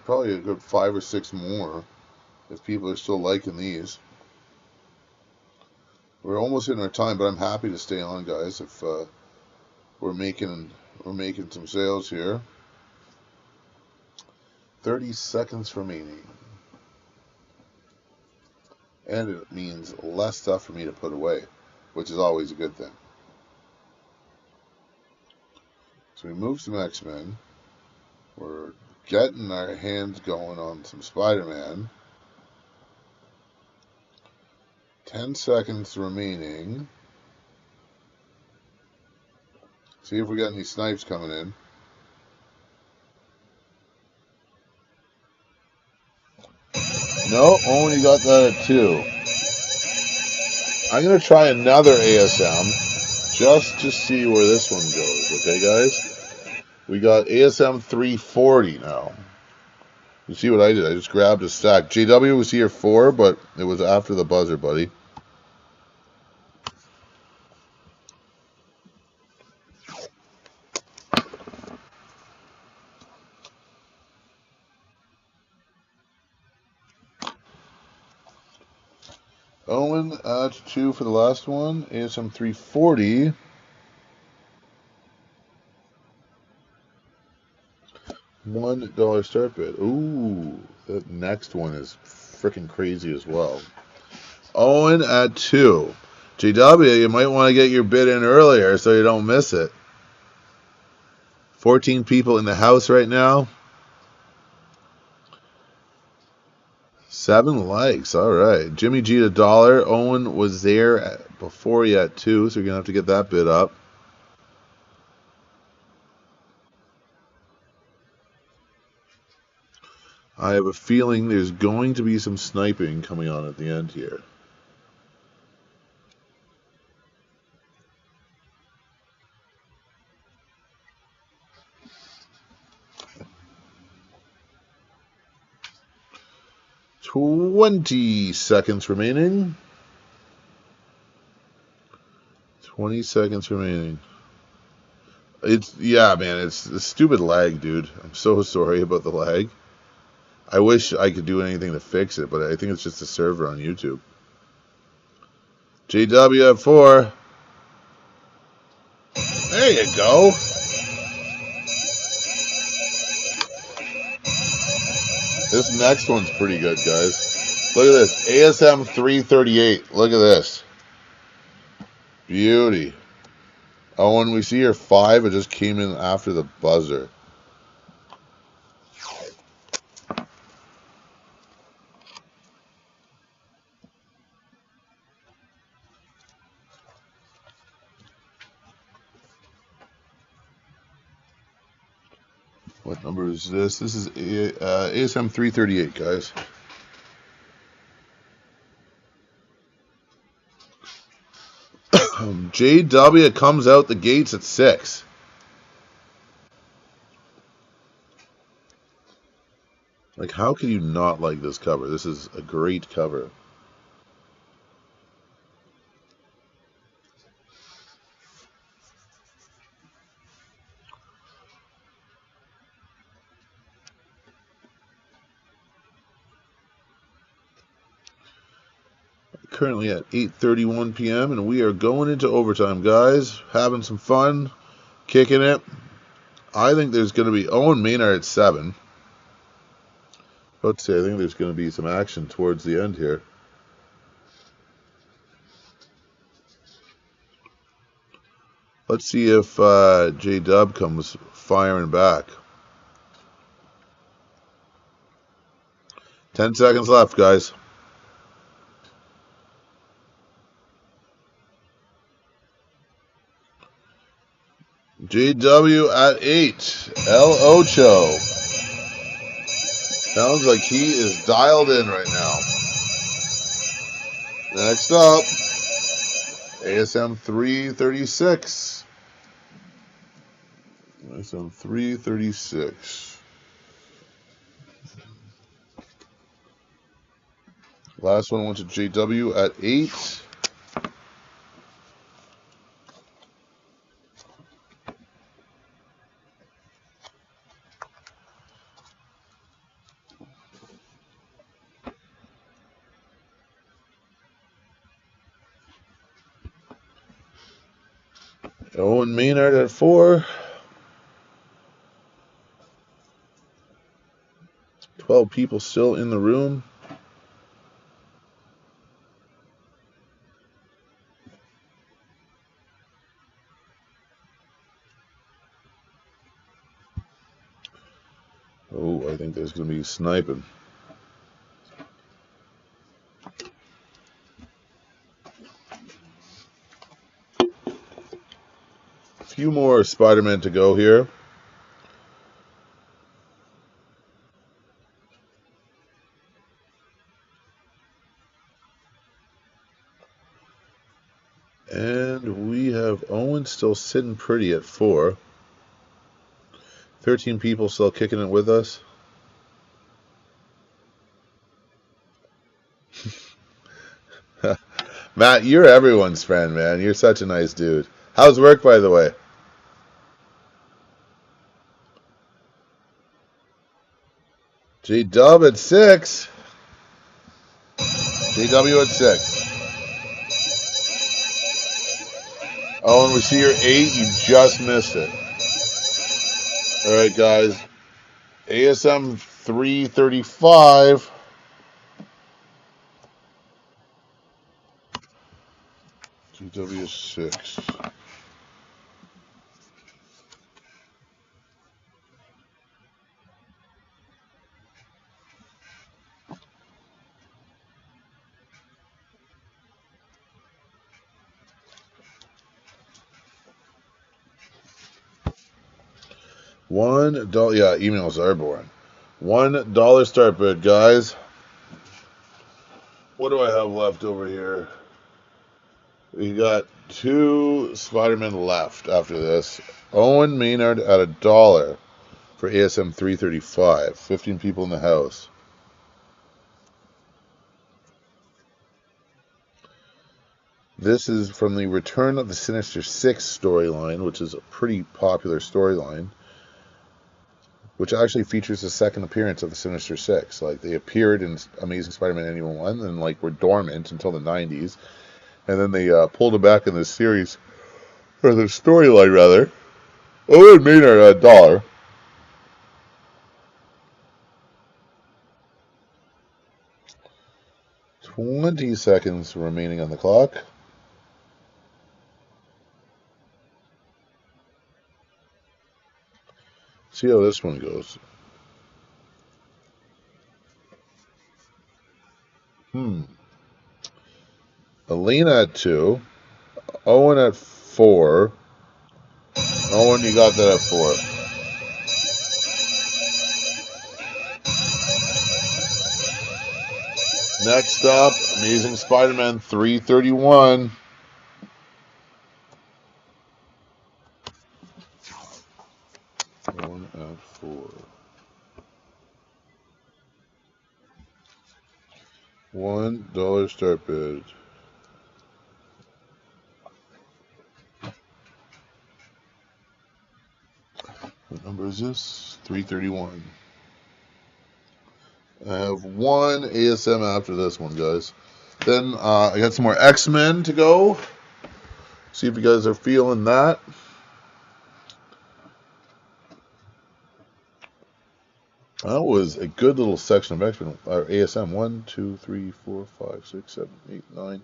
probably a good 5 or 6 more if people are still liking these. We're almost in our time, but I'm happy to stay on, guys. If we're making some sales here. 30 seconds remaining, and it means less stuff for me to put away, which is always a good thing. So we move some X-Men. We're getting our hands going on some Spider-Man. 10 seconds remaining. See if we got any snipes coming in. No, only got that at 2. I'm going to try another ASM just to see where this one goes. Okay, guys? We got ASM 340 now. You see what I did? I just grabbed a stack. JW was here 4, but it was after the buzzer, buddy. Owen at 2 for the last one. ASM 340. $1 start bid. Ooh, that next one is freaking crazy as well. Owen at 2. JW, you might want to get your bid in earlier so you don't miss it. 14 people in the house right now. 7 likes. All right. Jimmy G at $1. Owen was there before you at 2, so you're going to have to get that bid up. I have a feeling there's going to be some sniping coming on at the end here. $20 seconds remaining. 20 seconds remaining. Yeah, man, it's a stupid lag, dude. I'm so sorry about the lag. I wish I could do anything to fix it, but I think it's just a server on YouTube. JW at 4. There you go. This next one's pretty good, guys. Look at this. ASM 338. Look at this. Beauty. Oh, when we see your 5, it just came in after the buzzer. What number is this? This is ASM 338, guys. JW comes out the gates at 6. Like, how can you not like this cover? This is a great cover. Currently at 8:31 p.m. and we are going into overtime, guys. Having some fun, kicking it. I think there's going to be Owen Maynard at 7. Let's see, I think there's going to be some action towards the end here. Let's see if J-Dub comes firing back. 10 seconds left, guys. JW at 8. El Ocho. Sounds like he is dialed in right now. Next up, ASM 336. ASM 336. Last one went to JW at 8. Owen Maynard at 4. 12 people still in the room. Oh, I think there's going to be sniping. A few more Spider-Man to go here. And we have Owen still sitting pretty at 4. 13 people still kicking it with us. Matt, you're everyone's friend, man. You're such a nice dude. How's work, by the way? J-Dub at 6. JW at 6. Oh, and we see your 8. You just missed it. All right, guys. ASM 335. GW 6. $1. Yeah, emails are born. $1 start bid, guys. What do I have left over here? We got 2 Spider-Man left after this. Owen Maynard at $1 for ASM 335. 15 people in the house. This is from the Return of the Sinister Six storyline, which is a pretty popular storyline, which actually features the second appearance of the Sinister Six. Like, they appeared in Amazing Spider-Man 1 and like were dormant until the 90s. and then they pulled it back in the series, or the storyline rather. Oh, it made her $1. 20 seconds remaining on the clock. See how this one goes. Alina at 2. Owen at 4. Owen, you got that at 4. Next up, Amazing Spider-Man 331. Owen at 4. $1 start bid. What number is this? 331. I have one ASM after this one, guys. Then I got some more X-Men to go. See if you guys are feeling that. That was a good little section of X-Men. ASM. 1, 2, 3, 4, 5, 6, 7, 8, 9.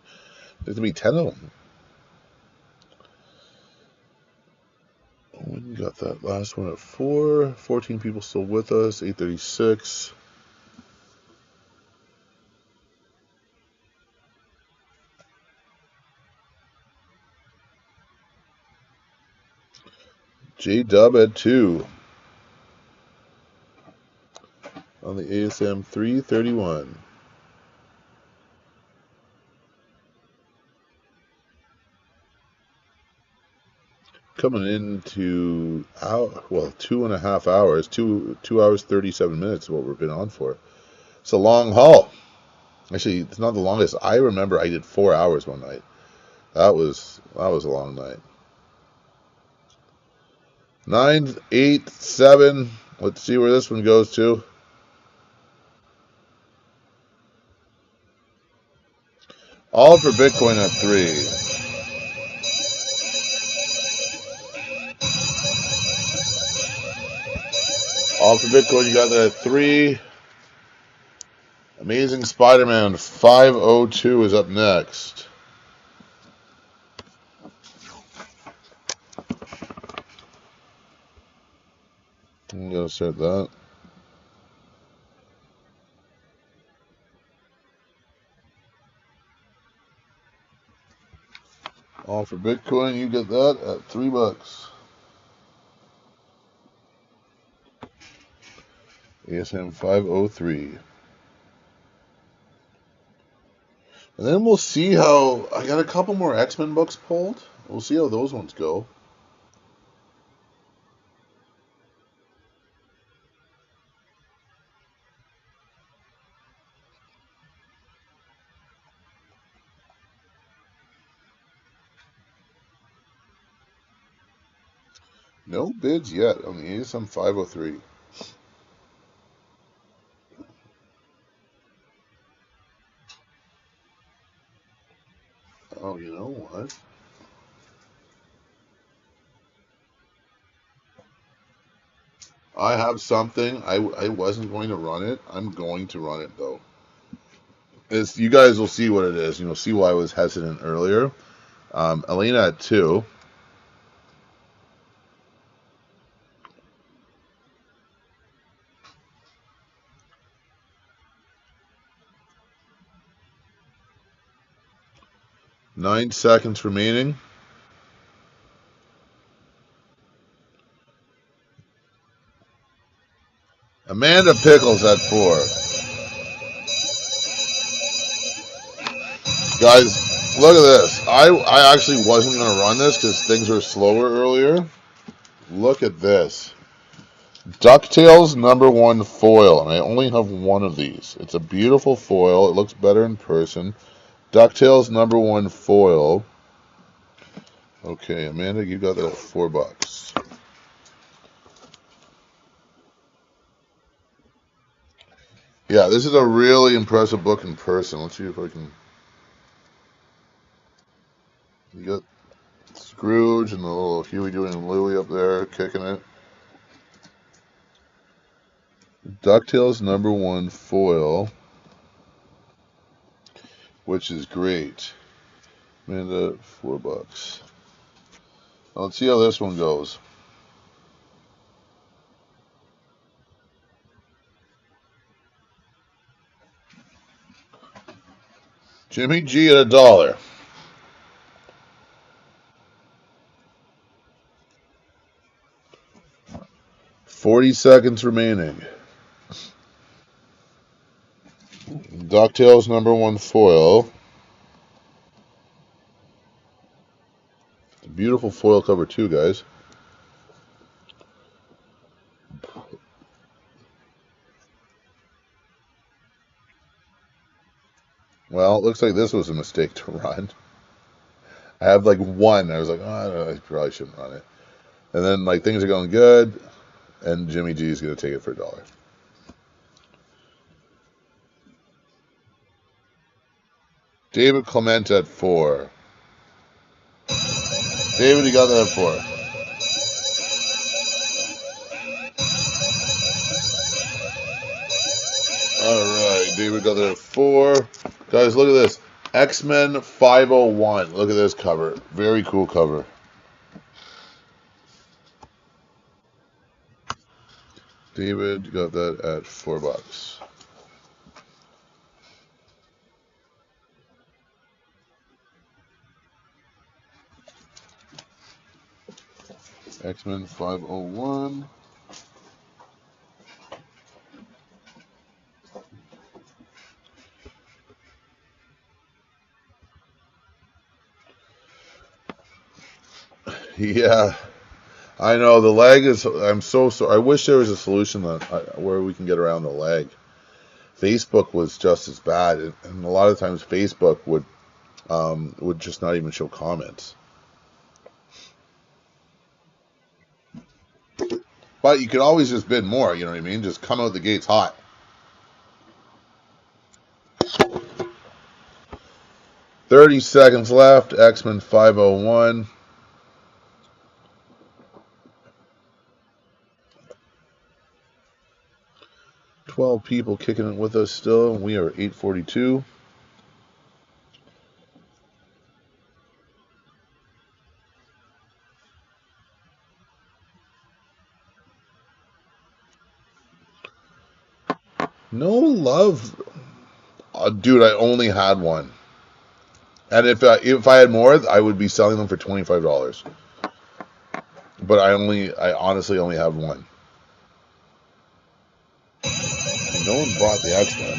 There's going to be 10 of them. We got that last one at 4. 14 people still with us. 8:36. J-Dub at 2. On the ASM 331. Coming into 2.5 hours, 2 hours 37 minutes is what we've been on for. It's a long haul. Actually, it's not the longest. I remember I did 4 hours one night. That was a long night. 9, 8, 7. Let's see where this one goes to. All for Bitcoin at 3. All for Bitcoin, you got that at 3. Amazing Spider-Man 502 is up next. I'm going to start that. All for Bitcoin, you get that at $3. ASM 503. And then we'll see how... I got a couple more X-Men books pulled. We'll see how those ones go. No bids yet on the ASM 503. Oh, you know what? I have something. I wasn't going to run it. I'm going to run it, though. You guys will see what it is. You'll see why I was hesitant earlier. Elena at 2. Nine seconds remaining. Amanda Pickles at 4. Guys, look at this. I actually wasn't going to run this because things were slower earlier. Look at this. DuckTales #1 foil, and I only have one of these. It's a beautiful foil. It looks better in person. DuckTales #1 foil. Okay, Amanda, you got that at $4. Yeah, this is a really impressive book in person. Let's see if I can... Scrooge and the little Huey, Dewey, and Louie up there kicking it. DuckTales #1 foil, which is great. Amanda, $4. Let's see how this one goes. Jimmy G at $1. 40 seconds remaining. DuckTales #1 foil. It's a beautiful foil cover too, guys. Well, it looks like this was a mistake to run. I have like one. I was like, oh, I probably shouldn't run it. And then like things are going good, and Jimmy G is going to take it for $1. David Clement at 4. David, you got that at 4. Alright, David got that at 4. Guys, look at this. X-Men 501. Look at this cover. Very cool cover. David got that at $4. X-Men 501. Yeah, I know the lag is. I'm so sorry. I wish there was a solution where we can get around the lag. Facebook was just as bad, and a lot of times Facebook would just not even show comments. But you could always just bid more. You know what I mean? Just come out the gates hot. $30 seconds left. X-Men 501. $12 people kicking it with us still. We are 842. No love, dude. I only had one, and if I had more, I would be selling them for $25. But I honestly only have one. No one bought the X-Men.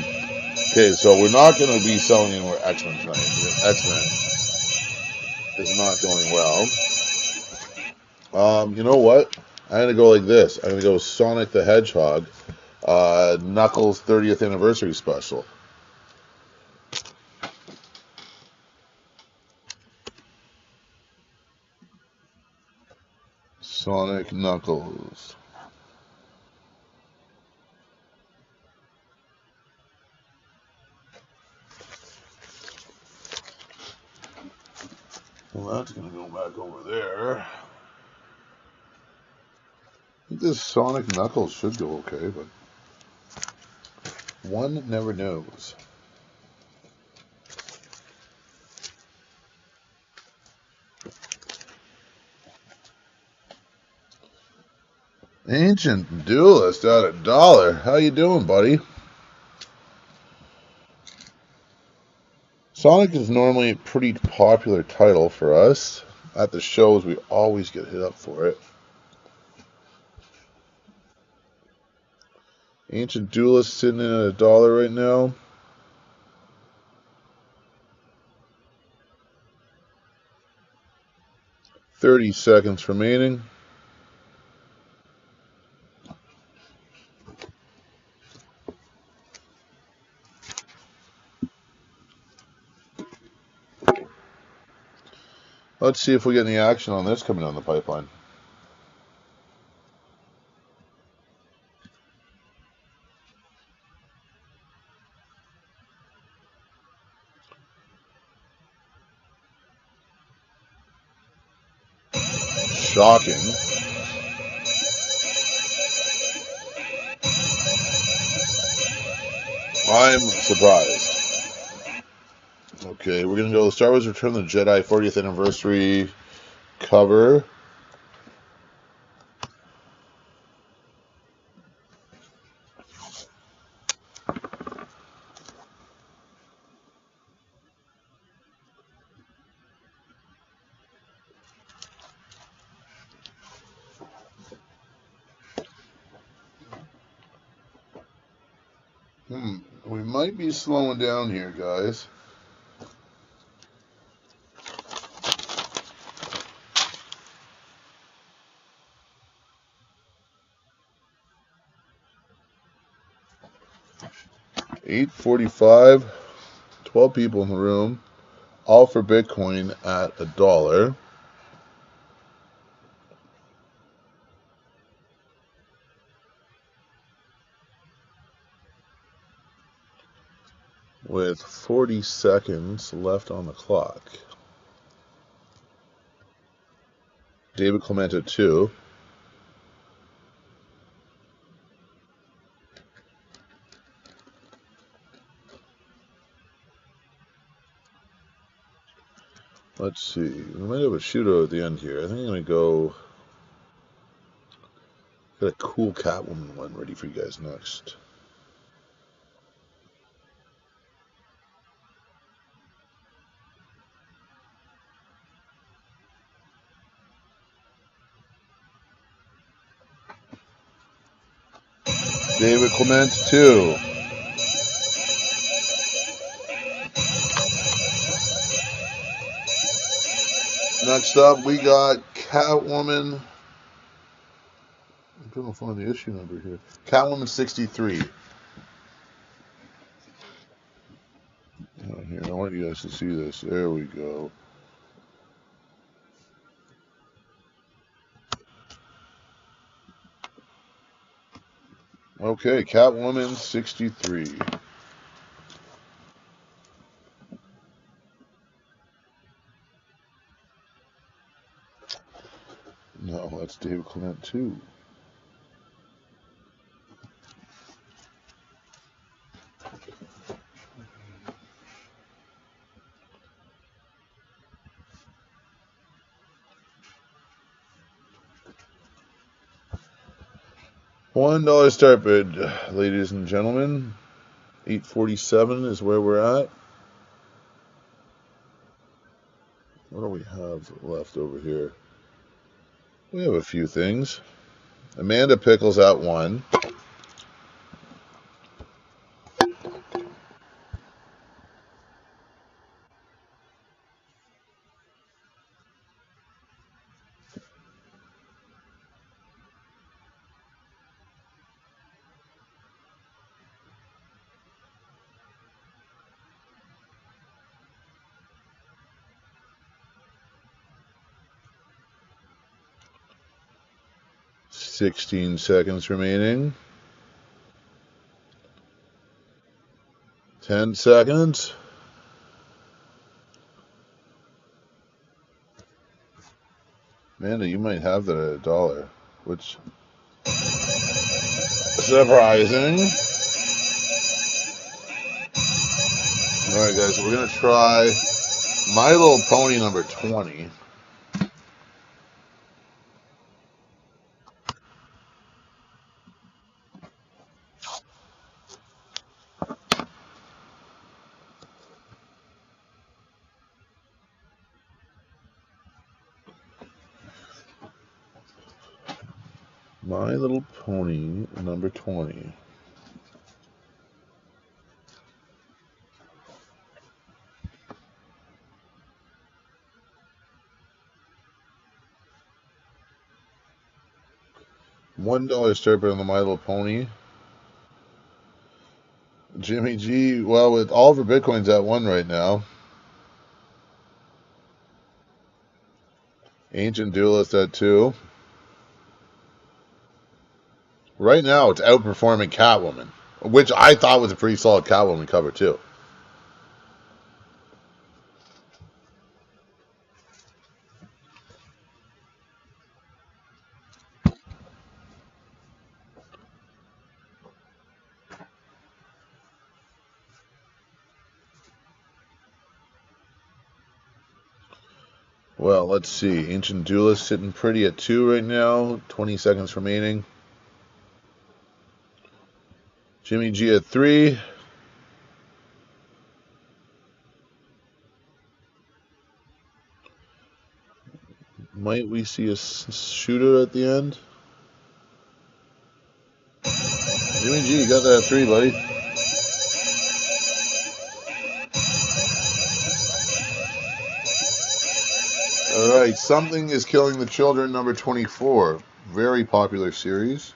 Okay, so we're not going to be selling any more X-Men tonight. X-Men is not going well. You know what? I'm going to go like this. I'm going to go Sonic the Hedgehog, Knuckles 30th anniversary special. Sonic Knuckles. Well, that's going to go back over there. I think this Sonic Knuckles should go okay, but one never knows. Ancient Duelist at $1. How you doing, buddy? Sonic is normally a pretty popular title for us. At the shows, we always get hit up for it. Ancient Duelist sitting in at $1 right now. $30 seconds remaining. Let's see if we get any action on this coming down the pipeline. Shocking. I'm surprised. Okay, we're going to go Star Wars Return of the Jedi 40th Anniversary cover. We might be slowing down here, guys. $8.45. 12 people in the room. All for Bitcoin at $1. With 40 seconds left on the clock. David Clement at 2. Let's see. We might have a shootout at the end here. I think I'm going to go... Got a cool Catwoman one ready for you guys next. David Clement 2. Next up, we got Catwoman. I'm trying to find the issue number here. Catwoman 63. Here, I want you guys to see this. There we go. Okay, Catwoman 63. No, that's David Clement 2. $1 start bid, ladies and gentlemen. 847 is where we're at. What do we have left over here? We have a few things. Amanda Pickles at 1. $16 seconds remaining. 10 seconds. Amanda, you might have that at $1, which surprising. All right, guys, we're gonna try My Little Pony number 20. My Little Pony number 20. $1 start bid on the My Little Pony. Jimmy G, well, with all of her Bitcoins at 1 right now. Ancient Duelist at 2. Right now, it's outperforming Catwoman, which I thought was a pretty solid Catwoman cover, too. Well, let's see. Ancient Duelist sitting pretty at 2 right now. 20 seconds remaining. Jimmy G at 3. Might we see a shooter at the end? Jimmy G, you got that at 3, buddy. All right, Something is Killing the Children, number 24. Very popular series.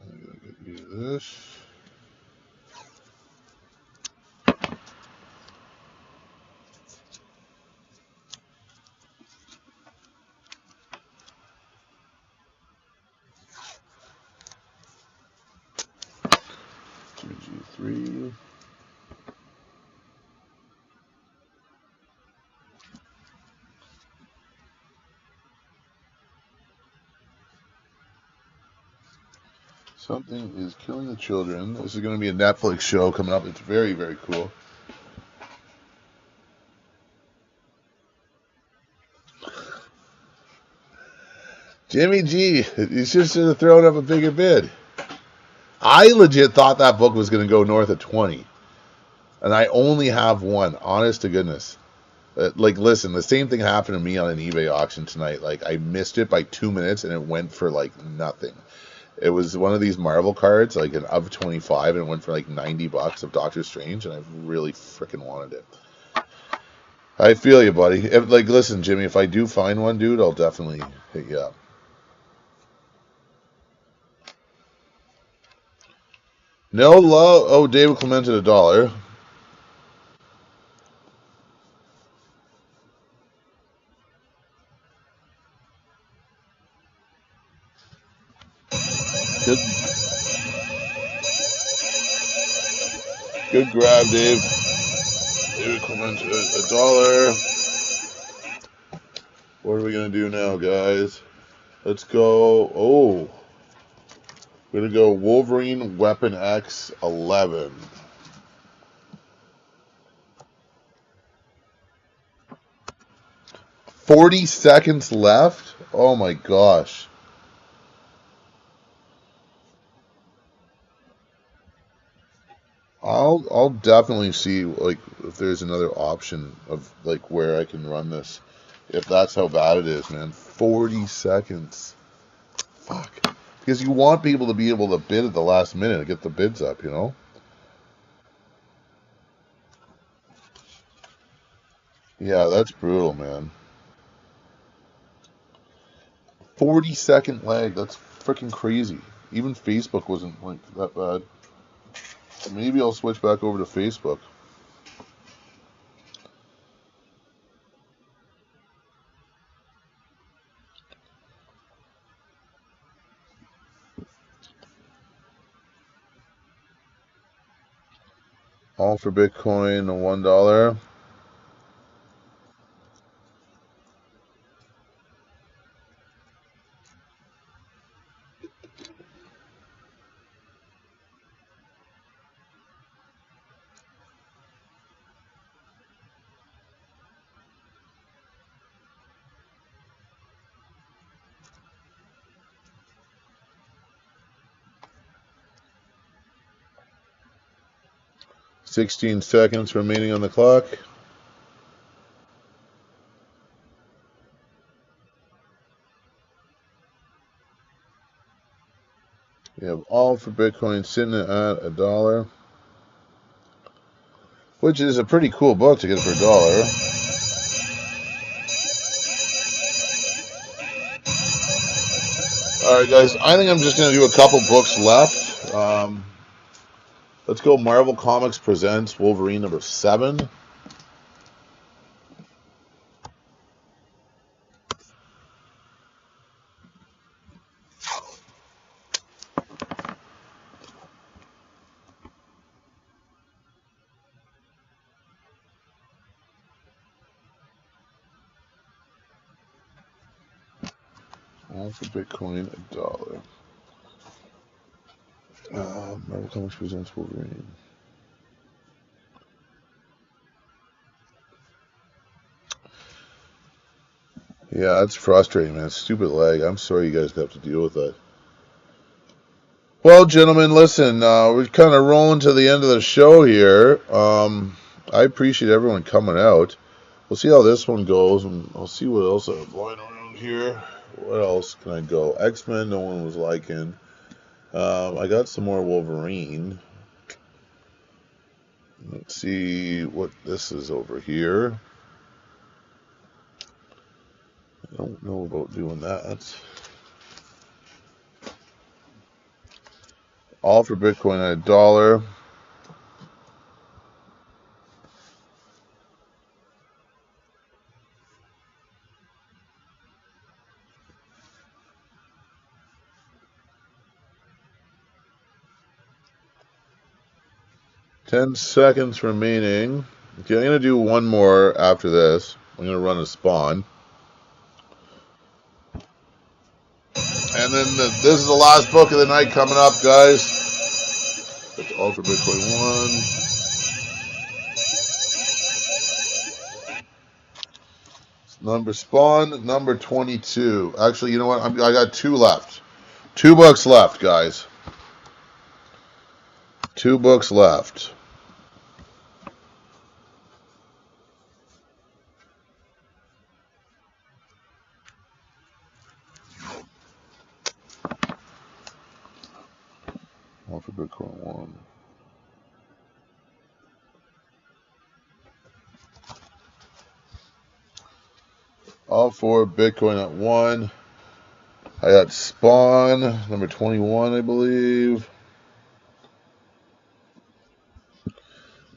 I'm going to get you this. G3. Something is Killing the Children. This is going to be a Netflix show coming up. It's very, very cool. Jimmy G, you should have thrown up a bigger bid. I legit thought that book was going to go north of 20. And I only have one, honest to goodness. Like, listen, the same thing happened to me on an eBay auction tonight. Like, I missed it by 2 minutes and it went for, like, nothing. It was one of these Marvel cards, like an of 25, and it went for, like, $90 of Doctor Strange, and I really freaking wanted it. I feel you, buddy. Listen, Jimmy, if I do find one, dude, I'll definitely hit you up. No love. Oh, David Clement at $1. Good, good grab, Dave. David Clement at $1. What are we gonna do now, guys? Let's go. Oh, we're gonna go Wolverine Weapon X 11. 40 seconds left. Oh my gosh. I'll definitely see like if there's another option of like where I can run this. If that's how bad it is, man. 40 seconds. Fuck. Because you want people to be able to bid at the last minute and get the bids up, you know? Yeah, that's brutal, man. 40-second lag. That's freaking crazy. Even Facebook wasn't like that bad. Maybe I'll switch back over to Facebook. All for Bitcoin, $1. $16 seconds remaining on the clock. You have All for Bitcoin sitting at $1, which is a pretty cool book to get for $1. All right, guys. I think I'm just gonna do a couple books left. Let's go. Marvel Comics presents Wolverine number 7. All for Bitcoin, $1. Marvel Comics presents Wolverine. Yeah, that's frustrating, man. Stupid lag. I'm sorry you guys have to deal with that. Well, gentlemen, listen, we're kind of rolling to the end of the show here. I appreciate everyone coming out. We'll see how this one goes, and I'll see what else I have lying around here. What else can I go? X-Men, no one was liking. I got some more Wolverine. Let's see what this is over here. I don't know about doing that. All for Bitcoin at $1. $10 remaining. Okay, I'm going to do one more after this. I'm going to run a spawn. And then this is the last book of the night coming up, guys. That's all for Bitcoin 1. Number spawn, number 22. Actually, you know what? I got 2 left. 2 books left, guys. 2 books left. All for Bitcoin 1. All for Bitcoin at 1. I got spawn, number 21, I believe.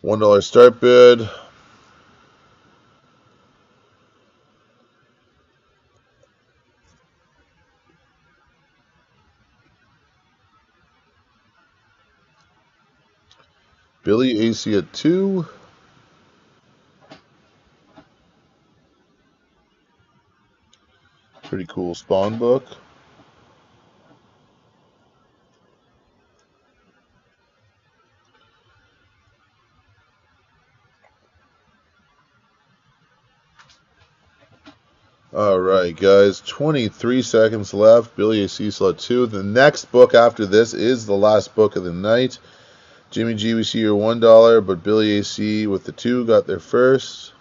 $1 start bid. Billy AC at 2. Pretty cool spawn book. Alright, guys, 23 seconds left. Billy AC slot 2. The next book after this is the last book of the night. Jimmy G, we see your $1, but Billy AC with the 2 got there first.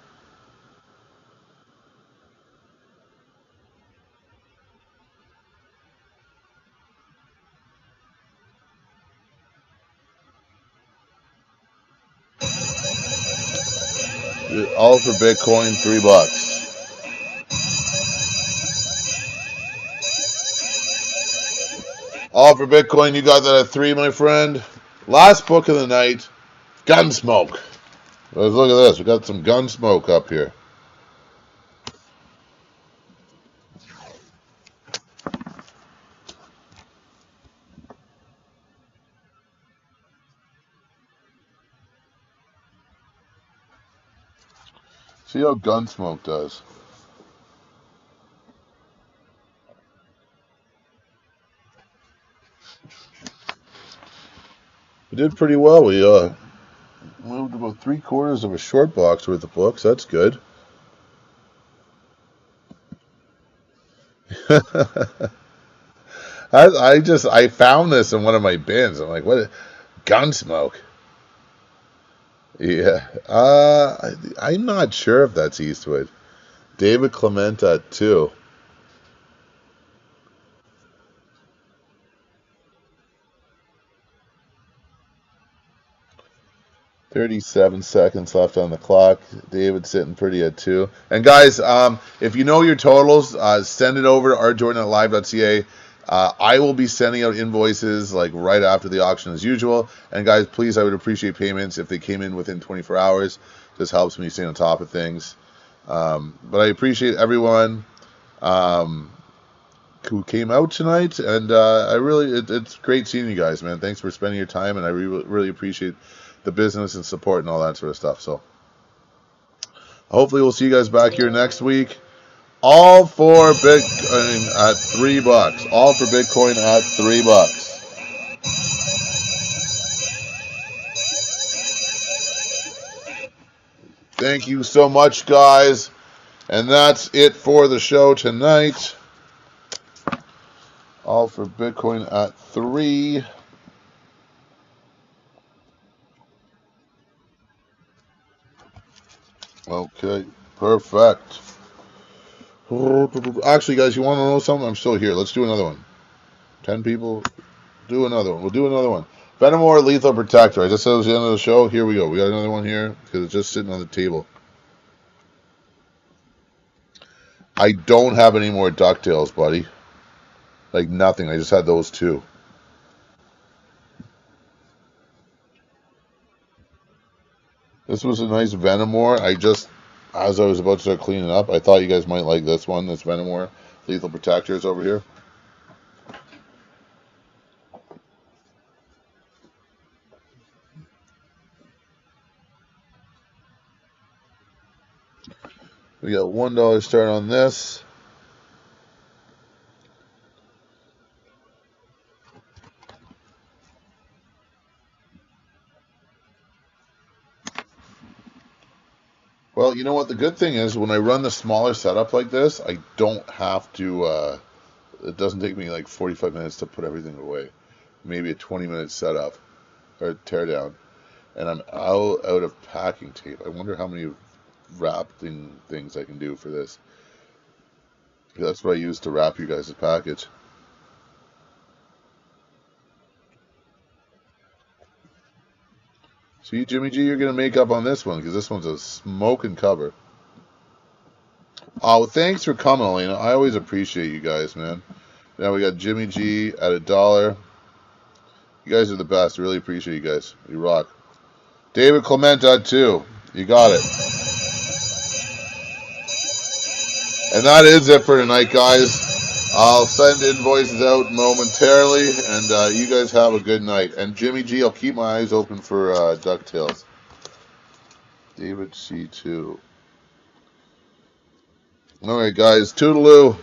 All for Bitcoin, $3. All for Bitcoin, you got that at 3, my friend. Last book of the night, Gunsmoke. Let's look at this. We got some Gunsmoke up here. See how Gunsmoke does. We did pretty well. We moved about 3/4 of a short box worth of books. That's good. I found this in one of my bins. I'm like, what? Gunsmoke. Yeah. I'm not sure if that's Eastwood. David Clement at 2. 37 seconds left on the clock. David's sitting pretty at 2. And guys, if you know your totals, send it over to rjordan@live.ca. I will be sending out invoices like right after the auction as usual. And guys, please, I would appreciate payments if they came in within 24 hours. This helps me stay on top of things. But I appreciate everyone who came out tonight, and it's great seeing you guys, man. Thanks for spending your time, and I really appreciate the business and support and all that sort of stuff. So hopefully we'll see you guys back here next week. All for Bitcoin at $3. All for Bitcoin at $3. Thank you so much, guys. And that's it for the show tonight. All for Bitcoin at 3. Okay, perfect. Actually, guys, you want to know something? I'm still here. Let's do another one. 10 people. Do another one. We'll do another one. Venomore Lethal Protector. I just said it was the end of the show. Here we go. We got another one here because it's just sitting on the table. I don't have any more DuckTales, buddy. Like nothing. I just had those 2. This was a nice Venomore. As I was about to start cleaning up, I thought you guys might like this one. This Venomore Lethal Protector is over here. We got $1 start on this. Well, you know what? The good thing is when I run the smaller setup like this, I don't have to, it doesn't take me like 45 minutes to put everything away. Maybe a 20-minute setup or teardown. And I'm out of packing tape. I wonder how many wrapping things I can do for this. That's what I use to wrap you guys' package. See, Jimmy G, you're going to make up on this one because this one's a smoking cover. Oh, thanks for coming, Elena. I always appreciate you guys, man. Now we got Jimmy G at $1. You guys are the best. I really appreciate you guys. You rock. David Clement at 2. You got it. And that is it for tonight, guys. I'll send invoices out momentarily, and you guys have a good night. And Jimmy G, I'll keep my eyes open for DuckTales. David C2. All right, guys. Toodaloo.